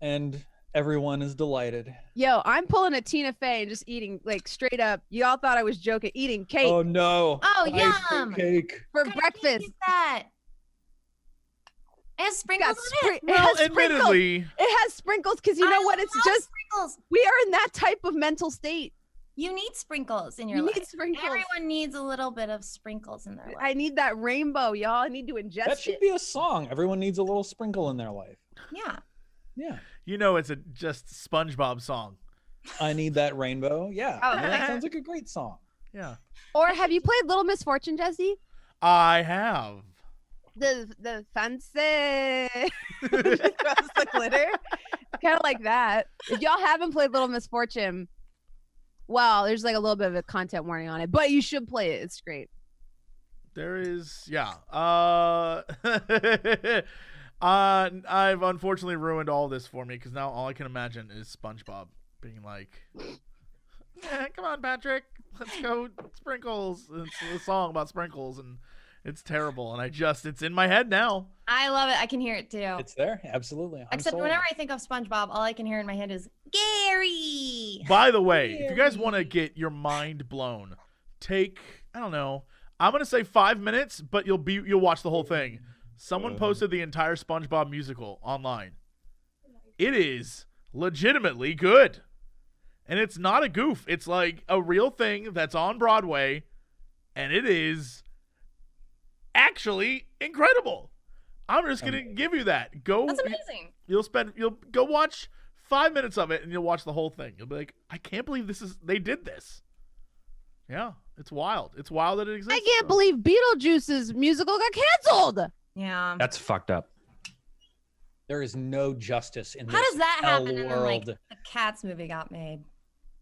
[SPEAKER 3] and everyone is delighted.
[SPEAKER 4] Yo, I'm pulling a Tina Fey and just eating like straight up. Y'all thought I was joking. Eating cake
[SPEAKER 3] Oh no!
[SPEAKER 6] Oh,
[SPEAKER 3] Ice cream
[SPEAKER 6] yum.
[SPEAKER 3] cake.
[SPEAKER 4] for
[SPEAKER 6] What kind of cake
[SPEAKER 4] breakfast.
[SPEAKER 6] is that? It has sprinkles
[SPEAKER 4] Got
[SPEAKER 6] on it.
[SPEAKER 4] it
[SPEAKER 1] Well,
[SPEAKER 4] has sprinkles.
[SPEAKER 1] admittedly,
[SPEAKER 4] It has sprinkles because you know
[SPEAKER 6] I
[SPEAKER 4] what? It's
[SPEAKER 6] love
[SPEAKER 4] just
[SPEAKER 6] sprinkles.
[SPEAKER 4] we are in that type of mental state.
[SPEAKER 6] You need sprinkles in your
[SPEAKER 4] You
[SPEAKER 6] life.
[SPEAKER 4] need sprinkles.
[SPEAKER 6] Everyone needs a little bit of sprinkles in their life.
[SPEAKER 4] I need that rainbow, y'all. I need to ingest
[SPEAKER 3] That should
[SPEAKER 4] it.
[SPEAKER 3] be a song. Everyone needs a little sprinkle in their life.
[SPEAKER 6] Yeah.
[SPEAKER 3] Yeah.
[SPEAKER 1] You know, it's a just SpongeBob song.
[SPEAKER 3] I need that rainbow. Yeah.
[SPEAKER 6] Oh,
[SPEAKER 3] that
[SPEAKER 6] okay.
[SPEAKER 3] sounds like a great song.
[SPEAKER 1] Yeah,
[SPEAKER 4] Or have you played Little Misfortune, Jesse?
[SPEAKER 1] I have.
[SPEAKER 4] The fancy across the glitter. Kind of like that. If y'all haven't played Little Misfortune, well, there's like a little bit of a content warning on it, but you should play it. It's great.
[SPEAKER 1] There is, yeah. I've unfortunately ruined all this for me because now all I can imagine is SpongeBob being like, come on, Patrick, let's go sprinkles. It's a song about sprinkles, and it's terrible. And it's in my head now.
[SPEAKER 6] I love it. I can hear it too.
[SPEAKER 3] It's there. Absolutely. I'm
[SPEAKER 6] Except
[SPEAKER 3] sold.
[SPEAKER 6] whenever I think of SpongeBob, all I can hear in my head is Gary.
[SPEAKER 1] By the way, if you guys want to get your mind blown, take, I don't know, I'm gonna say 5 minutes, but you'll watch the whole thing. Someone posted the entire SpongeBob musical online. It is legitimately good. And it's not a goof. It's like a real thing that's on Broadway, and it is actually incredible. I'm just gonna give you that. Go.
[SPEAKER 6] That's amazing.
[SPEAKER 1] You'll go watch 5 minutes of it, and you'll watch the whole thing. You'll be like, I can't believe they did this. Yeah, it's wild. It's wild that it exists.
[SPEAKER 4] I can't believe Beetlejuice's musical got canceled.
[SPEAKER 6] Yeah.
[SPEAKER 5] That's fucked up.
[SPEAKER 3] There is no justice in
[SPEAKER 6] How
[SPEAKER 3] this
[SPEAKER 6] does that
[SPEAKER 3] hell
[SPEAKER 6] happen? And then, like,
[SPEAKER 3] world.
[SPEAKER 6] the Cats movie got made.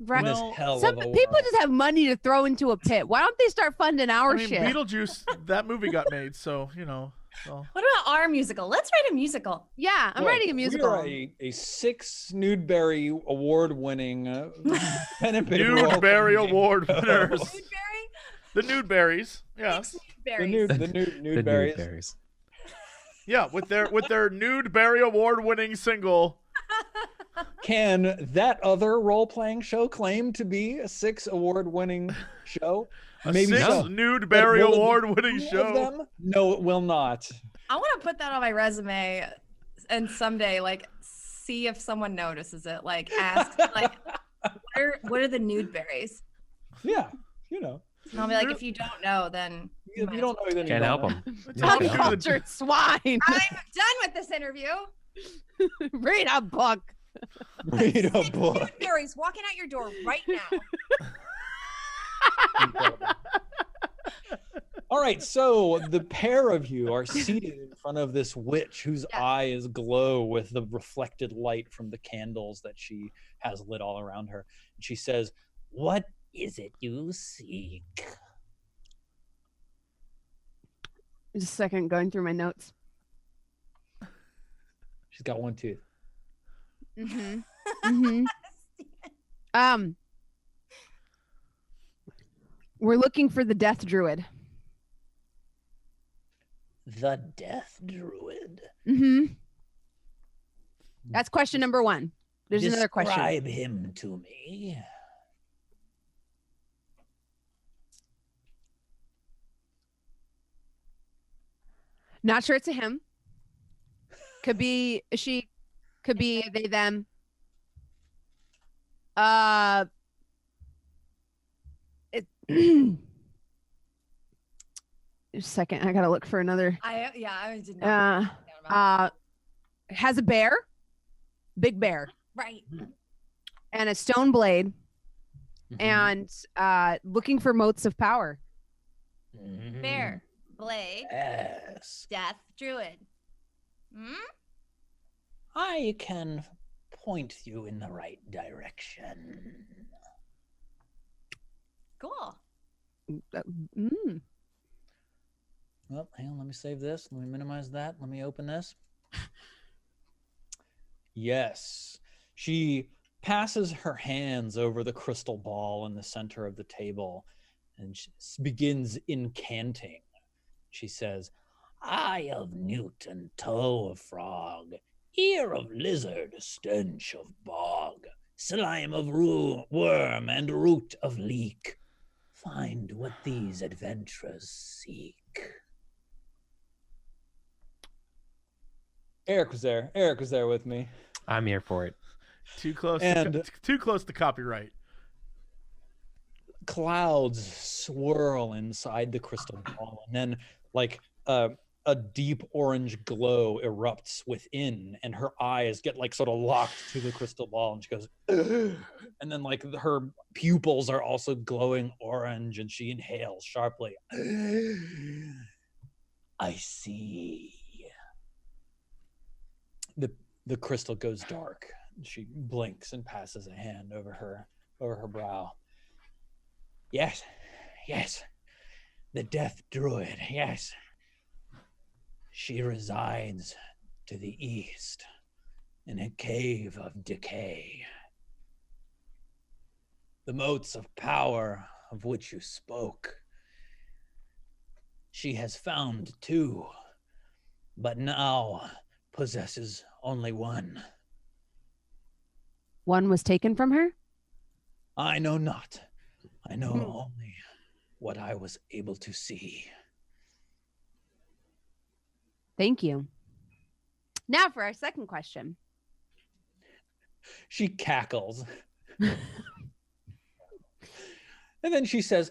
[SPEAKER 4] Right.
[SPEAKER 3] in this
[SPEAKER 1] Well,
[SPEAKER 3] hell
[SPEAKER 4] Some
[SPEAKER 3] of a
[SPEAKER 4] people
[SPEAKER 3] world.
[SPEAKER 4] just have money to throw into a pit. Why don't they start funding our
[SPEAKER 1] I mean,
[SPEAKER 4] shit?
[SPEAKER 1] Beetlejuice, that movie got made, so you know. So.
[SPEAKER 6] What about our musical? Let's write a musical.
[SPEAKER 4] Yeah, I'm
[SPEAKER 3] Look,
[SPEAKER 4] writing a musical.
[SPEAKER 3] We are a 6 Nudeberry award-winning pen and paper
[SPEAKER 1] Nudeberry
[SPEAKER 3] role-playing
[SPEAKER 1] Award
[SPEAKER 3] game.
[SPEAKER 1] winners.
[SPEAKER 6] Nudeberry?
[SPEAKER 1] The Nudeberries. Yes.
[SPEAKER 3] The
[SPEAKER 6] Berries.
[SPEAKER 3] Nudeberries.
[SPEAKER 5] Berries.
[SPEAKER 1] Yeah, with their Nudeberry Award winning single.
[SPEAKER 3] Can that other role-playing show claim to be a 6 award-winning show?
[SPEAKER 1] A
[SPEAKER 3] Maybe
[SPEAKER 1] 6
[SPEAKER 3] so.
[SPEAKER 1] Nudeberry
[SPEAKER 3] But will it be
[SPEAKER 1] Award winning
[SPEAKER 3] 2 of
[SPEAKER 1] show.
[SPEAKER 3] them? No, it will not.
[SPEAKER 6] I want to put that on my resume and someday, like, see if someone notices it. Like, ask, like, what are the nude berries?
[SPEAKER 3] Yeah, you know.
[SPEAKER 6] And I'll be like, if you don't know, then
[SPEAKER 3] If you don't know, then you
[SPEAKER 5] Can't
[SPEAKER 3] don't
[SPEAKER 5] help
[SPEAKER 3] know.
[SPEAKER 5] them.
[SPEAKER 4] Uncultured swine.
[SPEAKER 6] I'm done with this interview.
[SPEAKER 4] Read a book.
[SPEAKER 3] Read a
[SPEAKER 6] 6
[SPEAKER 3] book.
[SPEAKER 6] nude berries walking out your door right now.
[SPEAKER 3] Incredible. All right, so the pair of you are seated in front of this witch whose eyes glow with the reflected light from the candles that she has lit all around her. And she says, "What is it you seek?"
[SPEAKER 4] Just a second, going through my notes.
[SPEAKER 3] She's got one tooth.
[SPEAKER 4] Mm-hmm. Mm-hmm. We're looking for the Death Druid.
[SPEAKER 3] The Death Druid.
[SPEAKER 4] Mm-hmm. That's question number 1. There's another question.
[SPEAKER 3] Describe him to me.
[SPEAKER 4] Not sure it's a him. Could be a she. Could be a they them. Just a second. I gotta look for another.
[SPEAKER 6] I did not.
[SPEAKER 4] Has a bear, big bear,
[SPEAKER 6] Right.
[SPEAKER 4] and a stone blade,
[SPEAKER 3] Mm-hmm.
[SPEAKER 4] and looking for motes of power.
[SPEAKER 6] Bear, blade,
[SPEAKER 3] Yes.
[SPEAKER 6] death, druid. Hmm?
[SPEAKER 3] I can point you in the right direction.
[SPEAKER 6] Cool.
[SPEAKER 4] Mm.
[SPEAKER 3] Well, hang on, let me save this. Let me minimize that. Let me open this. Yes. She passes her hands over the crystal ball in the center of the table and she begins incanting. She says, "Eye of newt and toe of frog, ear of lizard, stench of bog, slime of worm and root of leek. Find what these adventurers seek." Eric was there. Eric was there with me.
[SPEAKER 5] I'm here for it.
[SPEAKER 1] Too close.
[SPEAKER 3] And-
[SPEAKER 1] Too close to copyright.
[SPEAKER 3] clouds swirl inside the crystal ball, and then like a deep orange glow erupts within, and her eyes get like sort of locked to the crystal ball, and she goes, "Ugh." And then like her pupils are also glowing orange, and she inhales sharply. I see. The crystal goes dark. She blinks and passes a hand over her brow. Yes, the Death Druid, yes. She resides to the east in a cave of decay. The moats of power of which you spoke, she has found two, but now possesses only one.
[SPEAKER 4] One was taken from her?
[SPEAKER 3] I know not. I know only what I was able to see.
[SPEAKER 4] Thank you. Now for our second question.
[SPEAKER 3] She cackles. And then she says,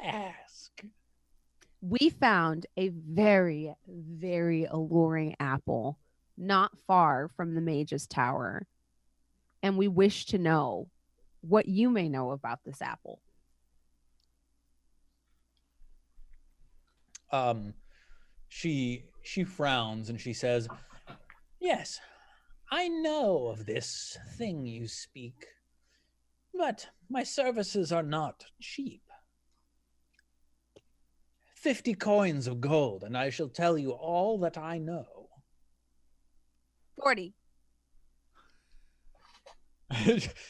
[SPEAKER 3] ask.
[SPEAKER 4] We found a very, very alluring apple not far from the Mage's Tower. And we wish to know what you may know about this apple.
[SPEAKER 3] She frowns and she says, yes, I know of this thing you speak, but my services are not cheap. 50 coins of gold, and I shall tell you all that I know.
[SPEAKER 4] 40.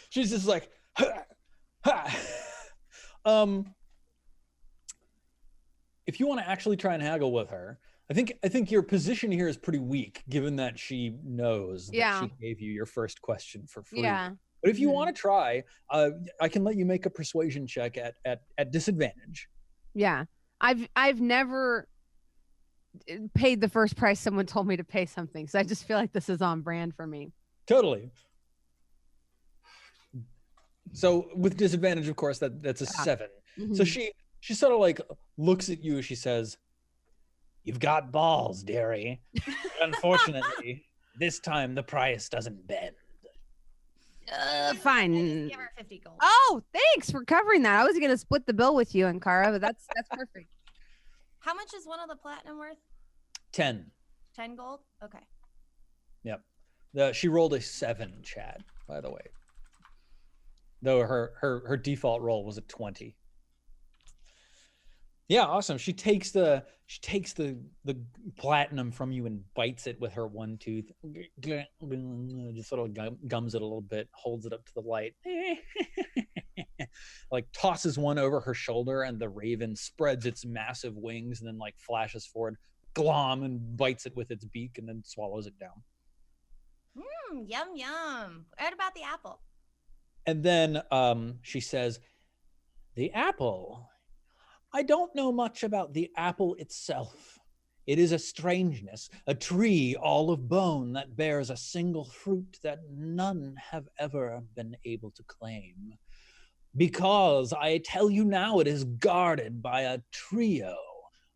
[SPEAKER 3] She's just like, ha, ha. If you want to actually try and haggle with her, I think your position here is pretty weak, given that she knows that she gave you your first question for free.
[SPEAKER 4] Yeah.
[SPEAKER 3] But if you want to try, I can let you make a persuasion check at disadvantage.
[SPEAKER 4] Yeah. I've never paid the first price someone told me to pay something, so I just feel like this is on brand for me.
[SPEAKER 3] Totally. So with disadvantage, of course, that's a 7.
[SPEAKER 4] Mm-hmm.
[SPEAKER 3] So she sort of like looks at you. She says, "You've got balls, dearie. Unfortunately, this time the price doesn't bend."
[SPEAKER 4] Fine.
[SPEAKER 6] Give her 50 gold.
[SPEAKER 4] Oh, thanks for covering that. I was gonna split the bill with you and Kara, but that's perfect.
[SPEAKER 6] How much is one of the platinum worth?
[SPEAKER 3] 10.
[SPEAKER 6] 10 gold? Okay.
[SPEAKER 3] Yep. She rolled a 7, Chad, by the way. Though her default roll was a 20. Yeah, awesome. She takes the platinum from you and bites it with her one tooth. Just sort of gums it a little bit, holds it up to the light. Like tosses one over her shoulder, and the raven spreads its massive wings and then like flashes forward, glom, and bites it with its beak and then swallows it down.
[SPEAKER 6] Yum, yum. What about the apple?
[SPEAKER 3] And then she says, the apple. I don't know much about the apple itself. It is a strangeness, a tree all of bone that bears a single fruit that none have ever been able to claim. Because I tell you now, it is guarded by a trio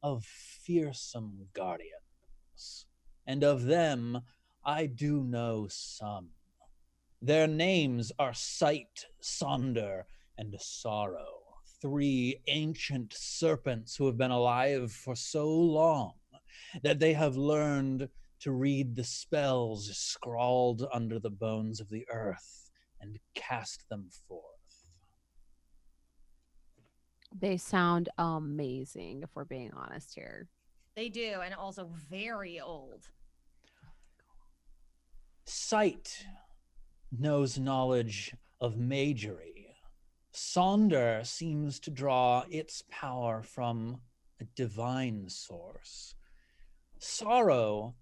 [SPEAKER 3] of fearsome guardians. And of them, I do know some. Their names are Sight, Sonder, and Sorrow. 3 ancient serpents who have been alive for so long that they have learned to read the spells scrawled under the bones of the earth and cast them forth.
[SPEAKER 4] They sound amazing, if we're being honest here.
[SPEAKER 6] They do, and also very old.
[SPEAKER 3] Sight knows knowledge of magery. Sonder seems to draw its power from a divine source. Sorrow,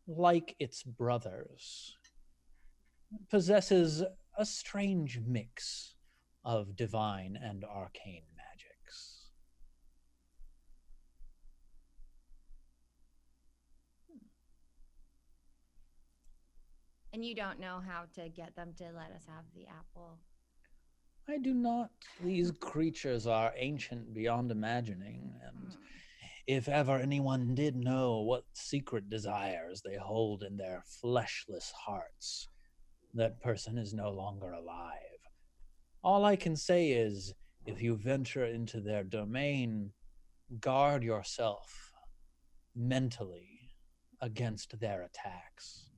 [SPEAKER 3] like its brothers, possesses a strange mix of divine and arcane magics.
[SPEAKER 6] And you don't know how to get them to let us have the apple.
[SPEAKER 3] I do not. These creatures are ancient beyond imagining, and if ever anyone did know what secret desires they hold in their fleshless hearts, that person is no longer alive. All I can say is, if you venture into their domain, guard yourself mentally against their attacks.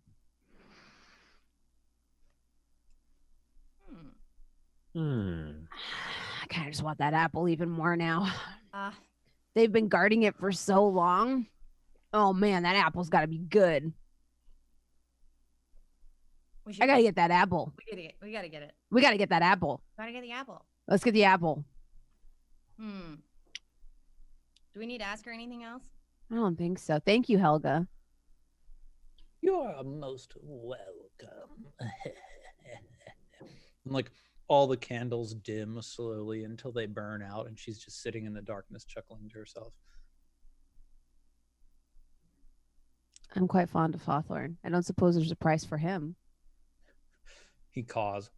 [SPEAKER 4] I kind of just want that apple even more now.
[SPEAKER 6] Uh,
[SPEAKER 4] They've been guarding it for so long. Oh man, that apple's got to be good.
[SPEAKER 6] we should,
[SPEAKER 4] I gotta get that apple.
[SPEAKER 6] we gotta get it.
[SPEAKER 4] We gotta get that apple.
[SPEAKER 6] Gotta get the apple.
[SPEAKER 4] Let's get the apple.
[SPEAKER 6] Do we need to ask her anything else?
[SPEAKER 4] I don't think so. Thank you, Helga.
[SPEAKER 3] You are most welcome. And like all the candles dim slowly until they burn out, and she's just sitting in the darkness chuckling to herself.
[SPEAKER 4] I'm quite fond of Hawthorne. I don't suppose there's a price for him.
[SPEAKER 3] He caws.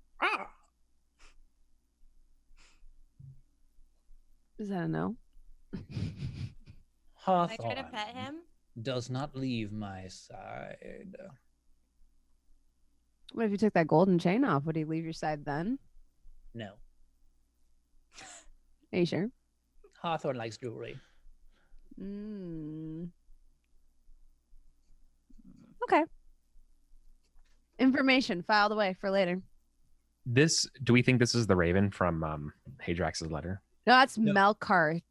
[SPEAKER 4] Is that a no?
[SPEAKER 6] Can I
[SPEAKER 3] Hawthorne
[SPEAKER 6] try to pet him?
[SPEAKER 3] does not leave my side.
[SPEAKER 4] What if you took that golden chain off? Would he leave your side then?
[SPEAKER 3] No.
[SPEAKER 4] Are you sure?
[SPEAKER 3] Hawthorne likes jewelry.
[SPEAKER 4] Okay. Information filed away for later.
[SPEAKER 5] Do we think this is the Raven from Hadrax's letter?
[SPEAKER 4] No, that's
[SPEAKER 3] No.
[SPEAKER 4] Melkart.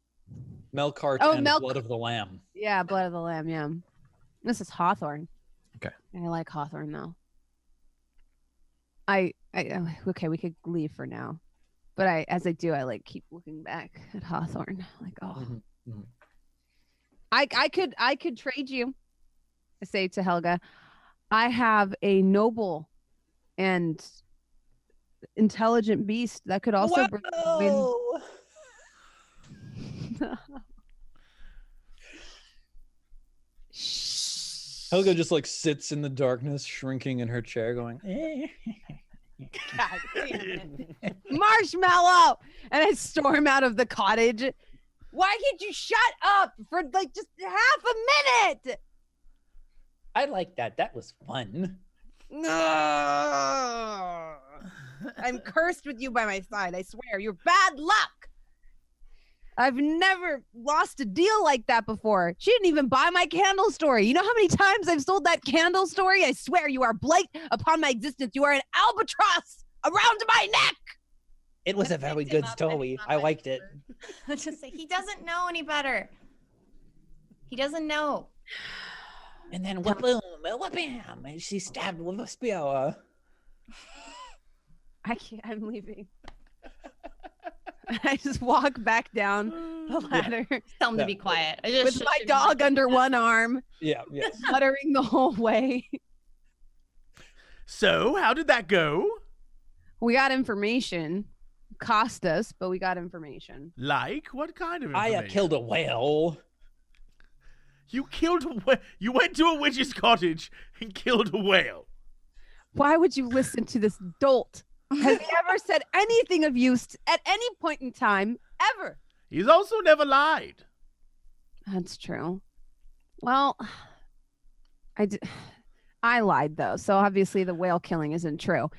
[SPEAKER 3] Melkart
[SPEAKER 4] Oh,
[SPEAKER 3] and Blood of the Lamb.
[SPEAKER 4] Yeah, Blood of the Lamb, yeah. This is Hawthorne.
[SPEAKER 5] Okay.
[SPEAKER 4] I like Hawthorne though. Okay, we could leave for now. But as I do, I like keep looking back at Hawthorne. Like, oh.
[SPEAKER 3] Mhm.
[SPEAKER 4] I could trade you. I say to Helga, I have a noble and intelligent beast that could also bring wind.
[SPEAKER 3] Helga just like sits in the darkness, shrinking in her chair, going,
[SPEAKER 4] God damn it. Marshmallow! And I storm out of the cottage. Why can't you shut up for like just half a minute?
[SPEAKER 3] I like that. That was fun.
[SPEAKER 4] I'm cursed with you by my side. I swear, you're bad luck. I've never lost a deal like that before. She didn't even buy my candle story. You know how many times I've sold that candle story? I swear you are blight upon my existence. You are an albatross around my neck.
[SPEAKER 3] It was a very good story. I liked it.
[SPEAKER 6] Just say he doesn't know any better. He doesn't know.
[SPEAKER 3] And then wha-boom, wha-bam, and she stabbed with a spear.
[SPEAKER 4] I can't. I'm leaving. I just walk back down the ladder
[SPEAKER 6] Tell him to be quiet. I just
[SPEAKER 4] with my dog under one arm,
[SPEAKER 3] Yeah, yes.
[SPEAKER 4] muttering the whole way.
[SPEAKER 1] So, how did that go?
[SPEAKER 4] We got information. Cost us, but we got information.
[SPEAKER 1] Like, what kind of
[SPEAKER 3] I
[SPEAKER 1] information?
[SPEAKER 3] killed a whale.
[SPEAKER 1] You killed a whale. You went to a witch's cottage and killed a whale.
[SPEAKER 4] Why would you listen to this dolt? Has he ever said anything of use at any point in time, ever?
[SPEAKER 1] He's also never lied.
[SPEAKER 4] That's true. Well, I lied, though, so obviously the whale killing isn't true.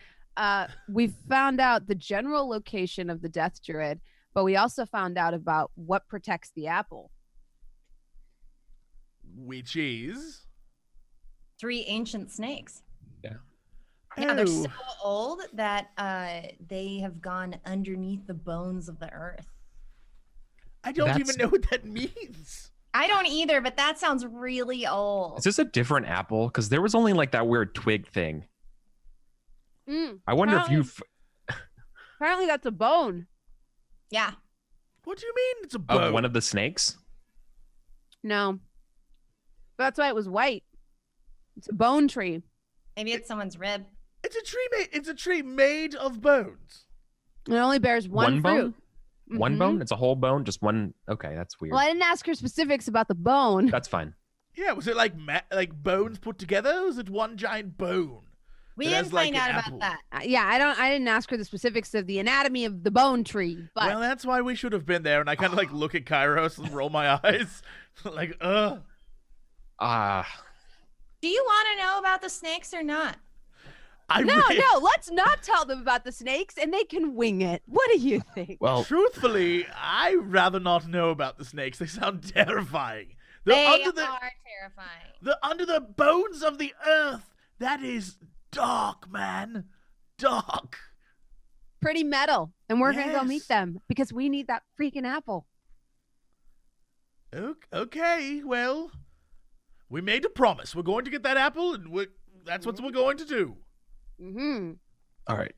[SPEAKER 4] We found out the general location of the Death Druid, but we also found out about what protects the apple.
[SPEAKER 1] Which is...
[SPEAKER 6] 3 ancient snakes.
[SPEAKER 3] Yeah.
[SPEAKER 6] Yeah, they're
[SPEAKER 1] Oh.
[SPEAKER 6] so old that they have gone underneath the bones of the earth.
[SPEAKER 1] I don't
[SPEAKER 5] That's-
[SPEAKER 1] even know what that means.
[SPEAKER 6] I don't either, but that sounds really old.
[SPEAKER 5] Is this a different apple? Because there was only like that weird twig thing. I wonder if
[SPEAKER 4] Apparently-
[SPEAKER 5] you've
[SPEAKER 4] Apparently that's a bone.
[SPEAKER 6] Yeah.
[SPEAKER 1] What do you mean it's a bone?
[SPEAKER 5] of one of the snakes.
[SPEAKER 4] No. But that's why it was white. It's a bone tree.
[SPEAKER 6] Maybe it's someone's rib.
[SPEAKER 1] It's a tree made of bones.
[SPEAKER 4] It only bears one
[SPEAKER 5] bone?
[SPEAKER 4] fruit.
[SPEAKER 5] One
[SPEAKER 4] Mhm.
[SPEAKER 5] bone? It's a whole bone? Just one? Okay, that's weird.
[SPEAKER 4] Well, I didn't ask her specifics about the bone.
[SPEAKER 5] That's fine.
[SPEAKER 1] Yeah, was it like bones put together? Or was it one giant bone?
[SPEAKER 2] We
[SPEAKER 1] It
[SPEAKER 2] didn't
[SPEAKER 1] has, like,
[SPEAKER 2] find
[SPEAKER 1] an
[SPEAKER 2] out
[SPEAKER 1] apple.
[SPEAKER 2] about that.
[SPEAKER 4] Yeah, I didn't ask her the specifics of the anatomy of the bone tree, but
[SPEAKER 1] Well, that's why we should have been there. And I kind of like look at Kairos and roll my eyes, like, ugh.
[SPEAKER 6] Do you want to know about the snakes or not?
[SPEAKER 4] no, let's not tell them about the snakes, and they can wing it. What do you think?
[SPEAKER 5] Well,
[SPEAKER 1] Truthfully, I'd rather not know about the snakes. They sound terrifying.
[SPEAKER 6] They
[SPEAKER 1] They're
[SPEAKER 6] are terrifying.
[SPEAKER 1] they're under the bones of the earth. That is dark, man. Dark.
[SPEAKER 4] Pretty metal, and we're gonna go meet
[SPEAKER 1] Yes.
[SPEAKER 4] them because we need that freaking apple.
[SPEAKER 1] Okay, well, we made a promise. We're going to get that apple, and that's what we're going to do.
[SPEAKER 4] Mm-hmm.
[SPEAKER 5] all right.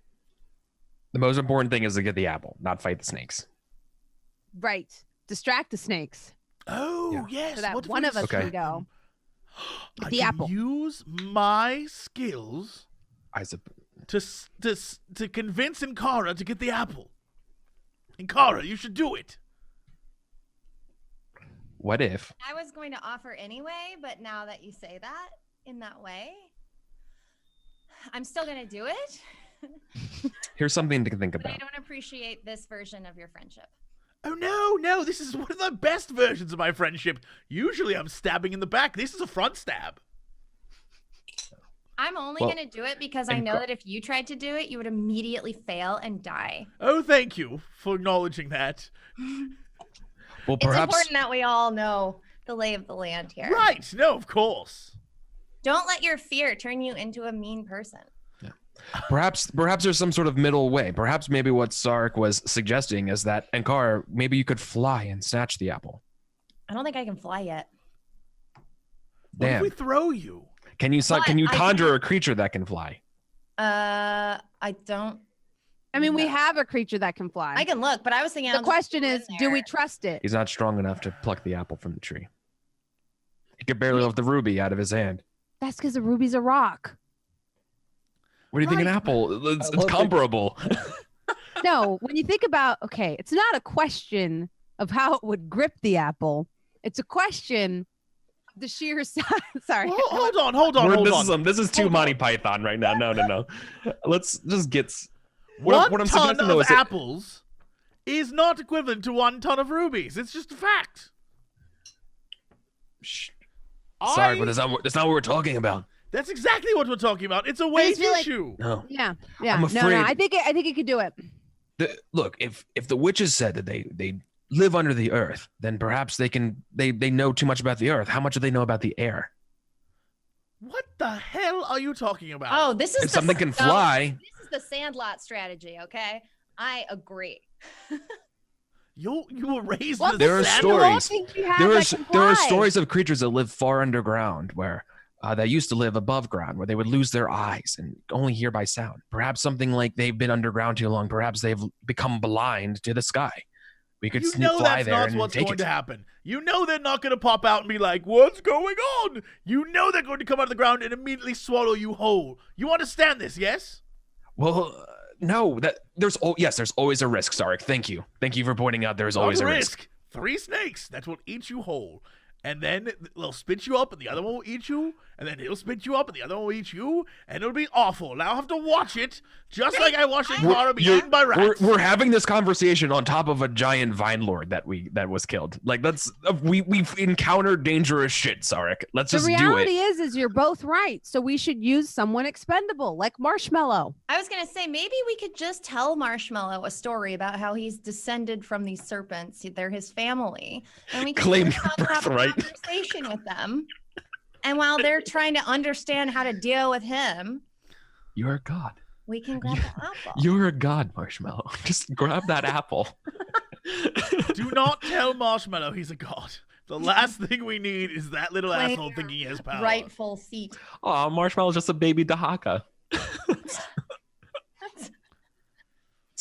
[SPEAKER 5] The most important thing is to get the apple, not fight the snakes.
[SPEAKER 4] Right. Distract the snakes
[SPEAKER 1] Oh,
[SPEAKER 5] Yeah.
[SPEAKER 1] yes.
[SPEAKER 4] so that
[SPEAKER 1] what if
[SPEAKER 4] one
[SPEAKER 1] we
[SPEAKER 4] of us
[SPEAKER 5] Okay.
[SPEAKER 4] can go.
[SPEAKER 1] I
[SPEAKER 4] the
[SPEAKER 1] can
[SPEAKER 4] apple.
[SPEAKER 1] use my skills
[SPEAKER 5] I sup-
[SPEAKER 1] to convince Inkara to get the apple. Inkara, you should do it.
[SPEAKER 5] What if?
[SPEAKER 6] I was going to offer anyway, but now that you say that in that way, I'm still going to do it.
[SPEAKER 5] Here's something to think
[SPEAKER 6] But I
[SPEAKER 5] about.
[SPEAKER 6] don't appreciate this version of your friendship.
[SPEAKER 1] Oh, no, this is one of the best versions of my friendship. Usually I'm stabbing in the back. This is a front stab.
[SPEAKER 6] I'm only
[SPEAKER 5] Well,
[SPEAKER 6] going to do it because I
[SPEAKER 5] and
[SPEAKER 6] know
[SPEAKER 5] Gar-
[SPEAKER 6] that if you tried to do it, you would immediately fail and die.
[SPEAKER 1] Oh, thank you for acknowledging that.
[SPEAKER 5] Well,
[SPEAKER 2] It's
[SPEAKER 5] perhaps
[SPEAKER 2] important that we all know the lay of the land here.
[SPEAKER 1] Right, no, of course.
[SPEAKER 6] Don't let your fear turn you into a mean person.
[SPEAKER 5] Perhaps there's some sort of middle way. Perhaps maybe what Sark was suggesting is that Ankar, maybe you could fly and snatch the apple.
[SPEAKER 6] I don't think I can fly yet.
[SPEAKER 1] What if
[SPEAKER 5] Damn.
[SPEAKER 1] we throw you?
[SPEAKER 5] Can you
[SPEAKER 6] But
[SPEAKER 5] can you
[SPEAKER 6] I
[SPEAKER 5] conjure
[SPEAKER 6] can-
[SPEAKER 5] a creature that can fly?
[SPEAKER 6] I don't.
[SPEAKER 4] I mean, we
[SPEAKER 6] No.
[SPEAKER 4] have a creature that can fly.
[SPEAKER 6] I can look, but I was thinking.
[SPEAKER 4] the
[SPEAKER 6] I'll just
[SPEAKER 4] question
[SPEAKER 6] go in
[SPEAKER 4] is, do we
[SPEAKER 6] there.
[SPEAKER 4] trust it?
[SPEAKER 5] He's not strong enough to pluck the apple from the tree. He could barely lift the ruby out of his hand.
[SPEAKER 4] That's because the ruby's a rock.
[SPEAKER 5] What do you think an
[SPEAKER 1] Right.
[SPEAKER 5] apple? It's
[SPEAKER 3] I love that-
[SPEAKER 5] comparable.
[SPEAKER 4] No, when you think about, okay, it's not a question of how it would grip the apple. It's a question of the sheer size. Sorry.
[SPEAKER 1] Well, hold on.
[SPEAKER 5] This is too
[SPEAKER 1] Hold
[SPEAKER 5] Monty
[SPEAKER 1] on.
[SPEAKER 5] Python right now. No. Let's just get.
[SPEAKER 1] One
[SPEAKER 5] what I'm
[SPEAKER 1] ton
[SPEAKER 5] suggesting, though,
[SPEAKER 1] of
[SPEAKER 5] is that-
[SPEAKER 1] apples is not equivalent to 1 ton of rubies. It's just a fact.
[SPEAKER 5] Shh. Sorry, but
[SPEAKER 1] I-
[SPEAKER 5] that's not what we're talking about.
[SPEAKER 1] That's exactly what we're talking about. It's a weight
[SPEAKER 4] feel like-
[SPEAKER 1] issue.
[SPEAKER 5] No.
[SPEAKER 4] Yeah.
[SPEAKER 5] I'm
[SPEAKER 4] No.
[SPEAKER 5] afraid-
[SPEAKER 4] I think it could do it.
[SPEAKER 5] Look, if the witches said that they live under the earth, then perhaps they know too much about the earth. How much do they know about the air?
[SPEAKER 1] What the hell are you talking about?
[SPEAKER 6] Oh, this is
[SPEAKER 5] If
[SPEAKER 6] the-
[SPEAKER 5] something can
[SPEAKER 6] so,
[SPEAKER 5] fly,
[SPEAKER 6] This is the Sandlot strategy. Okay, I agree.
[SPEAKER 1] you were raised
[SPEAKER 4] Well,
[SPEAKER 1] in
[SPEAKER 5] There are
[SPEAKER 1] Sandlot?
[SPEAKER 5] stories.
[SPEAKER 4] Think you have
[SPEAKER 5] there
[SPEAKER 4] that
[SPEAKER 5] are
[SPEAKER 4] can
[SPEAKER 5] there are
[SPEAKER 4] fly.
[SPEAKER 5] stories of creatures that live far underground where they used to live above ground, where they would lose their eyes and only hear by sound. Perhaps something like they've been underground too long. Perhaps they've become blind to the sky. We could
[SPEAKER 1] You know
[SPEAKER 5] fly
[SPEAKER 1] that's
[SPEAKER 5] there
[SPEAKER 1] not
[SPEAKER 5] and
[SPEAKER 1] what's
[SPEAKER 5] take
[SPEAKER 1] going
[SPEAKER 5] it.
[SPEAKER 1] to happen. You know they're not going to pop out and be like, "What's going on?" You know they're going to come out of the ground and immediately swallow you whole. You understand this, yes?
[SPEAKER 5] Well, no. There's always a risk, Sark. Thank you for pointing out there's always
[SPEAKER 1] Not
[SPEAKER 5] a risk.
[SPEAKER 1] 3 snakes that will eat you whole. And then they'll spit you up, and the other one will eat you, and then he'll spit you up, and the other one will eat you, and it'll be awful. Now I'll have to watch it, just like I watched Inkara be eaten by rats.
[SPEAKER 5] We're having this conversation on top of a giant vine lord that was killed. Like we've encountered dangerous shit, Sarek. Let's
[SPEAKER 4] The
[SPEAKER 5] just do it.
[SPEAKER 4] reality is you're both right. So we should use someone expendable, like Marshmallow.
[SPEAKER 6] I was gonna say maybe we could just tell Marshmallow a story about how he's descended from these serpents. They're his family, and we can
[SPEAKER 5] Claim
[SPEAKER 6] just
[SPEAKER 5] your
[SPEAKER 6] have a
[SPEAKER 5] birthright.
[SPEAKER 6] conversation with them. And while they're trying to understand how to deal with him,
[SPEAKER 5] You're a god.
[SPEAKER 6] we can grab the apple.
[SPEAKER 5] You're a god, Marshmallow. Just grab that apple.
[SPEAKER 1] Do not tell Marshmallow he's a god. The last thing we need is that little
[SPEAKER 6] Claim
[SPEAKER 1] asshole thinking he has power.
[SPEAKER 6] Rightful seat.
[SPEAKER 5] Oh, Marshmallow's just a baby Dahaka. That's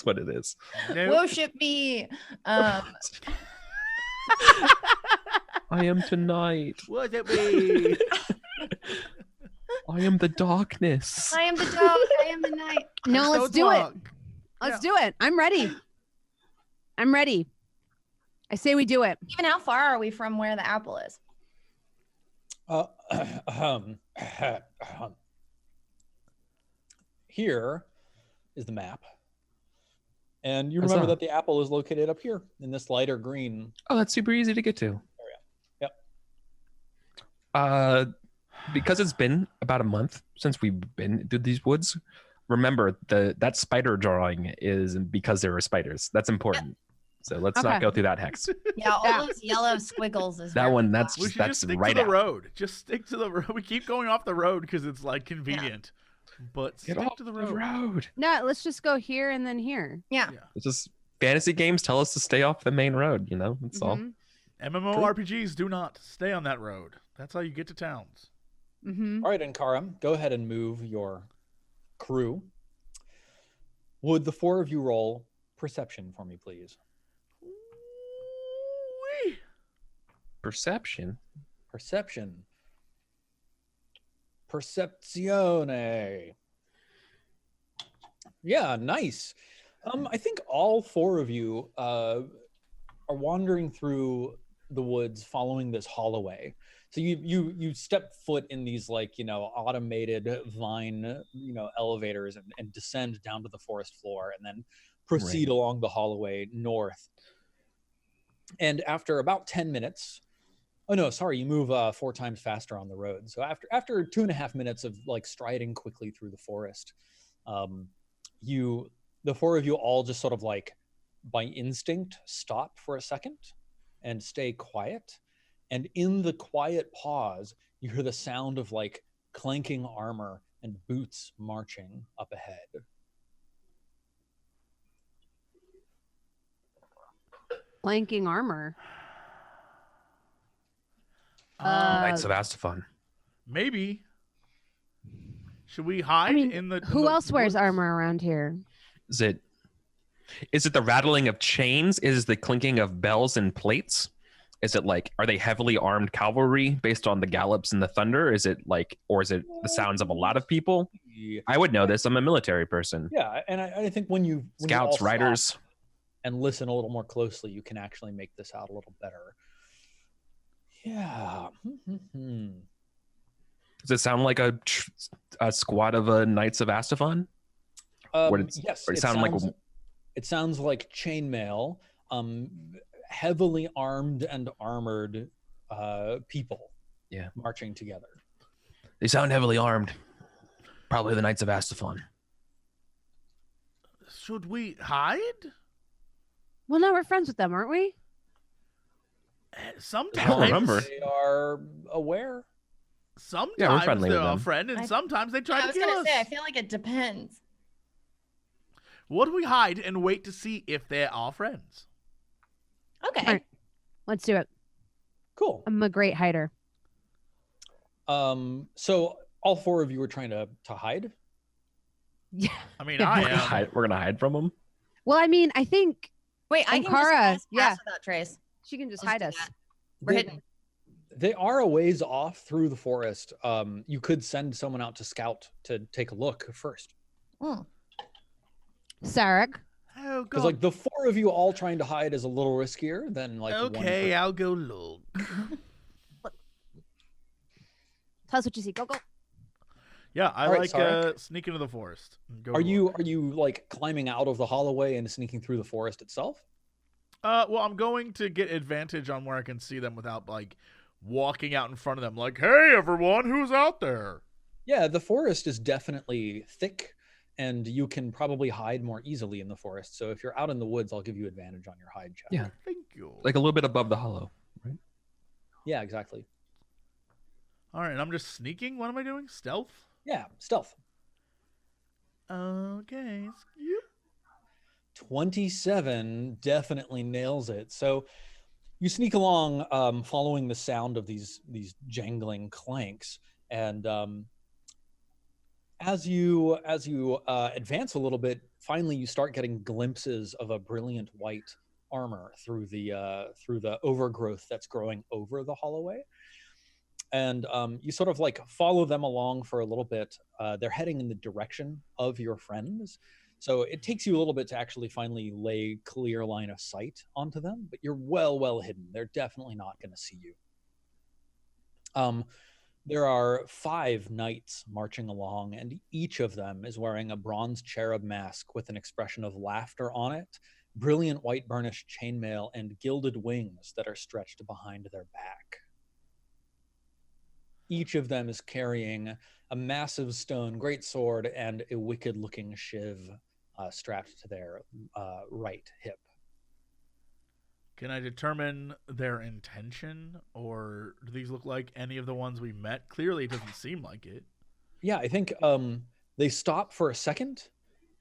[SPEAKER 5] what it is.
[SPEAKER 1] Nope.
[SPEAKER 6] Worship me.
[SPEAKER 5] I am tonight.
[SPEAKER 1] What it be?
[SPEAKER 5] I am the darkness.
[SPEAKER 6] I am the dog. I am the night.
[SPEAKER 4] No,
[SPEAKER 1] So
[SPEAKER 4] let's do it.
[SPEAKER 1] talk.
[SPEAKER 4] Let's do it. I'm ready. I'm ready. I say we do it.
[SPEAKER 6] Even how far are we from where the apple is?
[SPEAKER 3] here is the map. And you
[SPEAKER 5] What's
[SPEAKER 3] remember
[SPEAKER 5] that?
[SPEAKER 3] that the apple is located up here in this lighter green.
[SPEAKER 5] Oh, that's super easy to get to.
[SPEAKER 3] Yep.
[SPEAKER 5] Because it's been about a month since we've been through these woods. Remember that spider drawing is because there were spiders. That's important. So let's
[SPEAKER 4] Okay.
[SPEAKER 5] not go through that hex.
[SPEAKER 6] Yeah, all
[SPEAKER 4] Yeah.
[SPEAKER 6] those yellow squiggles is
[SPEAKER 5] That
[SPEAKER 6] where
[SPEAKER 5] one,
[SPEAKER 6] we
[SPEAKER 5] that's
[SPEAKER 6] lost.
[SPEAKER 1] We should just stick
[SPEAKER 5] right
[SPEAKER 1] to the
[SPEAKER 5] out.
[SPEAKER 1] road. Just stick to the road. We keep going off the road because it's like convenient. But
[SPEAKER 5] Get
[SPEAKER 1] stick
[SPEAKER 5] off
[SPEAKER 1] to the
[SPEAKER 5] the
[SPEAKER 1] road.
[SPEAKER 5] road.
[SPEAKER 4] No, let's just go here and then here.
[SPEAKER 6] Yeah.
[SPEAKER 5] It's just fantasy games tell us to stay off the main road. That's all.
[SPEAKER 4] Mhm.
[SPEAKER 1] MMORPGs do not stay on that road. That's how you get to towns.
[SPEAKER 4] Mhm.
[SPEAKER 3] All right, Ankara, go ahead and move your crew. Would the four of you roll perception for me, please?
[SPEAKER 1] Whee!
[SPEAKER 5] Perception.
[SPEAKER 3] Perception. Percepzione. Yeah, nice. I think all four of you are wandering through the woods following this holloway. So you step foot in these automated vine elevators and descend down to the forest floor and then proceed along the holloway north. And after about 10 minutes, oh no, sorry, you move 4 times faster on the road. So after 2.5 minutes of striding quickly through the forest, the four of you all just sort of by instinct stop for a second and stay quiet. And in the quiet pause, you hear the sound of clanking armor and boots marching up ahead.
[SPEAKER 4] Flanking armor.
[SPEAKER 5] Knights of Astafon.
[SPEAKER 1] Maybe. Should we hide
[SPEAKER 4] I mean,
[SPEAKER 1] in the?
[SPEAKER 4] who
[SPEAKER 1] the
[SPEAKER 4] else wears
[SPEAKER 1] woods?
[SPEAKER 4] armor around here?
[SPEAKER 5] Is it the rattling of chains? Is it the clinking of bells and plates? Is it are they heavily armed cavalry based on the gallops and the thunder? Is it or is it the sounds of a lot of people? I would know this. I'm a military person.
[SPEAKER 3] Yeah, and I think when you
[SPEAKER 5] Scouts,
[SPEAKER 3] all
[SPEAKER 5] riders.
[SPEAKER 3] stop and listen a little more closely, you can actually make this out a little better. Yeah.
[SPEAKER 5] Does it sound like a squad of Knights of Astafon?
[SPEAKER 3] Yes.
[SPEAKER 5] Or it
[SPEAKER 3] sounds like chainmail, heavily armed and armored people.
[SPEAKER 5] Yeah.
[SPEAKER 3] Marching together.
[SPEAKER 5] They sound heavily armed. Probably the Knights of Astafon.
[SPEAKER 1] Should we hide?
[SPEAKER 4] Well, now we're friends with them, aren't we?
[SPEAKER 1] Sometimes.
[SPEAKER 5] remember.
[SPEAKER 3] They are aware.
[SPEAKER 1] Sometimes
[SPEAKER 5] friendly
[SPEAKER 1] they're
[SPEAKER 5] with
[SPEAKER 1] a
[SPEAKER 5] them.
[SPEAKER 1] friend, and
[SPEAKER 6] I-
[SPEAKER 1] sometimes they try
[SPEAKER 6] I
[SPEAKER 1] to
[SPEAKER 6] was
[SPEAKER 1] kill
[SPEAKER 6] gonna
[SPEAKER 1] us.
[SPEAKER 6] say, I feel like it depends.
[SPEAKER 1] What do we hide and wait to see if they're our friends?
[SPEAKER 6] Okay.
[SPEAKER 4] All right. Let's do it.
[SPEAKER 3] Cool.
[SPEAKER 4] I'm a great hider.
[SPEAKER 3] So all four of you are trying to hide.
[SPEAKER 4] Yeah.
[SPEAKER 1] I mean,
[SPEAKER 4] Yeah.
[SPEAKER 1] I
[SPEAKER 5] We're gonna
[SPEAKER 1] am.
[SPEAKER 5] hide, we're gonna hide from them.
[SPEAKER 4] Well, I mean, I think
[SPEAKER 6] Wait, I can just
[SPEAKER 4] Ankara,
[SPEAKER 6] pass
[SPEAKER 4] yeah.
[SPEAKER 6] without trace.
[SPEAKER 4] she can just
[SPEAKER 6] Let's
[SPEAKER 4] hide
[SPEAKER 6] do
[SPEAKER 4] us.
[SPEAKER 6] that. We're
[SPEAKER 3] They-
[SPEAKER 6] hidden.
[SPEAKER 3] They are a ways off through the forest. You could send someone out to scout to take a look first.
[SPEAKER 6] Mm.
[SPEAKER 4] Sarek.
[SPEAKER 1] Oh,
[SPEAKER 3] Because
[SPEAKER 1] God.
[SPEAKER 3] the four of you all trying to hide is a little riskier than one
[SPEAKER 1] Okay,
[SPEAKER 3] person.
[SPEAKER 1] I'll go look.
[SPEAKER 4] Tell us what you see. Go, go.
[SPEAKER 1] Yeah, I
[SPEAKER 3] All right,
[SPEAKER 1] like
[SPEAKER 3] Sarek.
[SPEAKER 1] sneak into the forest. and go
[SPEAKER 3] Are
[SPEAKER 1] to
[SPEAKER 3] you
[SPEAKER 1] look.
[SPEAKER 3] climbing out of the holloway and sneaking through the forest itself?
[SPEAKER 1] Well, I'm going to get advantage on where I can see them without walking out in front of them. Like, hey, everyone, who's out there?
[SPEAKER 3] Yeah, the forest is definitely thick, and you can probably hide more easily in the forest. So if you're out in the woods, I'll give you advantage on your hide check.
[SPEAKER 5] Yeah.
[SPEAKER 1] Thank you.
[SPEAKER 5] A little bit above the hollow.
[SPEAKER 3] Yeah, exactly.
[SPEAKER 1] All right, I'm just sneaking. What am I doing? Stealth.
[SPEAKER 3] Yeah, stealth.
[SPEAKER 1] Okay. Yep.
[SPEAKER 3] 27 definitely nails it. So you sneak along, following the sound of these jangling clanks, and as you advance a little bit, finally you start getting glimpses of a brilliant white armor through the overgrowth that's growing over the holloway. And you sort of follow them along for a little bit. They're heading in the direction of your friends. So it takes you a little bit to actually finally lay clear line of sight onto them, but you're well hidden. They're definitely not going to see you. There are 5 knights marching along, and each of them is wearing a bronze cherub mask with an expression of laughter on it, brilliant white burnished chainmail, and gilded wings that are stretched behind their back. Each of them is carrying a massive stone greatsword and a wicked-looking shiv strapped to their right hip.
[SPEAKER 1] Can I determine their intention, or do these look like any of the ones we met? Clearly, it doesn't seem like it.
[SPEAKER 3] Yeah, I think they stop for a second,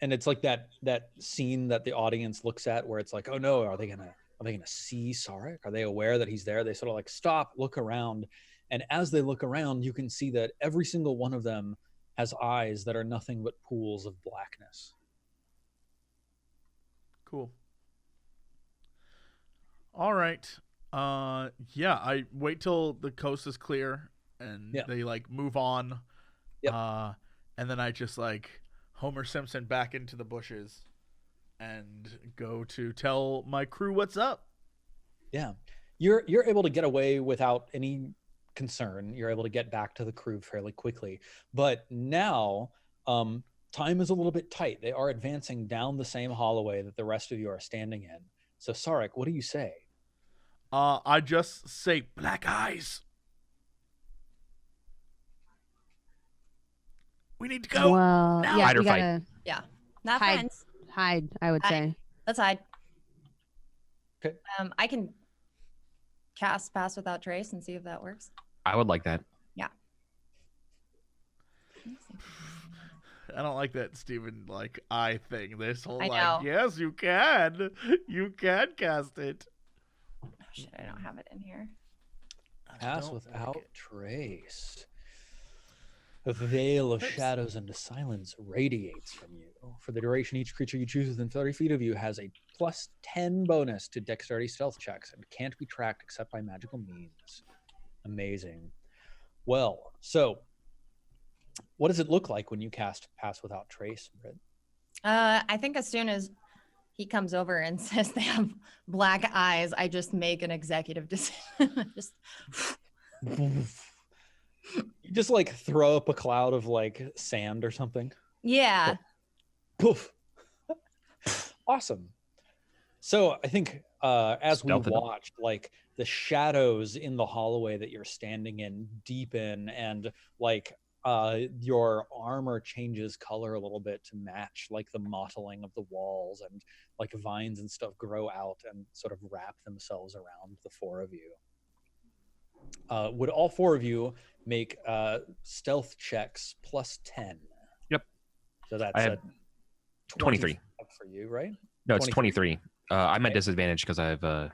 [SPEAKER 3] and it's like that scene that the audience looks at where it's like, oh no, are they gonna see Sarek? Are they aware that he's there? They sort of like stop, look around, and as they look around, you can see that every single one of them has eyes that are nothing but pools of blackness.
[SPEAKER 1] Cool. All right. Yeah, I wait till the coast is clear and they like move on.
[SPEAKER 3] Yep.
[SPEAKER 1] And then I just like Homer Simpson back into the bushes and go to tell my crew what's up.
[SPEAKER 3] Yeah. You're able to get away without any concern. You're able to get back to the crew fairly quickly. But now time is a little bit tight. They are advancing down the same hallway that the rest of you are standing in. So Sarek, what do you say?
[SPEAKER 1] I just say black eyes. We need to go.
[SPEAKER 4] Well,
[SPEAKER 1] now.
[SPEAKER 4] yeah,
[SPEAKER 5] Hide or
[SPEAKER 4] we
[SPEAKER 5] fight?
[SPEAKER 4] gotta
[SPEAKER 6] Yeah. Not
[SPEAKER 4] Hide.
[SPEAKER 6] friends.
[SPEAKER 4] hide, I would say.
[SPEAKER 6] Let's hide.
[SPEAKER 3] Okay.
[SPEAKER 6] I can cast Pass Without Trace and see if that works.
[SPEAKER 5] I would like that.
[SPEAKER 1] I don't like that Steven like eye thing. This whole
[SPEAKER 6] I
[SPEAKER 1] like,
[SPEAKER 6] know.
[SPEAKER 1] yes, you can. You can cast it.
[SPEAKER 6] Oh, shit, I don't have it in here.
[SPEAKER 3] Pass
[SPEAKER 1] Don't
[SPEAKER 3] without
[SPEAKER 1] like it.
[SPEAKER 3] trace. A veil of shadows and silence radiates from you. For the duration, each creature you choose within 30 feet of you has a +10 bonus to dexterity stealth checks and can't be tracked except by magical means. Amazing. Well, so what does it look like when you cast Pass Without Trace, Britt?
[SPEAKER 6] I think as soon as he comes over and says they have black eyes, I just make an executive decision. Just
[SPEAKER 3] You just like throw up a cloud of like sand or something.
[SPEAKER 6] yeah.
[SPEAKER 3] Poof. Awesome. So I think as we
[SPEAKER 5] Stealth it up.
[SPEAKER 3] watched, like the shadows in the hallway that you're standing in deepen, and like your armor changes color a little bit to match like the mottling of the walls, and like vines and stuff grow out and sort of wrap themselves around the 4 of you. Would all 4 of you make stealth checks +10?
[SPEAKER 5] Yep.
[SPEAKER 3] So that's
[SPEAKER 5] I have 23
[SPEAKER 3] for you, right?
[SPEAKER 5] No, it's
[SPEAKER 3] 23.
[SPEAKER 5] 23. I'm at
[SPEAKER 3] Okay.
[SPEAKER 5] disadvantage because I have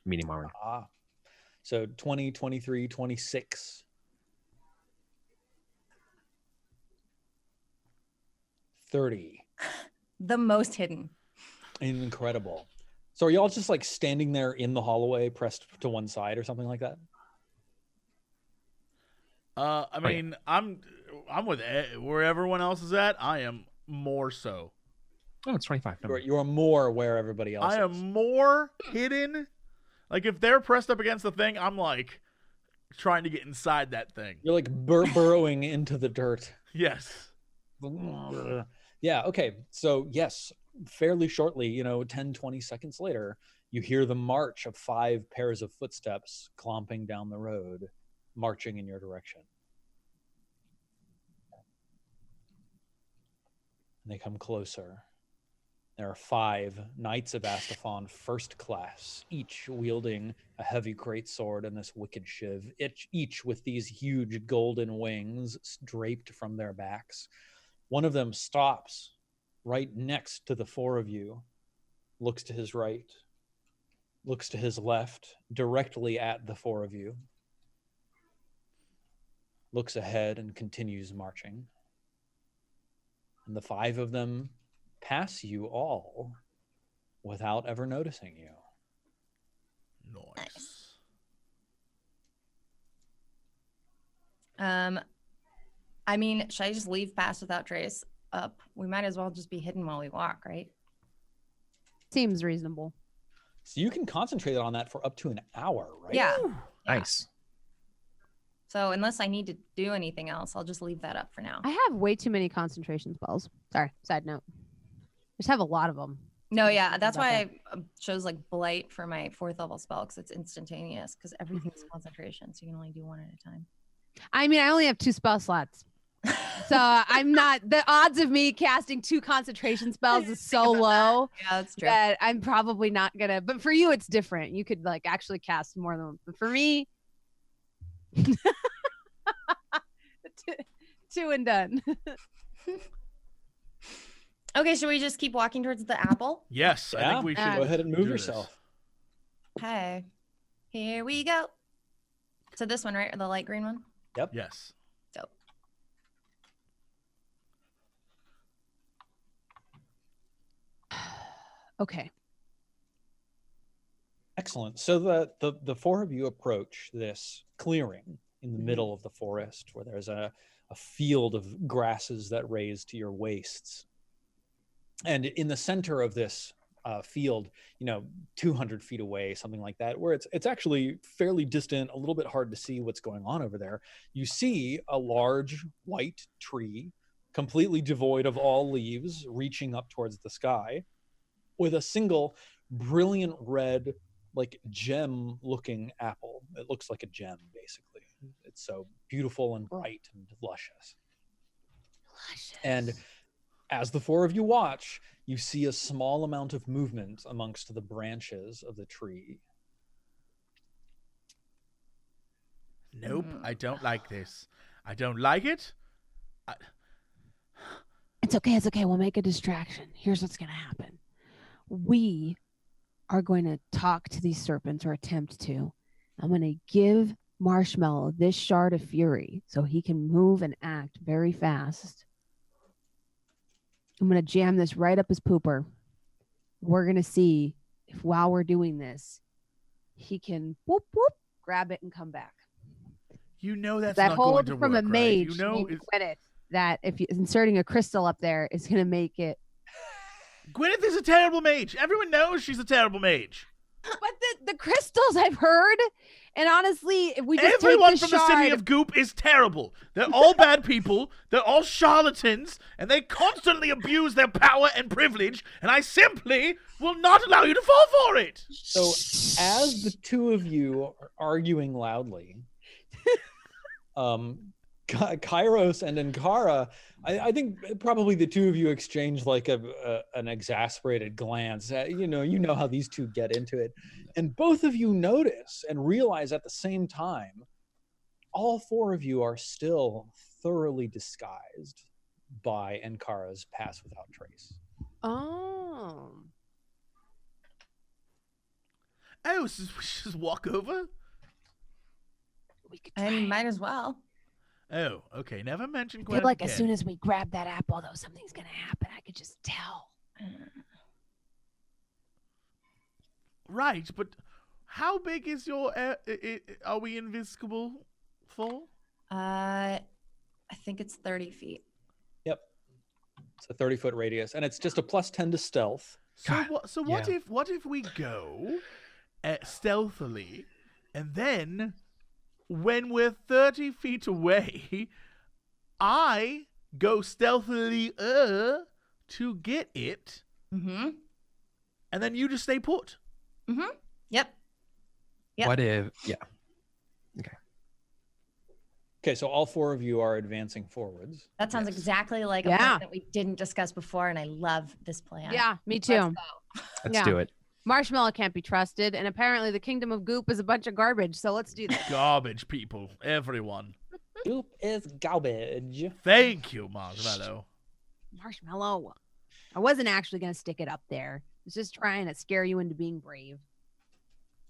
[SPEAKER 5] medium armor.
[SPEAKER 3] So 20, 23, 26. 30.
[SPEAKER 6] The most hidden.
[SPEAKER 3] Incredible. So are y'all just like standing there in the hallway pressed to one side or something like that?
[SPEAKER 1] I mean, I'm with where everyone else is at. I am more so.
[SPEAKER 5] Oh, it's 25.
[SPEAKER 3] You are more where everybody else
[SPEAKER 1] I
[SPEAKER 3] is.
[SPEAKER 1] am more hidden. Like if they're pressed up against the thing, I'm like trying to get inside that thing.
[SPEAKER 3] You're like burrowing into the dirt.
[SPEAKER 1] Yes.
[SPEAKER 3] Yeah, okay. So yes, fairly shortly, 10, 20 seconds later, you hear the march of 5 pairs of footsteps clomping down the road, marching in your direction. And they come closer. There are 5 Knights of Astafon first class, each wielding a heavy greatsword and this wicked shiv, each with these huge golden wings draped from their backs. One of them stops right next to the 4 of you, looks to his right, looks to his left, directly at the 4 of you, looks ahead and continues marching. And the 5 of them pass you all without ever noticing you.
[SPEAKER 1] Nice.
[SPEAKER 6] I mean, should I just leave Pass Without Trace up? We might as well just be hidden while we walk, right?
[SPEAKER 4] Seems reasonable.
[SPEAKER 3] So you can concentrate on that for up to an hour, right?
[SPEAKER 6] Yeah.
[SPEAKER 5] Nice.
[SPEAKER 6] So unless I need to do anything else, I'll just leave that up for now.
[SPEAKER 4] I have way too many concentration spells. Sorry, side note. I just have a lot of them.
[SPEAKER 6] No, yeah, that's
[SPEAKER 4] About
[SPEAKER 6] why I chose like Blight for my 4th level spell because it's instantaneous because everything's concentration, so you can only do one at a time.
[SPEAKER 4] I mean, I only have 2 spell slots. So I'm not, the odds of me casting 2 concentration spells is so low
[SPEAKER 6] Yeah, that's true.
[SPEAKER 4] that I'm probably not gonna, but for you, it's different. You could like actually cast more than one. But for me, 2 and done.
[SPEAKER 6] Okay, should we just keep walking towards the apple?
[SPEAKER 1] Yes, I think we should.
[SPEAKER 3] Go ahead and move
[SPEAKER 1] do this.
[SPEAKER 3] yourself.
[SPEAKER 6] Okay, here we go. So this one, right? Or the light green one?
[SPEAKER 1] Yes.
[SPEAKER 6] Dope.
[SPEAKER 4] Okay.
[SPEAKER 3] Excellent. So the 4 of you approach this clearing in the middle of the forest where there's a field of grasses that raise to your waists. And in the center of this field, 200 feet away, something like that, where it's actually fairly distant, a little bit hard to see what's going on over there. You see a large white tree, completely devoid of all leaves, reaching up towards the sky, with a single brilliant red, like gem-looking apple. It looks like a gem, basically. It's so beautiful and bright and luscious. And as the 4 of you watch, you see a small amount of movement amongst the branches of the tree.
[SPEAKER 1] Nope, I don't like this. I don't like it.
[SPEAKER 4] It's okay. It's okay. We'll make a distraction. Here's what's going to happen. We are going to talk to these serpents or attempt to. I'm going to give Marshmallow this shard of fury so he can move and act very fast. I'm going to jam this right up his pooper. We're going to see if while we're doing this, he can whoop, whoop, grab it and come back.
[SPEAKER 1] You know that's
[SPEAKER 4] That
[SPEAKER 1] not going
[SPEAKER 4] hold
[SPEAKER 1] to
[SPEAKER 4] from
[SPEAKER 1] work,
[SPEAKER 4] a
[SPEAKER 1] right?
[SPEAKER 4] mage
[SPEAKER 1] You know,
[SPEAKER 4] named Gwyneth, that if you're inserting a crystal up there is going to make it.
[SPEAKER 1] Gwyneth is a terrible mage. Everyone knows she's a terrible mage.
[SPEAKER 4] But the crystals I've heard, and honestly, if we just
[SPEAKER 1] Everyone
[SPEAKER 4] take
[SPEAKER 1] from
[SPEAKER 4] the
[SPEAKER 1] the city
[SPEAKER 4] shard,
[SPEAKER 1] of Goop is terrible. They're all bad people. They're all charlatans, and they constantly abuse their power and privilege, and I simply will not allow you to fall for it.
[SPEAKER 3] So as the 2 of you are arguing loudly, Kairos and Ankara, I think probably the 2 of you exchange like an exasperated glance. You know how these 2 get into it. And both of you notice and realize at the same time, all 4 of you are still thoroughly disguised by Ankara's Pass Without Trace.
[SPEAKER 4] oh,
[SPEAKER 1] Oh, so we should just walk over?
[SPEAKER 4] we could
[SPEAKER 6] I
[SPEAKER 4] try.
[SPEAKER 6] might as well.
[SPEAKER 1] Oh, okay. Never mention
[SPEAKER 4] I
[SPEAKER 1] Gwyneth
[SPEAKER 4] feel like
[SPEAKER 1] again.
[SPEAKER 4] as soon as we grab that apple, though, something's gonna happen. I could just tell.
[SPEAKER 1] Right, but how big is your... are we invisible for?
[SPEAKER 6] I think it's 30 feet.
[SPEAKER 3] Yep. It's a 30-foot radius, and it's just a +10 to stealth.
[SPEAKER 1] So
[SPEAKER 5] God,
[SPEAKER 1] what? So what if we go stealthily, and then when we're 30 feet away, I go stealthily to get it,
[SPEAKER 6] Mm-hmm.
[SPEAKER 1] and then you just stay put.
[SPEAKER 6] Mm-hmm. Yep. Yep.
[SPEAKER 5] What if? Yeah.
[SPEAKER 3] Okay, so all 4 of you are advancing forwards.
[SPEAKER 6] That sounds
[SPEAKER 1] Yes.
[SPEAKER 6] exactly like a
[SPEAKER 4] Yeah.
[SPEAKER 6] plan that we didn't discuss before, and I love this plan.
[SPEAKER 4] Yeah, me
[SPEAKER 6] Let's
[SPEAKER 4] too.
[SPEAKER 6] go.
[SPEAKER 5] Let's
[SPEAKER 4] Yeah.
[SPEAKER 5] do it.
[SPEAKER 4] Marshmallow can't be trusted, and apparently the kingdom of Goop is a bunch of garbage. So let's do this.
[SPEAKER 1] Garbage people, everyone.
[SPEAKER 3] Goop is garbage.
[SPEAKER 1] Thank you, Marshmallow.
[SPEAKER 4] Marshmallow. I wasn't actually gonna stick it up there. I was just trying to scare you into being brave.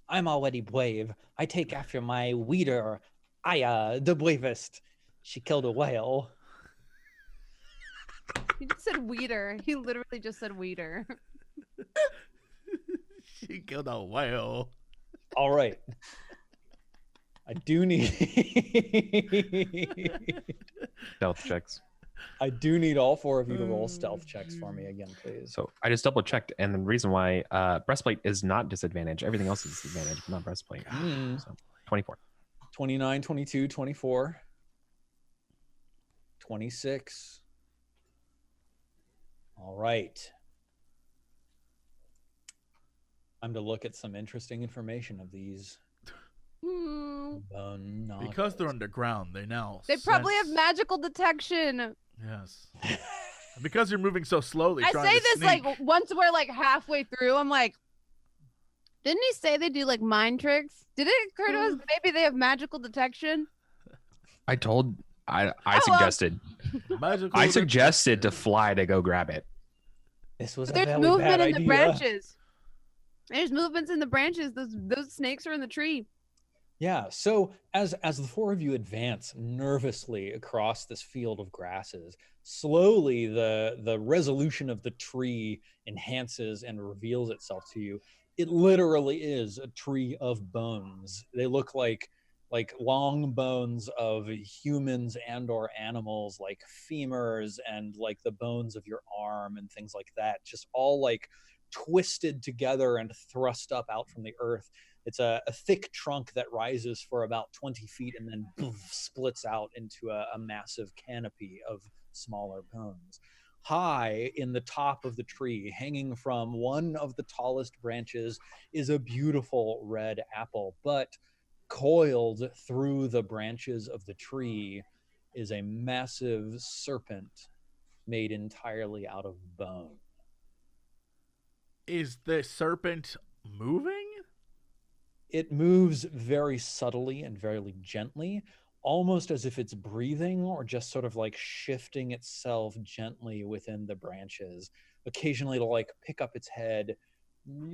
[SPEAKER 3] I'm already brave. I take after my leader, Aya, the bravest. She killed a whale.
[SPEAKER 4] He just said weeder. He literally just said weeder.
[SPEAKER 1] She killed a whale.
[SPEAKER 3] All right. I do need
[SPEAKER 5] Stealth checks.
[SPEAKER 3] I do need all 4 of you to roll stealth checks for me again, please.
[SPEAKER 5] So I just double checked, and the reason why breastplate is not disadvantage. Everything else is disadvantage, but not breastplate.
[SPEAKER 3] Mm.
[SPEAKER 5] So 24.
[SPEAKER 3] 29, 22, 24, 26. All right. I'm to look at some interesting information of these bone nodules.
[SPEAKER 1] Because they're underground, they now
[SPEAKER 4] They probably have
[SPEAKER 1] sense-
[SPEAKER 4] magical detection.
[SPEAKER 1] Yes. And because you're moving so slowly.
[SPEAKER 4] I
[SPEAKER 1] trying
[SPEAKER 4] say
[SPEAKER 1] to
[SPEAKER 4] this
[SPEAKER 1] sneak,
[SPEAKER 4] like once we're like halfway through. I'm like, didn't he say they do like mind tricks? Did it occur to us maybe they have magical detection?
[SPEAKER 5] I
[SPEAKER 4] well.
[SPEAKER 5] suggested.
[SPEAKER 1] magical
[SPEAKER 5] I suggested to
[SPEAKER 1] detection.
[SPEAKER 5] fly to go grab it.
[SPEAKER 3] This was
[SPEAKER 4] But
[SPEAKER 3] a
[SPEAKER 4] there's
[SPEAKER 3] very
[SPEAKER 4] movement
[SPEAKER 3] bad
[SPEAKER 4] in the
[SPEAKER 3] idea.
[SPEAKER 4] branches. There's movements in the branches. Those snakes are in the tree.
[SPEAKER 3] Yeah. So as the four of you advance nervously across this field of grasses, slowly the resolution of the tree enhances and reveals itself to you. It literally is a tree of bones. They look like long bones of humans and or animals, like femurs and like the bones of your arm and things like that, just all like twisted together and thrust up out from the earth. It's a thick trunk that rises for about 20 feet and then poof, splits out into a massive canopy of smaller bones. High in the top of the tree, hanging from one of the tallest branches, is a beautiful red apple, but coiled through the branches of the tree is a massive serpent made entirely out of bone.
[SPEAKER 1] Is the serpent moving?
[SPEAKER 3] It moves very subtly and very gently, almost as if it's breathing or just sort of like shifting itself gently within the branches. Occasionally it'll like pick up its head,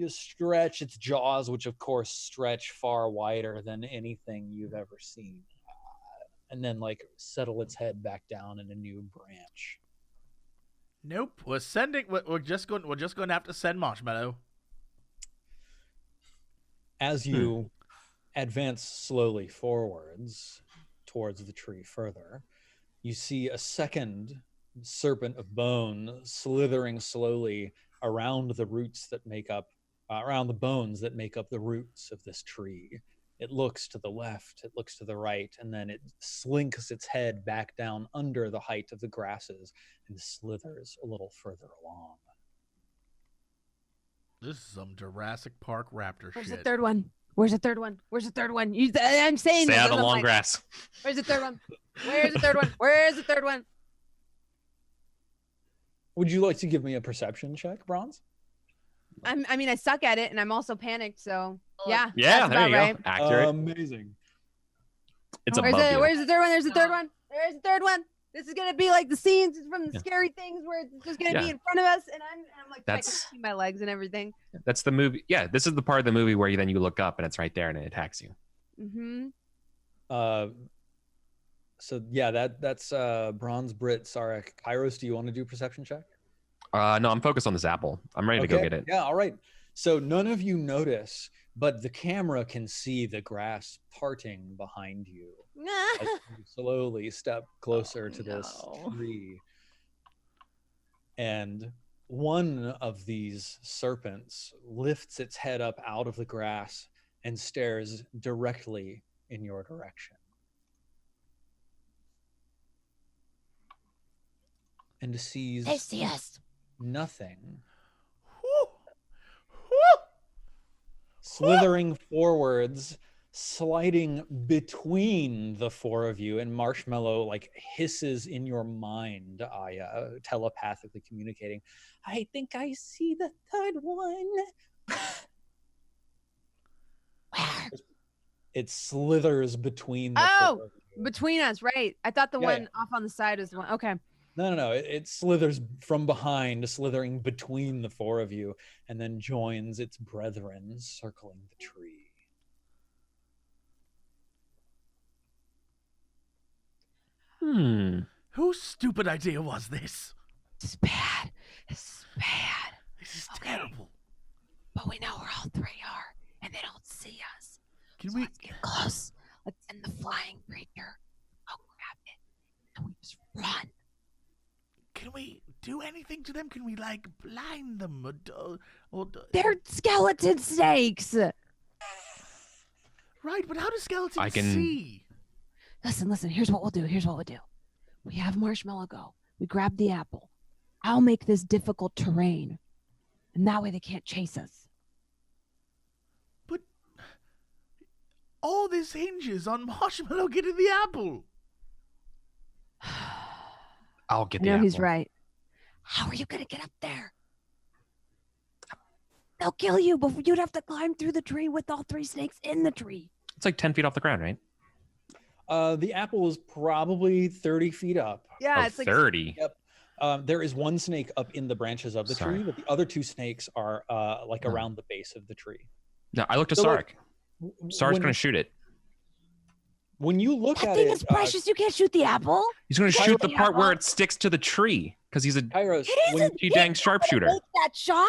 [SPEAKER 3] stretch its jaws, which of course stretch far wider than anything you've ever seen, and then like settle its head back down in a new branch.
[SPEAKER 1] Nope. We're sending. We're just going to have to send Marshmallow.
[SPEAKER 3] As you advance slowly forwards towards the tree further, you see a second serpent of bone slithering slowly around the roots that make up, around the bones that make up the roots of this tree. It looks to the left, it looks to the right, and then it slinks its head back down under the height of the grasses and slithers a little further along.
[SPEAKER 1] This is some Jurassic Park raptor
[SPEAKER 4] Where's
[SPEAKER 1] shit.
[SPEAKER 4] the third one? Where's the third one? Where's the third one? I'm saying
[SPEAKER 5] Stay
[SPEAKER 4] this
[SPEAKER 5] out
[SPEAKER 4] as
[SPEAKER 5] of the
[SPEAKER 4] I'm
[SPEAKER 5] long
[SPEAKER 4] like,
[SPEAKER 5] grass.
[SPEAKER 4] Where's the third one? Where's the third one? Where's the third one?
[SPEAKER 3] Would you like to give me a perception check, Bronze?
[SPEAKER 4] I mean, I suck at it, and I'm also panicked. So yeah,
[SPEAKER 5] Yeah,
[SPEAKER 4] that's
[SPEAKER 5] there you
[SPEAKER 4] about
[SPEAKER 5] go.
[SPEAKER 4] right.
[SPEAKER 5] Accurate.
[SPEAKER 3] Amazing.
[SPEAKER 5] It's above you.
[SPEAKER 4] Where's the third one? There's the third one. There's the third one. This is gonna be like the scenes from the
[SPEAKER 5] Yeah.
[SPEAKER 4] scary things where it's just gonna be
[SPEAKER 5] Yeah.
[SPEAKER 4] in front of us, and I'm like, I can
[SPEAKER 5] That's-
[SPEAKER 4] see my legs and everything.
[SPEAKER 5] That's the movie. Yeah, this is the part of the movie where you look up and it's right there and it attacks you.
[SPEAKER 4] Mm-hmm.
[SPEAKER 3] So yeah, that's Bronze, Brit, Sarek. Kairos, do you want to do a perception check?
[SPEAKER 5] No, I'm focused on this apple. I'm ready to go
[SPEAKER 3] Okay,
[SPEAKER 5] get it.
[SPEAKER 3] Yeah, all right. So none of you notice, but the camera can see the grass parting behind you as you slowly step closer to this
[SPEAKER 4] no.
[SPEAKER 3] tree. And one of these serpents lifts its head up out of the grass and stares directly in your direction. And sees
[SPEAKER 6] They see us.
[SPEAKER 3] nothing.
[SPEAKER 1] Whew. Whew.
[SPEAKER 3] Slithering forwards, sliding between the four of you, and Marshmallow like hisses in your mind, Aya, telepathically communicating, I think I see the third one.
[SPEAKER 6] Where?
[SPEAKER 3] It slithers between the
[SPEAKER 4] Oh,
[SPEAKER 3] four of you.
[SPEAKER 4] between us, right? I thought the
[SPEAKER 3] Yeah,
[SPEAKER 4] one off on the side was the one. Okay.
[SPEAKER 3] No. It slithers from behind, slithering between the four of you, and then joins its brethren circling the tree.
[SPEAKER 1] Whose stupid idea was this?
[SPEAKER 4] This is bad. This is bad.
[SPEAKER 1] This is
[SPEAKER 4] Okay.
[SPEAKER 1] terrible.
[SPEAKER 4] But we know where all three are, and they don't see us.
[SPEAKER 1] Can
[SPEAKER 4] So
[SPEAKER 1] we?
[SPEAKER 4] let's get close. Let's send the flying creature. I'll grab it, and we just run.
[SPEAKER 1] Can we do anything to them? Can we like blind them or
[SPEAKER 4] They're skeleton snakes.
[SPEAKER 1] Right, but how do skeletons
[SPEAKER 5] I can-
[SPEAKER 1] see?
[SPEAKER 4] Listen. Here's what we'll do. We have Marshmallow go. We grab the apple. I'll make this difficult terrain, and that way they can't chase us.
[SPEAKER 1] But all this hinges on Marshmallow getting the apple.
[SPEAKER 5] I'll get
[SPEAKER 4] I
[SPEAKER 5] the
[SPEAKER 4] know
[SPEAKER 5] apple.
[SPEAKER 4] he's right. How are you gonna get up there? They'll kill you, but you'd have to climb through the tree with all 3 snakes in the tree.
[SPEAKER 5] It's like 10 feet off the ground, right?
[SPEAKER 3] The apple is probably 30 feet up.
[SPEAKER 4] Yeah,
[SPEAKER 5] Oh,
[SPEAKER 4] it's like
[SPEAKER 5] 30.
[SPEAKER 3] There is one snake up in the branches of the
[SPEAKER 5] Sorry.
[SPEAKER 3] tree, but the other 2 snakes are like
[SPEAKER 5] Oh.
[SPEAKER 3] around the base of the tree.
[SPEAKER 5] No, I looked at
[SPEAKER 3] So,
[SPEAKER 5] Sarek.
[SPEAKER 3] like,
[SPEAKER 5] Sark's
[SPEAKER 3] when-
[SPEAKER 5] going to shoot it.
[SPEAKER 3] When you look
[SPEAKER 4] that
[SPEAKER 3] at
[SPEAKER 4] thing
[SPEAKER 3] it,
[SPEAKER 4] is precious. You can't shoot the apple.
[SPEAKER 5] He's going to
[SPEAKER 3] Pyro-
[SPEAKER 5] shoot the part where it sticks to the tree because he's a
[SPEAKER 3] Kairos,
[SPEAKER 4] It
[SPEAKER 3] when,
[SPEAKER 4] isn't.
[SPEAKER 5] dang sharpshooter.
[SPEAKER 4] Make that shot.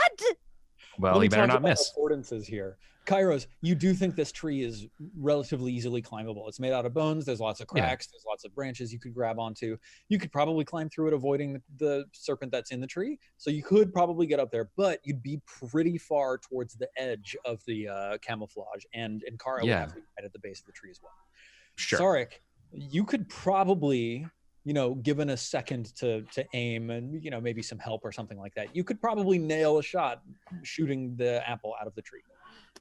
[SPEAKER 5] Well,
[SPEAKER 3] let me
[SPEAKER 5] he better
[SPEAKER 3] talk
[SPEAKER 5] not
[SPEAKER 3] about
[SPEAKER 5] miss.
[SPEAKER 3] affordances here. Kairos, you do think this tree is relatively easily climbable. It's made out of bones. There's lots of
[SPEAKER 5] Yeah.
[SPEAKER 3] cracks. There's lots of branches you could grab onto. You could probably climb through it, avoiding the serpent that's in the tree. So you could probably get up there, but you'd be pretty far towards the edge of the camouflage. And Kara would
[SPEAKER 5] Yeah.
[SPEAKER 3] have to be right at the base of the tree as well.
[SPEAKER 5] Sure.
[SPEAKER 3] Sarek, you could probably, given a second to aim and, maybe some help or something like that, you could probably nail a shot shooting the apple out of the tree.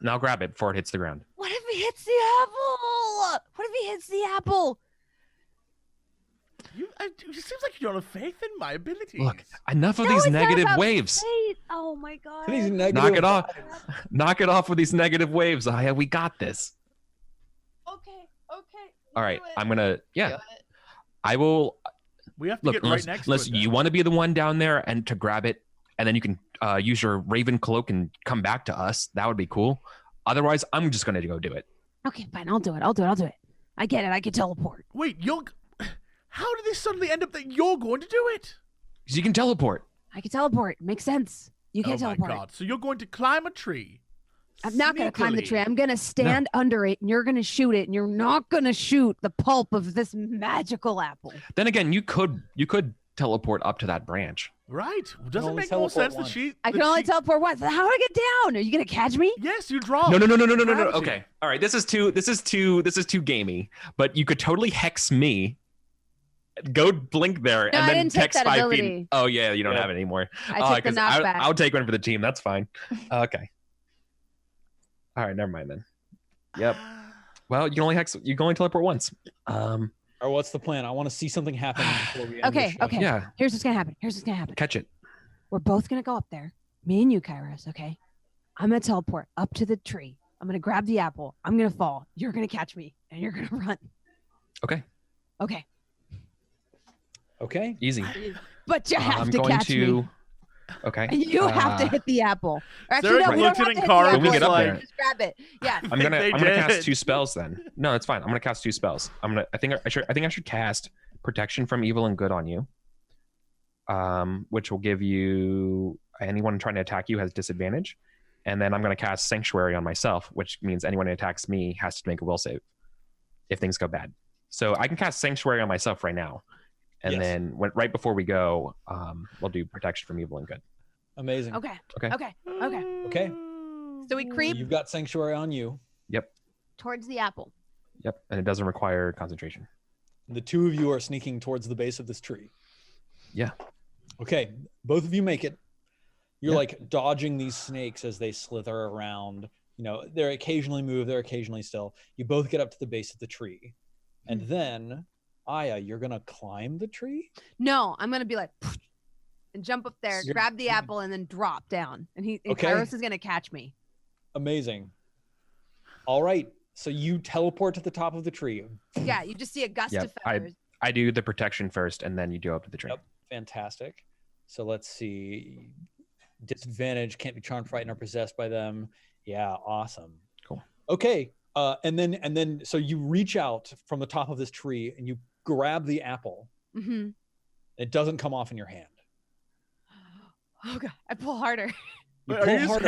[SPEAKER 5] Now grab it before it hits the ground.
[SPEAKER 4] What if he hits the apple? What if he hits the apple?
[SPEAKER 1] It seems like you don't have faith in my abilities.
[SPEAKER 5] Look, enough of
[SPEAKER 4] No,
[SPEAKER 5] these
[SPEAKER 4] it's not
[SPEAKER 5] negative
[SPEAKER 4] about
[SPEAKER 5] waves.
[SPEAKER 4] fate. Oh my god.
[SPEAKER 3] These negative
[SPEAKER 5] Knock it off.
[SPEAKER 3] vibes.
[SPEAKER 5] Knock it off with these negative waves. Aya, we got this.
[SPEAKER 6] Okay.
[SPEAKER 5] All right, I'm going to,
[SPEAKER 6] Yeah.
[SPEAKER 5] I will.
[SPEAKER 1] we have to
[SPEAKER 5] Look,
[SPEAKER 1] get
[SPEAKER 5] unless,
[SPEAKER 1] right next
[SPEAKER 5] unless
[SPEAKER 1] to it.
[SPEAKER 5] you want to be the one down there and to grab it, and then you can use your raven cloak and come back to us. That would be cool. Otherwise, I'm just going to go do it.
[SPEAKER 4] Okay, fine. I'll do it. I get it. I can teleport.
[SPEAKER 1] Wait, how did this suddenly end up that you're going to do it?
[SPEAKER 5] Because you can teleport.
[SPEAKER 4] I can teleport. Makes sense. You can't
[SPEAKER 1] Oh my
[SPEAKER 4] teleport.
[SPEAKER 1] god! So you're going to climb a tree?
[SPEAKER 4] I'm not going to climb the
[SPEAKER 1] sneakily.
[SPEAKER 4] tree. I'm going to stand under it, and you're going to shoot it, and you're not going to shoot the pulp of this magical apple.
[SPEAKER 5] Then again, you could teleport up to that branch.
[SPEAKER 1] Right? Doesn't
[SPEAKER 3] only
[SPEAKER 1] make more
[SPEAKER 3] teleport
[SPEAKER 1] sense.
[SPEAKER 3] once.
[SPEAKER 4] I can only teleport once. How do I get down? Are you going to catch me?
[SPEAKER 1] Yes, you draw.
[SPEAKER 5] No.
[SPEAKER 1] Gravity.
[SPEAKER 5] Okay. All right. This is too gamey. But you could totally hex me. Go blink there
[SPEAKER 4] No,
[SPEAKER 5] and
[SPEAKER 4] I
[SPEAKER 5] then
[SPEAKER 4] didn't take
[SPEAKER 5] text
[SPEAKER 4] that
[SPEAKER 5] 5 feet.
[SPEAKER 4] ability.
[SPEAKER 5] Oh yeah, you don't
[SPEAKER 3] Yeah.
[SPEAKER 5] have it anymore.
[SPEAKER 4] I took the
[SPEAKER 5] 'cause
[SPEAKER 4] knockback.
[SPEAKER 5] I'll take one for the team. That's fine. Okay. All right. Never mind then. Yep. Well, you can only teleport once.
[SPEAKER 3] Or what's the plan? I want to see something happen before we end
[SPEAKER 4] Okay,
[SPEAKER 3] this show.
[SPEAKER 4] okay.
[SPEAKER 5] Yeah.
[SPEAKER 4] Here's what's going to happen.
[SPEAKER 5] Catch it.
[SPEAKER 4] We're both going to go up there. Me and you, Kairos, okay? I'm going to teleport up to the tree. I'm going to grab the apple. I'm going to fall. You're going to catch me, and you're going to run.
[SPEAKER 5] Okay.
[SPEAKER 4] Okay.
[SPEAKER 3] Okay.
[SPEAKER 5] Easy.
[SPEAKER 4] But you have
[SPEAKER 5] I'm
[SPEAKER 4] to
[SPEAKER 5] going
[SPEAKER 4] catch
[SPEAKER 5] to.
[SPEAKER 4] me.
[SPEAKER 5] Okay.
[SPEAKER 4] And you have to hit the apple. Or actually,
[SPEAKER 1] Sarah
[SPEAKER 4] no, we don't
[SPEAKER 1] looked
[SPEAKER 4] have
[SPEAKER 1] at
[SPEAKER 4] to hit
[SPEAKER 1] Inkara
[SPEAKER 4] the
[SPEAKER 5] When we
[SPEAKER 4] apple.
[SPEAKER 5] get up
[SPEAKER 1] like,
[SPEAKER 5] there.
[SPEAKER 4] Just grab it. Yeah.
[SPEAKER 5] I'm gonna
[SPEAKER 1] They
[SPEAKER 5] cast
[SPEAKER 1] did.
[SPEAKER 5] 2 spells then. No, it's fine. I'm gonna cast 2 spells. I think I should cast Protection from Evil and Good on you. Which will give you anyone trying to attack you has disadvantage. And then I'm gonna cast Sanctuary on myself, which means anyone who attacks me has to make a will save if things go bad. So I can cast Sanctuary on myself right now. And
[SPEAKER 3] Yes.
[SPEAKER 5] then right before we go, we'll do Protection from Evil and Good.
[SPEAKER 3] Amazing.
[SPEAKER 4] Okay.
[SPEAKER 5] Okay.
[SPEAKER 4] Okay. Okay.
[SPEAKER 3] Okay.
[SPEAKER 4] So we creep
[SPEAKER 3] You've got Sanctuary on you.
[SPEAKER 4] towards the apple.
[SPEAKER 5] Yep. And it doesn't require concentration.
[SPEAKER 3] The 2 of you are sneaking towards the base of this tree.
[SPEAKER 5] Yeah.
[SPEAKER 3] Okay. Both of you make it. You're
[SPEAKER 5] Yeah.
[SPEAKER 3] like dodging these snakes as they slither around. They're occasionally move, they're occasionally still. You both get up to the base of the tree. And then, Aya, you're going to climb the tree?
[SPEAKER 4] No, I'm going to be like, and jump up there,
[SPEAKER 3] You're-
[SPEAKER 4] grab the apple, and then drop down. And
[SPEAKER 3] Okay.
[SPEAKER 4] Kairos is going to catch me.
[SPEAKER 3] Amazing. All right. So you teleport to the top of the tree.
[SPEAKER 4] Yeah, you just see a gust
[SPEAKER 5] Yep,
[SPEAKER 4] of feathers.
[SPEAKER 5] I do the protection first, and then you go up to the tree.
[SPEAKER 3] Yep. Fantastic. So let's see. Disadvantage, can't be charmed, frightened, or possessed by them. Yeah, awesome.
[SPEAKER 5] Cool.
[SPEAKER 3] Okay. And then so you reach out from the top of this tree and you grab the apple.
[SPEAKER 4] Mm-hmm.
[SPEAKER 3] It doesn't come off in your hand.
[SPEAKER 4] Oh god, I pull harder.
[SPEAKER 3] You
[SPEAKER 1] Wait, are
[SPEAKER 3] pull
[SPEAKER 1] you just
[SPEAKER 3] harder.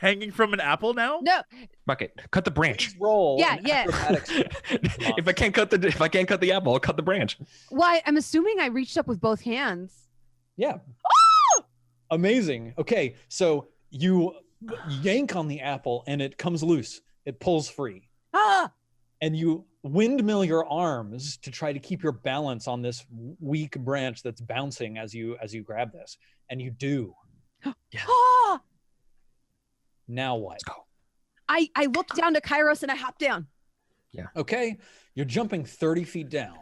[SPEAKER 1] hanging from an apple now?
[SPEAKER 4] No,
[SPEAKER 5] Bucket, cut the branch.
[SPEAKER 3] Please roll.
[SPEAKER 4] Yeah,
[SPEAKER 3] an
[SPEAKER 4] yeah.
[SPEAKER 3] acrobatics.
[SPEAKER 5] if I can't cut the apple, I'll cut the branch.
[SPEAKER 4] why? I'm assuming I reached up with both hands.
[SPEAKER 3] Yeah. Amazing. Okay, so you yank on the apple and it comes loose. It pulls free.
[SPEAKER 4] Ah!
[SPEAKER 3] And you windmill your arms to try to keep your balance on this weak branch that's bouncing as you grab this. And you do.
[SPEAKER 4] Ah!
[SPEAKER 3] Now what?
[SPEAKER 5] Let's go.
[SPEAKER 4] I look down to Kairos and I hop down.
[SPEAKER 3] Okay, you're jumping 30 feet down.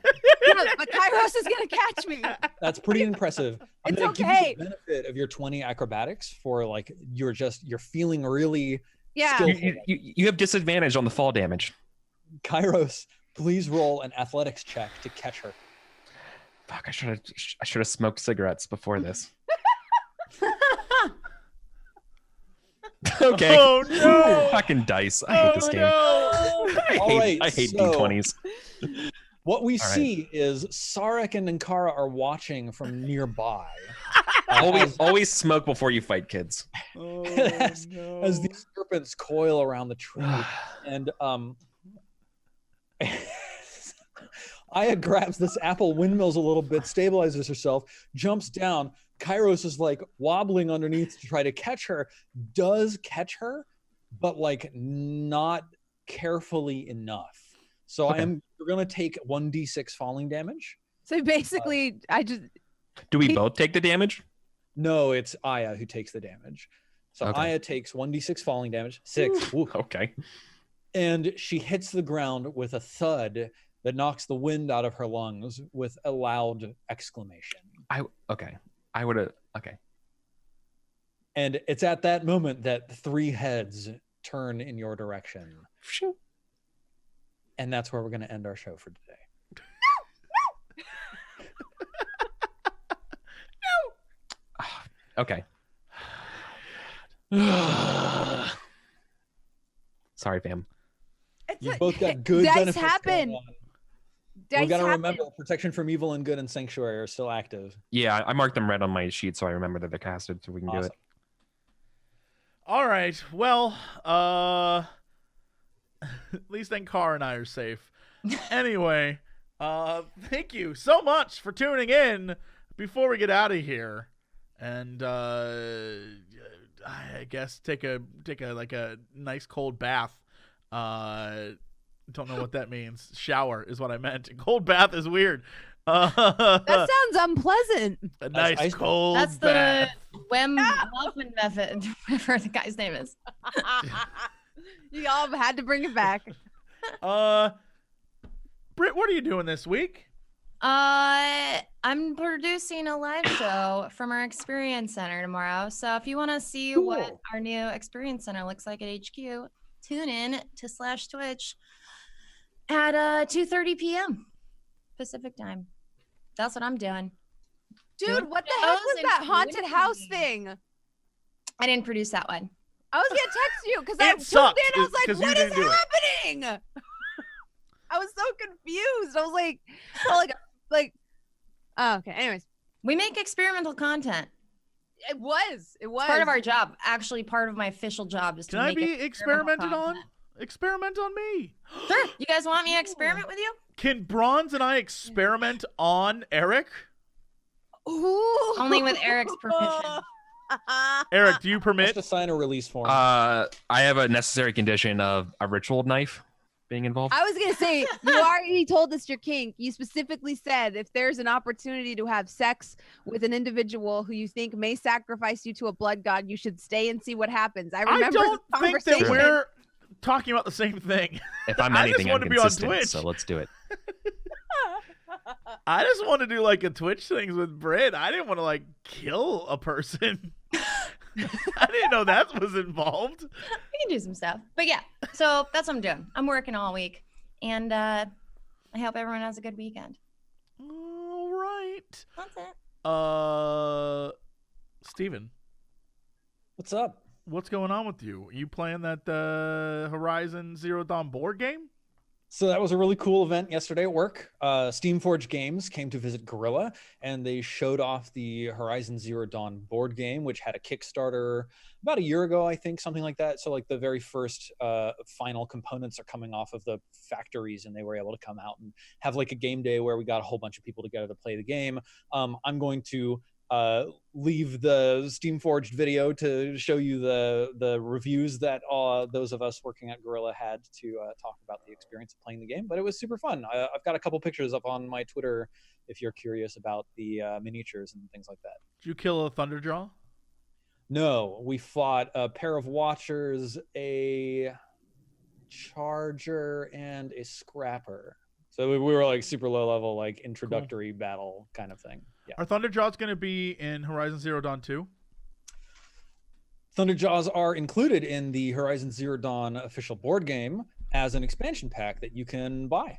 [SPEAKER 4] Yeah, but Kairos is gonna catch me.
[SPEAKER 3] That's pretty impressive. I'm
[SPEAKER 4] It's
[SPEAKER 3] gonna give
[SPEAKER 4] okay.
[SPEAKER 3] you the benefit of your 20 acrobatics for like you're feeling really
[SPEAKER 4] Yeah.
[SPEAKER 3] skillful.
[SPEAKER 5] You have disadvantage on the fall damage.
[SPEAKER 3] Kairos, please roll an athletics check to catch her.
[SPEAKER 5] Fuck, I should have smoked cigarettes before this. Okay.
[SPEAKER 1] Oh no!
[SPEAKER 5] Fucking dice. I hate this game.
[SPEAKER 1] No!
[SPEAKER 5] I hate
[SPEAKER 3] so
[SPEAKER 5] D20s.
[SPEAKER 3] What we
[SPEAKER 5] All right.
[SPEAKER 3] see is Sarek and Nankara are watching from nearby.
[SPEAKER 5] Always smoke before you fight, kids.
[SPEAKER 1] Oh,
[SPEAKER 3] as
[SPEAKER 1] no.
[SPEAKER 3] these serpents coil around the tree. And Aya grabs this apple, windmills a little bit, stabilizes herself, jumps down. Kairos is like wobbling underneath to try to catch her, does catch her, but like not carefully enough. So
[SPEAKER 5] Okay.
[SPEAKER 3] we're gonna take 1d6 falling damage.
[SPEAKER 4] So basically, I just
[SPEAKER 5] Do we both take the damage?
[SPEAKER 3] No, it's Aya who takes the damage. So
[SPEAKER 5] Okay.
[SPEAKER 3] Aya takes 1d6 falling damage, 6, Ooh.
[SPEAKER 5] Okay.
[SPEAKER 3] And she hits the ground with a thud that knocks the wind out of her lungs with a loud exclamation.
[SPEAKER 5] I would have. Okay.
[SPEAKER 3] And it's at that moment that 3 heads turn in your direction. And that's where we're going to end our show for today.
[SPEAKER 5] Okay. Sorry, fam.
[SPEAKER 3] You've both got good
[SPEAKER 4] dice
[SPEAKER 3] benefits going
[SPEAKER 4] happen.
[SPEAKER 3] on.
[SPEAKER 4] Dice
[SPEAKER 3] We got to
[SPEAKER 4] happen.
[SPEAKER 3] remember protection from evil and good and sanctuary are still active.
[SPEAKER 5] Yeah, I marked them red on my sheet, so I remember that they're casted, so we can do
[SPEAKER 3] Awesome.
[SPEAKER 5] it.
[SPEAKER 1] All right. Well, at least Ankar and I are safe. Anyway, thank you so much for tuning in. Before we get out of here, and I guess take a like a nice cold bath. Don't know what that means. Shower is what I meant. Cold bath is weird.
[SPEAKER 4] That sounds unpleasant.
[SPEAKER 1] A nice
[SPEAKER 3] ice-
[SPEAKER 1] cold
[SPEAKER 6] That's the
[SPEAKER 1] bath.
[SPEAKER 6] Wem Muffin method, whatever the guy's name is.
[SPEAKER 4] You all had to bring it back.
[SPEAKER 1] Britt, what are you doing this week?
[SPEAKER 6] I'm producing a live show from our experience center tomorrow. So if you want to see what
[SPEAKER 3] Cool.
[SPEAKER 6] our new experience center looks like at HQ, tune in to /Twitch at 2:30 p.m. Pacific time. That's what I'm doing.
[SPEAKER 4] Dude, what the heck was
[SPEAKER 6] and
[SPEAKER 4] that haunted house
[SPEAKER 6] community.
[SPEAKER 4] thing?
[SPEAKER 6] I didn't produce that one.
[SPEAKER 4] I was gonna text you because
[SPEAKER 1] It
[SPEAKER 4] I tuned
[SPEAKER 1] sucked,
[SPEAKER 4] in. I was like,
[SPEAKER 1] 'cause you
[SPEAKER 4] "What is
[SPEAKER 1] didn't do it."
[SPEAKER 4] happening?" I was so confused. I was like, oh, okay. Anyways,
[SPEAKER 6] We make experimental content.
[SPEAKER 4] it was.
[SPEAKER 6] It's part of our job. Actually, part of my official job is to
[SPEAKER 1] Can I
[SPEAKER 6] make
[SPEAKER 1] be
[SPEAKER 6] experimental
[SPEAKER 1] experimented on?
[SPEAKER 6] content.
[SPEAKER 1] Experiment on me.
[SPEAKER 6] Sure. You guys want me to experiment with you?
[SPEAKER 1] Can Bronze and I experiment on Eric?
[SPEAKER 4] Ooh.
[SPEAKER 6] Only with Eric's permission.
[SPEAKER 1] Eric, do you
[SPEAKER 3] Just
[SPEAKER 1] permit?
[SPEAKER 3] to sign a release form.
[SPEAKER 5] I have a necessary condition of a ritual knife being involved.
[SPEAKER 4] I was gonna say you already told us your kink. You specifically said if there's an opportunity to have sex with an individual who you think may sacrifice you to a blood god, you should stay and see what happens. I remember
[SPEAKER 1] I don't
[SPEAKER 4] this
[SPEAKER 1] think that
[SPEAKER 4] conversation.
[SPEAKER 1] we're talking about the same thing.
[SPEAKER 5] If I'm
[SPEAKER 1] I just
[SPEAKER 5] anything,
[SPEAKER 1] want
[SPEAKER 5] I'm
[SPEAKER 1] to be on
[SPEAKER 5] consistent,
[SPEAKER 1] Twitch.
[SPEAKER 5] so let's do it.
[SPEAKER 1] I just want to do like a Twitch things with Britt. I didn't want to like kill a person. I didn't know that was involved.
[SPEAKER 6] We can do some stuff. But yeah, so that's what I'm doing. I'm working all week. And I hope everyone has a good weekend.
[SPEAKER 1] All right.
[SPEAKER 6] That's it.
[SPEAKER 1] Steven,
[SPEAKER 3] What's up?
[SPEAKER 1] what's going on with you? Are you playing that Horizon Zero Dawn board game?
[SPEAKER 3] So that was a really cool event yesterday at work. Steamforge Games came to visit Gorilla, and they showed off the Horizon Zero Dawn board game, which had a Kickstarter about a year ago, I think, something like that. So like the very first final components are coming off of the factories, and they were able to come out and have like a game day where we got a whole bunch of people together to play the game. I'm going to leave the Steamforged video to show you the reviews that those of us working at Guerrilla had to talk about the experience of playing the game. But it was super fun. I've got a couple pictures up on my Twitter if you're curious about the miniatures and things like that.
[SPEAKER 1] Did you kill a Thunderjaw?
[SPEAKER 3] No, we fought a pair of Watchers, a Charger, and a Scrapper. So we were like super low level, like introductory battle kind of thing. Yeah.
[SPEAKER 1] Are Thunderjaws going to be in Horizon Zero Dawn 2?
[SPEAKER 3] Thunderjaws are included in the Horizon Zero Dawn official board game as an expansion pack that you can buy.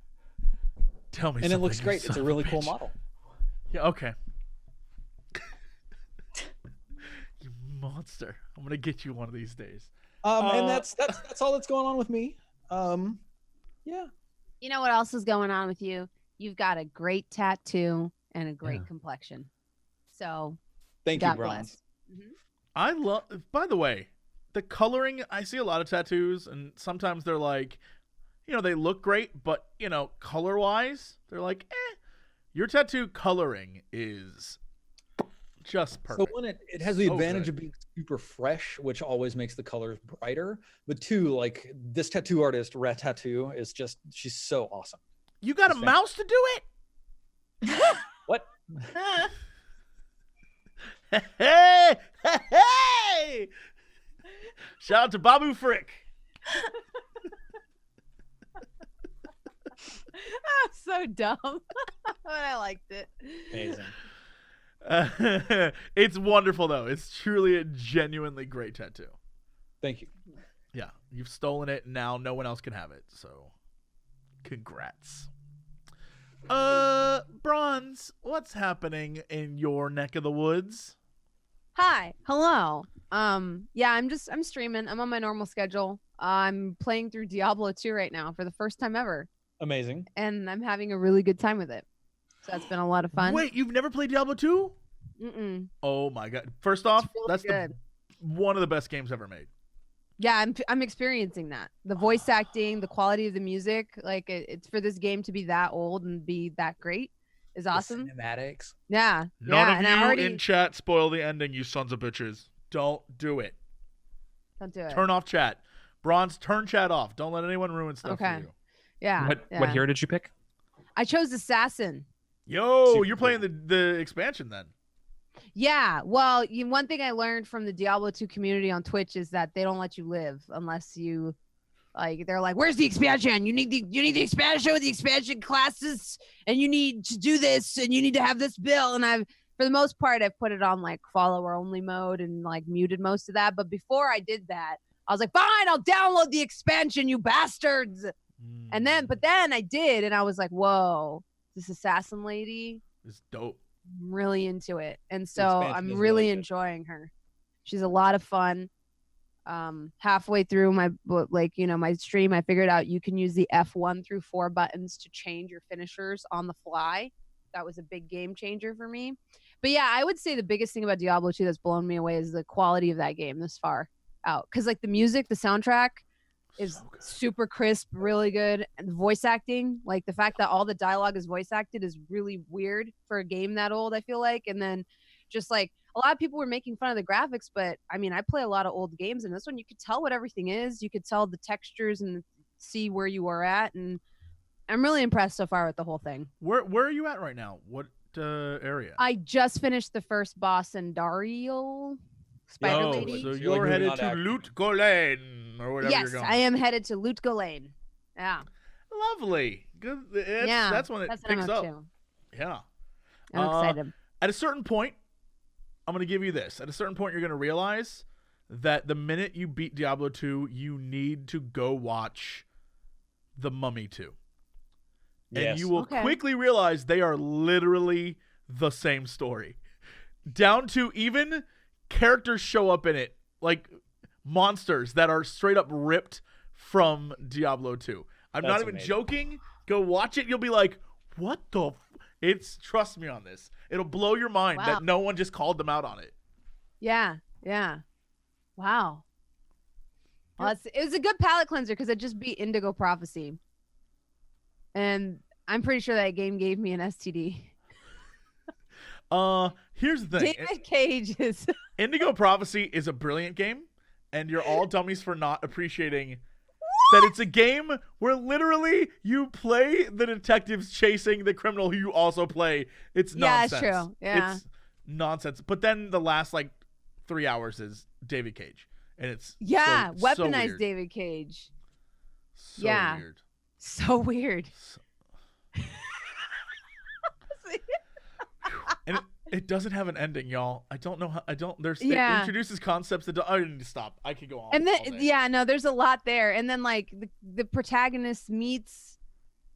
[SPEAKER 1] Tell me
[SPEAKER 3] And it
[SPEAKER 1] something,
[SPEAKER 3] looks
[SPEAKER 1] you
[SPEAKER 3] great.
[SPEAKER 1] son
[SPEAKER 3] It's a
[SPEAKER 1] of
[SPEAKER 3] really cool
[SPEAKER 1] bitch.
[SPEAKER 3] model.
[SPEAKER 1] Yeah, okay. You monster. I'm going to get you one of these days.
[SPEAKER 3] And that's all that's going on with me. Yeah.
[SPEAKER 4] You know what else is going on with you? You've got a great tattoo and a great complexion. So
[SPEAKER 3] Thank you,
[SPEAKER 4] God
[SPEAKER 3] Bronze.
[SPEAKER 4] bless. Mhm.
[SPEAKER 1] I love, by the way, the coloring. I see a lot of tattoos, and sometimes they're like, they look great, but, color wise, they're like, eh. Your tattoo coloring is just perfect.
[SPEAKER 3] So one, it has the
[SPEAKER 1] So
[SPEAKER 3] advantage
[SPEAKER 1] good.
[SPEAKER 3] of being super fresh, which always makes the colors brighter. But two, like this tattoo artist, Red Tattoo, is just, she's so awesome.
[SPEAKER 1] You got a
[SPEAKER 3] It's
[SPEAKER 1] mouse to do it?
[SPEAKER 3] What?
[SPEAKER 1] Hey! Hey! Shout out to Babu Frick.
[SPEAKER 4] So dumb. But I liked it.
[SPEAKER 3] Amazing.
[SPEAKER 1] It's wonderful, though. It's truly a genuinely great tattoo.
[SPEAKER 3] Thank you.
[SPEAKER 1] Yeah, you've stolen it, and now no one else can have it. So, congrats. Bronze, what's happening in your neck of the woods?
[SPEAKER 4] Hi. Hello. Yeah, I'm streaming. I'm on my normal schedule. I'm playing through Diablo 2 right now for the first time ever,
[SPEAKER 3] Amazing.
[SPEAKER 4] and I'm having a really good time with it. So that's been a lot of fun.
[SPEAKER 1] Wait, you've never played Diablo 2?
[SPEAKER 4] Mm-mm.
[SPEAKER 1] Oh my god. First off,
[SPEAKER 4] It's really
[SPEAKER 1] that's
[SPEAKER 4] good.
[SPEAKER 1] one of the best games ever made.
[SPEAKER 4] Yeah, I'm experiencing that. The voice acting, the quality of the music, like it's for this game to be that old and be that great is awesome.
[SPEAKER 3] The cinematics.
[SPEAKER 4] Yeah.
[SPEAKER 1] None
[SPEAKER 4] yeah,
[SPEAKER 1] of
[SPEAKER 4] and
[SPEAKER 1] you
[SPEAKER 4] I already
[SPEAKER 1] in chat spoil the ending, you sons of bitches. Don't do it.
[SPEAKER 4] don't do it.
[SPEAKER 1] Turn off chat. Bronze, turn chat off. Don't let anyone ruin stuff
[SPEAKER 4] Okay.
[SPEAKER 1] for you.
[SPEAKER 4] Yeah.
[SPEAKER 5] What
[SPEAKER 4] yeah.
[SPEAKER 5] hero did you pick?
[SPEAKER 4] I chose Assassin.
[SPEAKER 1] Yo,
[SPEAKER 3] Super
[SPEAKER 1] you're playing the expansion then.
[SPEAKER 4] Yeah. Well, one thing I learned from the Diablo 2 community on Twitch is that they don't let you live unless you they're like, where's the expansion? You need the expansion with the expansion classes, and you need to do this, and you need to have this bill. And for the most part, I've put it on like follower only mode and like muted most of that. But before I did that, I was like, fine, I'll download the expansion, you bastards. And then, but then I did, and I was like, whoa, this assassin lady,
[SPEAKER 1] It's dope.
[SPEAKER 4] I'm really into it. And so
[SPEAKER 3] expansion
[SPEAKER 4] I'm
[SPEAKER 3] is
[SPEAKER 4] really
[SPEAKER 3] really good.
[SPEAKER 4] enjoying her. She's a lot of fun. Halfway through my my stream, I figured out you can use the F1 through 4 buttons to change your finishers on the fly. That was a big game changer for me. But yeah, I would say the biggest thing about Diablo 2 that's blown me away is the quality of that game this far out. Because like the music, the soundtrack is
[SPEAKER 1] So good.
[SPEAKER 4] super crisp, really good. And the voice acting, like the fact that all the dialogue is voice acted is really weird for a game that old, I feel like. And then just like a lot of people were making fun of the graphics, but I mean, I play a lot of old games, and this one you could tell what everything is. You could tell the textures and see where you were at. And I'm really impressed so far with the whole thing.
[SPEAKER 1] Where are you at right now? What area?
[SPEAKER 4] I just finished the first boss in Dario, Spider
[SPEAKER 1] Oh,
[SPEAKER 4] Lady.
[SPEAKER 1] so
[SPEAKER 3] So you're, like,
[SPEAKER 1] you're
[SPEAKER 3] moving
[SPEAKER 1] headed
[SPEAKER 3] on
[SPEAKER 1] to
[SPEAKER 3] to action.
[SPEAKER 1] Loot Golane or whatever
[SPEAKER 4] Yes,
[SPEAKER 1] you're going.
[SPEAKER 4] I am headed to Lutko Lane. Yeah,
[SPEAKER 1] Lovely. Good.
[SPEAKER 4] yeah,
[SPEAKER 1] That's when it
[SPEAKER 4] that's what I'm
[SPEAKER 1] picks
[SPEAKER 4] up
[SPEAKER 1] up.
[SPEAKER 4] to.
[SPEAKER 1] Yeah.
[SPEAKER 4] I'm excited.
[SPEAKER 1] At a certain point, I'm going to give you this. At a certain point, you're going to realize that the minute you beat Diablo 2, you need to go watch The Mummy 2. And
[SPEAKER 3] Yes.
[SPEAKER 1] you will
[SPEAKER 4] Okay.
[SPEAKER 1] quickly realize they are literally the same story. Down to even characters show up in it, like monsters that are straight up ripped from Diablo 2. I'm not
[SPEAKER 3] That's
[SPEAKER 1] even
[SPEAKER 3] amazing.
[SPEAKER 1] joking. Go watch it. You'll be like, what the trust me on this. It'll blow your mind
[SPEAKER 4] Wow.
[SPEAKER 1] that no one just called them out on it.
[SPEAKER 4] Yeah, yeah. Wow. Well, it was a good palate cleanser because it just beat Indigo Prophecy. And I'm pretty sure that game gave me an STD.
[SPEAKER 1] Here's the thing.
[SPEAKER 4] David Cage is.
[SPEAKER 1] Indigo Prophecy is a brilliant game, and you're all dummies for not appreciating that it's a game where literally you play the detectives chasing the criminal who you also play. It's nonsense.
[SPEAKER 4] Yeah, it's true. Yeah.
[SPEAKER 1] It's nonsense. But then the last 3 hours is David Cage, and it's so
[SPEAKER 4] weaponized
[SPEAKER 1] weird.
[SPEAKER 4] David Cage.
[SPEAKER 1] So
[SPEAKER 4] Yeah.
[SPEAKER 1] weird.
[SPEAKER 4] So weird.
[SPEAKER 1] And it doesn't have an ending, y'all. I don't know how. It introduces concepts that I need to stop. I could go on.
[SPEAKER 4] And then
[SPEAKER 1] all day.
[SPEAKER 4] there's a lot there. And then the protagonist meets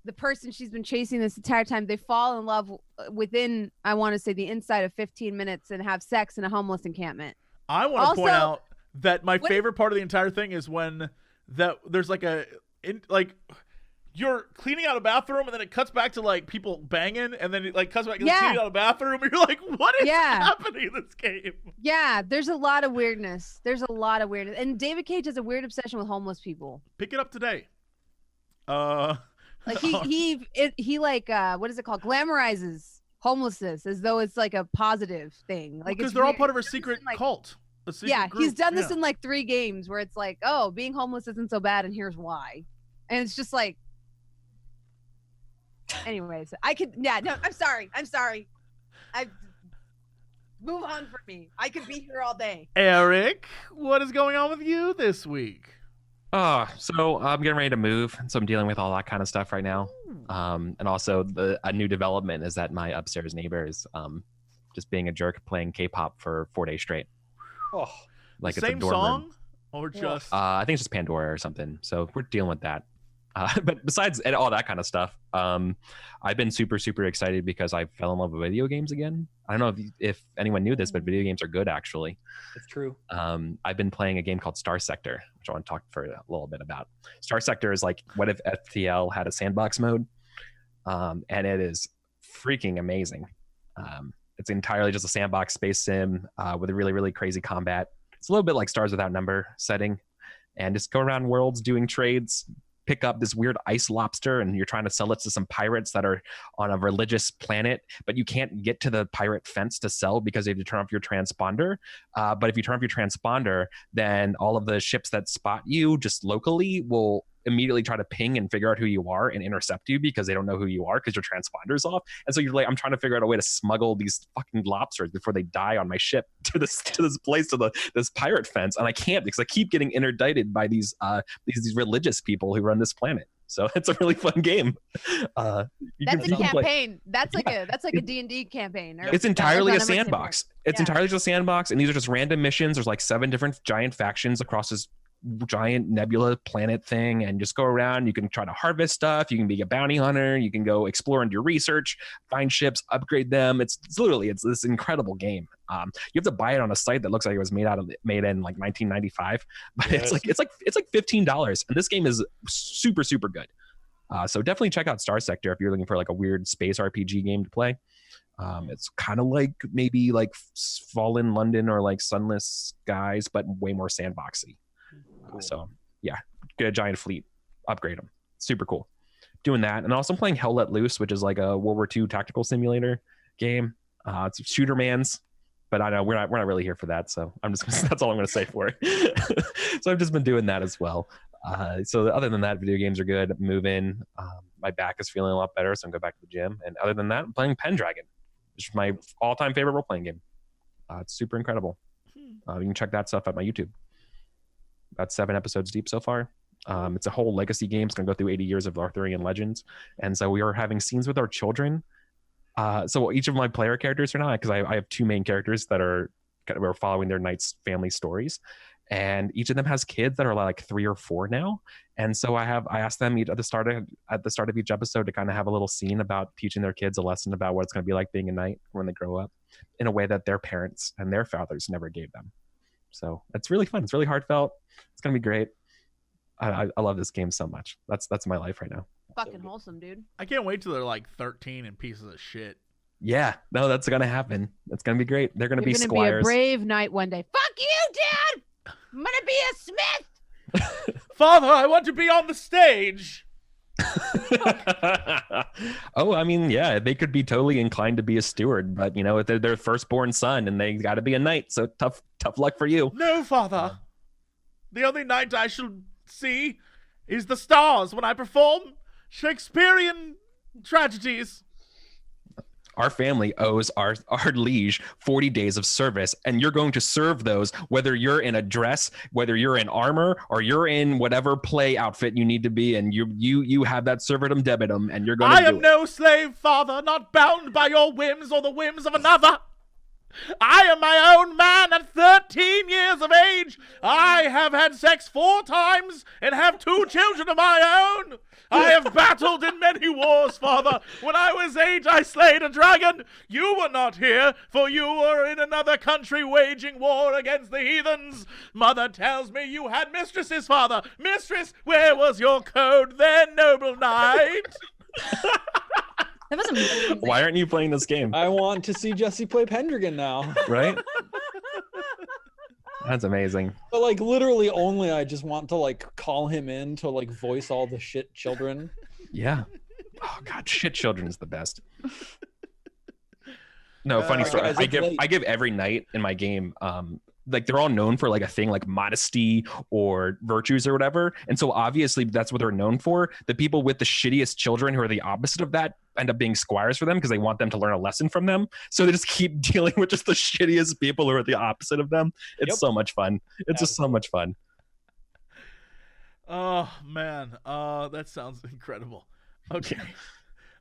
[SPEAKER 4] the person she's been chasing this entire time. They fall in love within, I want to say, the inside of 15 minutes and have sex in a homeless encampment.
[SPEAKER 1] I want to point out that my favorite part of the entire thing is when there's you're cleaning out a bathroom and then it cuts back to people banging and then it cuts back to cleaning out a bathroom and you're like, what is happening in this game?
[SPEAKER 4] Yeah, there's a lot of weirdness. And David Cage has a weird obsession with homeless people.
[SPEAKER 1] Pick it up today.
[SPEAKER 4] What is it called? Glamorizes homelessness as though it's a positive thing.
[SPEAKER 1] Because they're all part of a secret cult. Group.
[SPEAKER 4] He's done this in 3 games where it's being homeless isn't so bad and here's why. And it's just anyways, I'm sorry. Move on for me. I could be here all day.
[SPEAKER 1] Eric, what is going on with you this week?
[SPEAKER 5] So I'm getting ready to move, so I'm dealing with all that kind of stuff right now. And also a new development is that my upstairs neighbor is just being a jerk, playing K-pop for 4 days straight.
[SPEAKER 1] Oh,
[SPEAKER 5] it's
[SPEAKER 1] same
[SPEAKER 5] a dorm
[SPEAKER 1] song
[SPEAKER 5] room.
[SPEAKER 1] Or just?
[SPEAKER 5] I think it's just Pandora or something. So we're dealing with that. But besides all that kind of stuff, I've been super, super excited because I fell in love with video games again. I don't know if anyone knew this, but video games are good, actually.
[SPEAKER 3] It's true.
[SPEAKER 5] I've been playing a game called Star Sector, which I want to talk for a little bit about. Star Sector is what if FTL had a sandbox mode? And it is freaking amazing. It's entirely just a sandbox space sim with a really, really crazy combat. It's a little bit like Stars Without Number setting. And just go around worlds doing trades, pick up this weird ice lobster and you're trying to sell it to some pirates that are on a religious planet, but you can't get to the pirate fence to sell because you have to turn off your transponder. But if you turn off your transponder, then all of the ships that spot you just locally will immediately try to ping and figure out who you are and intercept you because they don't know who you are because your transponder's off. And so you're I'm trying to figure out a way to smuggle these fucking lobsters before they die on my ship to this place, to this pirate fence. And I can't because I keep getting interdicted by these religious people who run this planet. So it's a really fun game.
[SPEAKER 4] That's a campaign. That's like a D&D campaign.
[SPEAKER 5] It's entirely a sandbox. It's entirely just a sandbox. And these are just random missions. There's 7 different giant factions across this giant nebula planet thing, and just go around. You can try to harvest stuff. You can be a bounty hunter. You can go explore and do research, find ships, upgrade them. It's literally this incredible game. You have to buy it on a site that looks like it was made in 1995, but yes. it's like $15, and this game is super, super good. So definitely check out Star Sector if you're looking for a weird space RPG game to play. It's kind of maybe Fallen London or Sunless Skies, but way more sandboxy. Cool. So yeah, get a giant fleet, upgrade them. Super cool. Doing that, and also I'm playing Hell Let Loose, which is a World War II tactical simulator game. It's shooter man's, but I know we're not really here for that. So that's all I'm going to say for it. So I've just been doing that as well. So other than that, video games are good. Moving, my back is feeling a lot better, so I'm going back to the gym. And other than that, I'm playing Pendragon, which is my all-time favorite role-playing game. It's super incredible. You can check that stuff at my YouTube. About 7 episodes deep so far. It's a whole legacy game. It's going to go through 80 years of Arthurian legends. And so we are having scenes with our children. So each of my player characters are now, because I have 2 main characters that we're following their knight's family stories. And each of them has kids that are 3 or 4 now. And so I asked them at the start of each episode to kind of have a little scene about teaching their kids a lesson about what it's going to be like being a knight when they grow up in a way that their parents and their fathers never gave them. So it's really fun. It's really heartfelt. It's going to be great. I love this game so much. That's my life right now.
[SPEAKER 4] Fucking wholesome, dude.
[SPEAKER 1] I can't wait till they're 13 and pieces of shit.
[SPEAKER 5] Yeah, no, that's going to happen. It's going to be great. They're going to be squires.
[SPEAKER 4] You're going to be a brave knight one day. Fuck you, Dad! I'm going to be a smith!
[SPEAKER 1] Father, I want to be on the stage!
[SPEAKER 5] Oh, I mean, yeah, they could be totally inclined to be a steward, but you know, they're their firstborn son and they got to be a knight. So tough luck for you.
[SPEAKER 1] No, Father. The only knight I shall see is the stars when I perform Shakespearean tragedies.
[SPEAKER 5] Our family owes our liege 40 days of service, and you're going to serve those whether you're in a dress, whether you're in armor, or you're in whatever play outfit you need to be, and you have that servatum debitum, and you're going to do it.
[SPEAKER 1] I am no slave, Father, not bound by your whims or the whims of another. I am my own man at 13 years of age. I have had sex 4 times and have 2 children of my own. I have battled in many wars, Father. When I was 8, I slayed a dragon. You were not here, for you were in another country waging war against the heathens. Mother tells me you had mistresses, Father. Mistress, where was your code then, noble knight?
[SPEAKER 6] That was amazing.
[SPEAKER 5] Why aren't you playing this game?
[SPEAKER 3] I want to see Jesse play Pendragon now.
[SPEAKER 5] Right? That's amazing.
[SPEAKER 3] But like literally only I just want to like call him in to like voice all the shit children.
[SPEAKER 5] Yeah. Oh God, shit children is the best. No, funny story.
[SPEAKER 3] guys,
[SPEAKER 5] I give every knight in my game, like they're all known for like a thing like modesty or virtues or whatever. And so obviously that's what they're known for. The people with the shittiest children who are the opposite of that end up being squires for them because they want them to learn a lesson from them. So they just keep dealing with just the shittiest people who are the opposite of them. It's so much fun. It's just so much fun.
[SPEAKER 1] Oh man, that sounds incredible. Okay.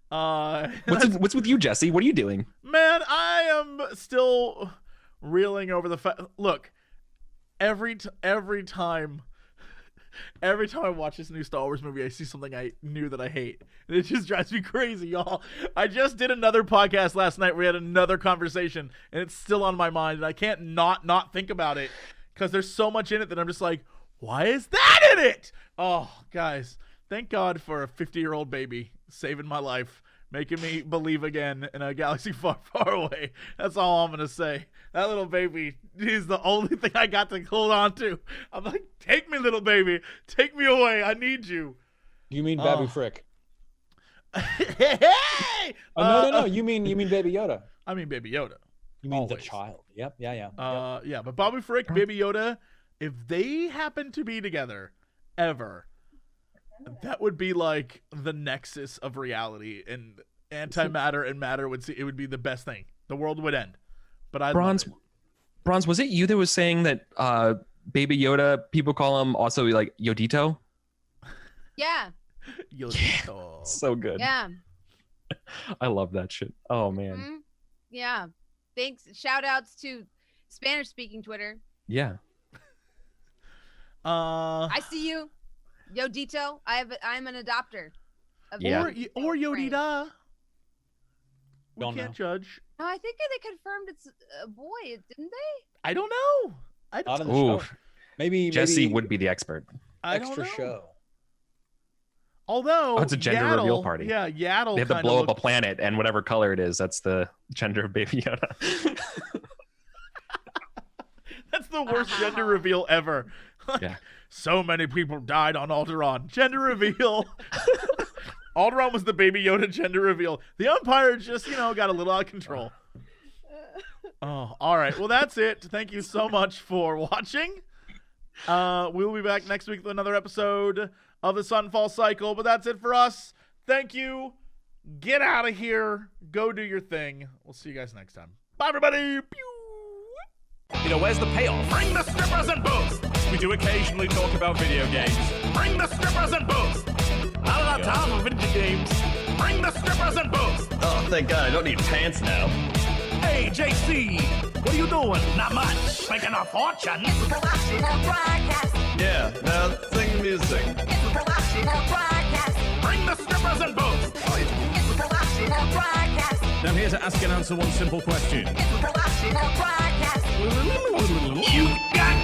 [SPEAKER 5] What's with you, Jesse? What are you doing?
[SPEAKER 1] Man, I am still reeling over the fact. Look, every time I watch this new Star Wars movie, I see something I knew that I hate. And it just drives me crazy, y'all. I just did another podcast last night where we had another conversation, and it's still on my mind, and I can't not think about it because there's so much in it that I'm just like, why is that in it? Oh, guys, thank God for a 50-year-old baby saving my life, making me believe again in a galaxy far, far away. That's all I'm going to say. That little baby is the only thing I got to hold on to. I'm like, take me, little baby. Take me away. I need you.
[SPEAKER 3] You mean Babu Frick?
[SPEAKER 1] Hey!
[SPEAKER 3] No. You mean Baby Yoda.
[SPEAKER 1] I mean Baby Yoda.
[SPEAKER 3] You mean the
[SPEAKER 1] Always.
[SPEAKER 3] child. Yep. Yeah.
[SPEAKER 1] Yeah, but Babu Frick, Baby Yoda, if they happen to be together ever, that would be like the nexus of reality, and antimatter and matter would see. It would be the best thing. The world would end. But I
[SPEAKER 5] Bronze, was it you that was saying that Baby Yoda, people call him also like Yodito?
[SPEAKER 4] Yeah.
[SPEAKER 1] Yodito.
[SPEAKER 5] So good.
[SPEAKER 4] Yeah.
[SPEAKER 5] I love that shit. Oh man.
[SPEAKER 4] Mhm. Yeah. Thanks. Shout outs to Spanish speaking Twitter.
[SPEAKER 5] Yeah.
[SPEAKER 4] I see you. Yodito. I'm an adopter. Of
[SPEAKER 5] Yeah.
[SPEAKER 1] Or Yodita. We
[SPEAKER 3] Don't
[SPEAKER 1] can't
[SPEAKER 3] know.
[SPEAKER 1] judge.
[SPEAKER 4] No, I think they confirmed it's a boy, didn't they?
[SPEAKER 1] I don't know.
[SPEAKER 3] Not in the
[SPEAKER 5] Ooh.
[SPEAKER 3] show. Maybe
[SPEAKER 5] Jesse would be the expert.
[SPEAKER 1] I don't
[SPEAKER 3] extra
[SPEAKER 1] know.
[SPEAKER 3] show.
[SPEAKER 1] Although
[SPEAKER 5] it's a gender reveal party.
[SPEAKER 1] Yeah, Yaddle.
[SPEAKER 5] They have to
[SPEAKER 1] kinda
[SPEAKER 5] blow up
[SPEAKER 1] look-
[SPEAKER 5] a planet, and whatever color it is, that's the gender of Baby Yoda.
[SPEAKER 1] That's the worst gender reveal ever.
[SPEAKER 5] Yeah.
[SPEAKER 1] So many people died on Alderaan. Gender reveal. Alderaan was the Baby Yoda gender reveal. The Empire just, got a little out of control. Oh, all right. Well, that's it. Thank you so much for watching. We'll be back next week with another episode of the Sunfall Cycle, but that's it for us. Thank you. Get out of here. Go do your thing. We'll see you guys next time. Bye, everybody. Pew.
[SPEAKER 7] Where's the payoff? Bring the strippers and booze. We do occasionally talk about video games. Bring the strippers and booze. Not enough time for video games. Bring the strippers and booze.
[SPEAKER 8] Oh, thank God, I don't need pants now.
[SPEAKER 7] Hey, JC, what are you doing? Not much. Making a fortune.
[SPEAKER 9] It's a production of broadcast.
[SPEAKER 8] Yeah, now sing music.
[SPEAKER 9] It's a production of broadcast.
[SPEAKER 7] Bring the strippers and booze.
[SPEAKER 9] It's a production of broadcast.
[SPEAKER 7] Now I'm here to ask and answer one simple question.
[SPEAKER 9] It's a production of broadcast.
[SPEAKER 7] You got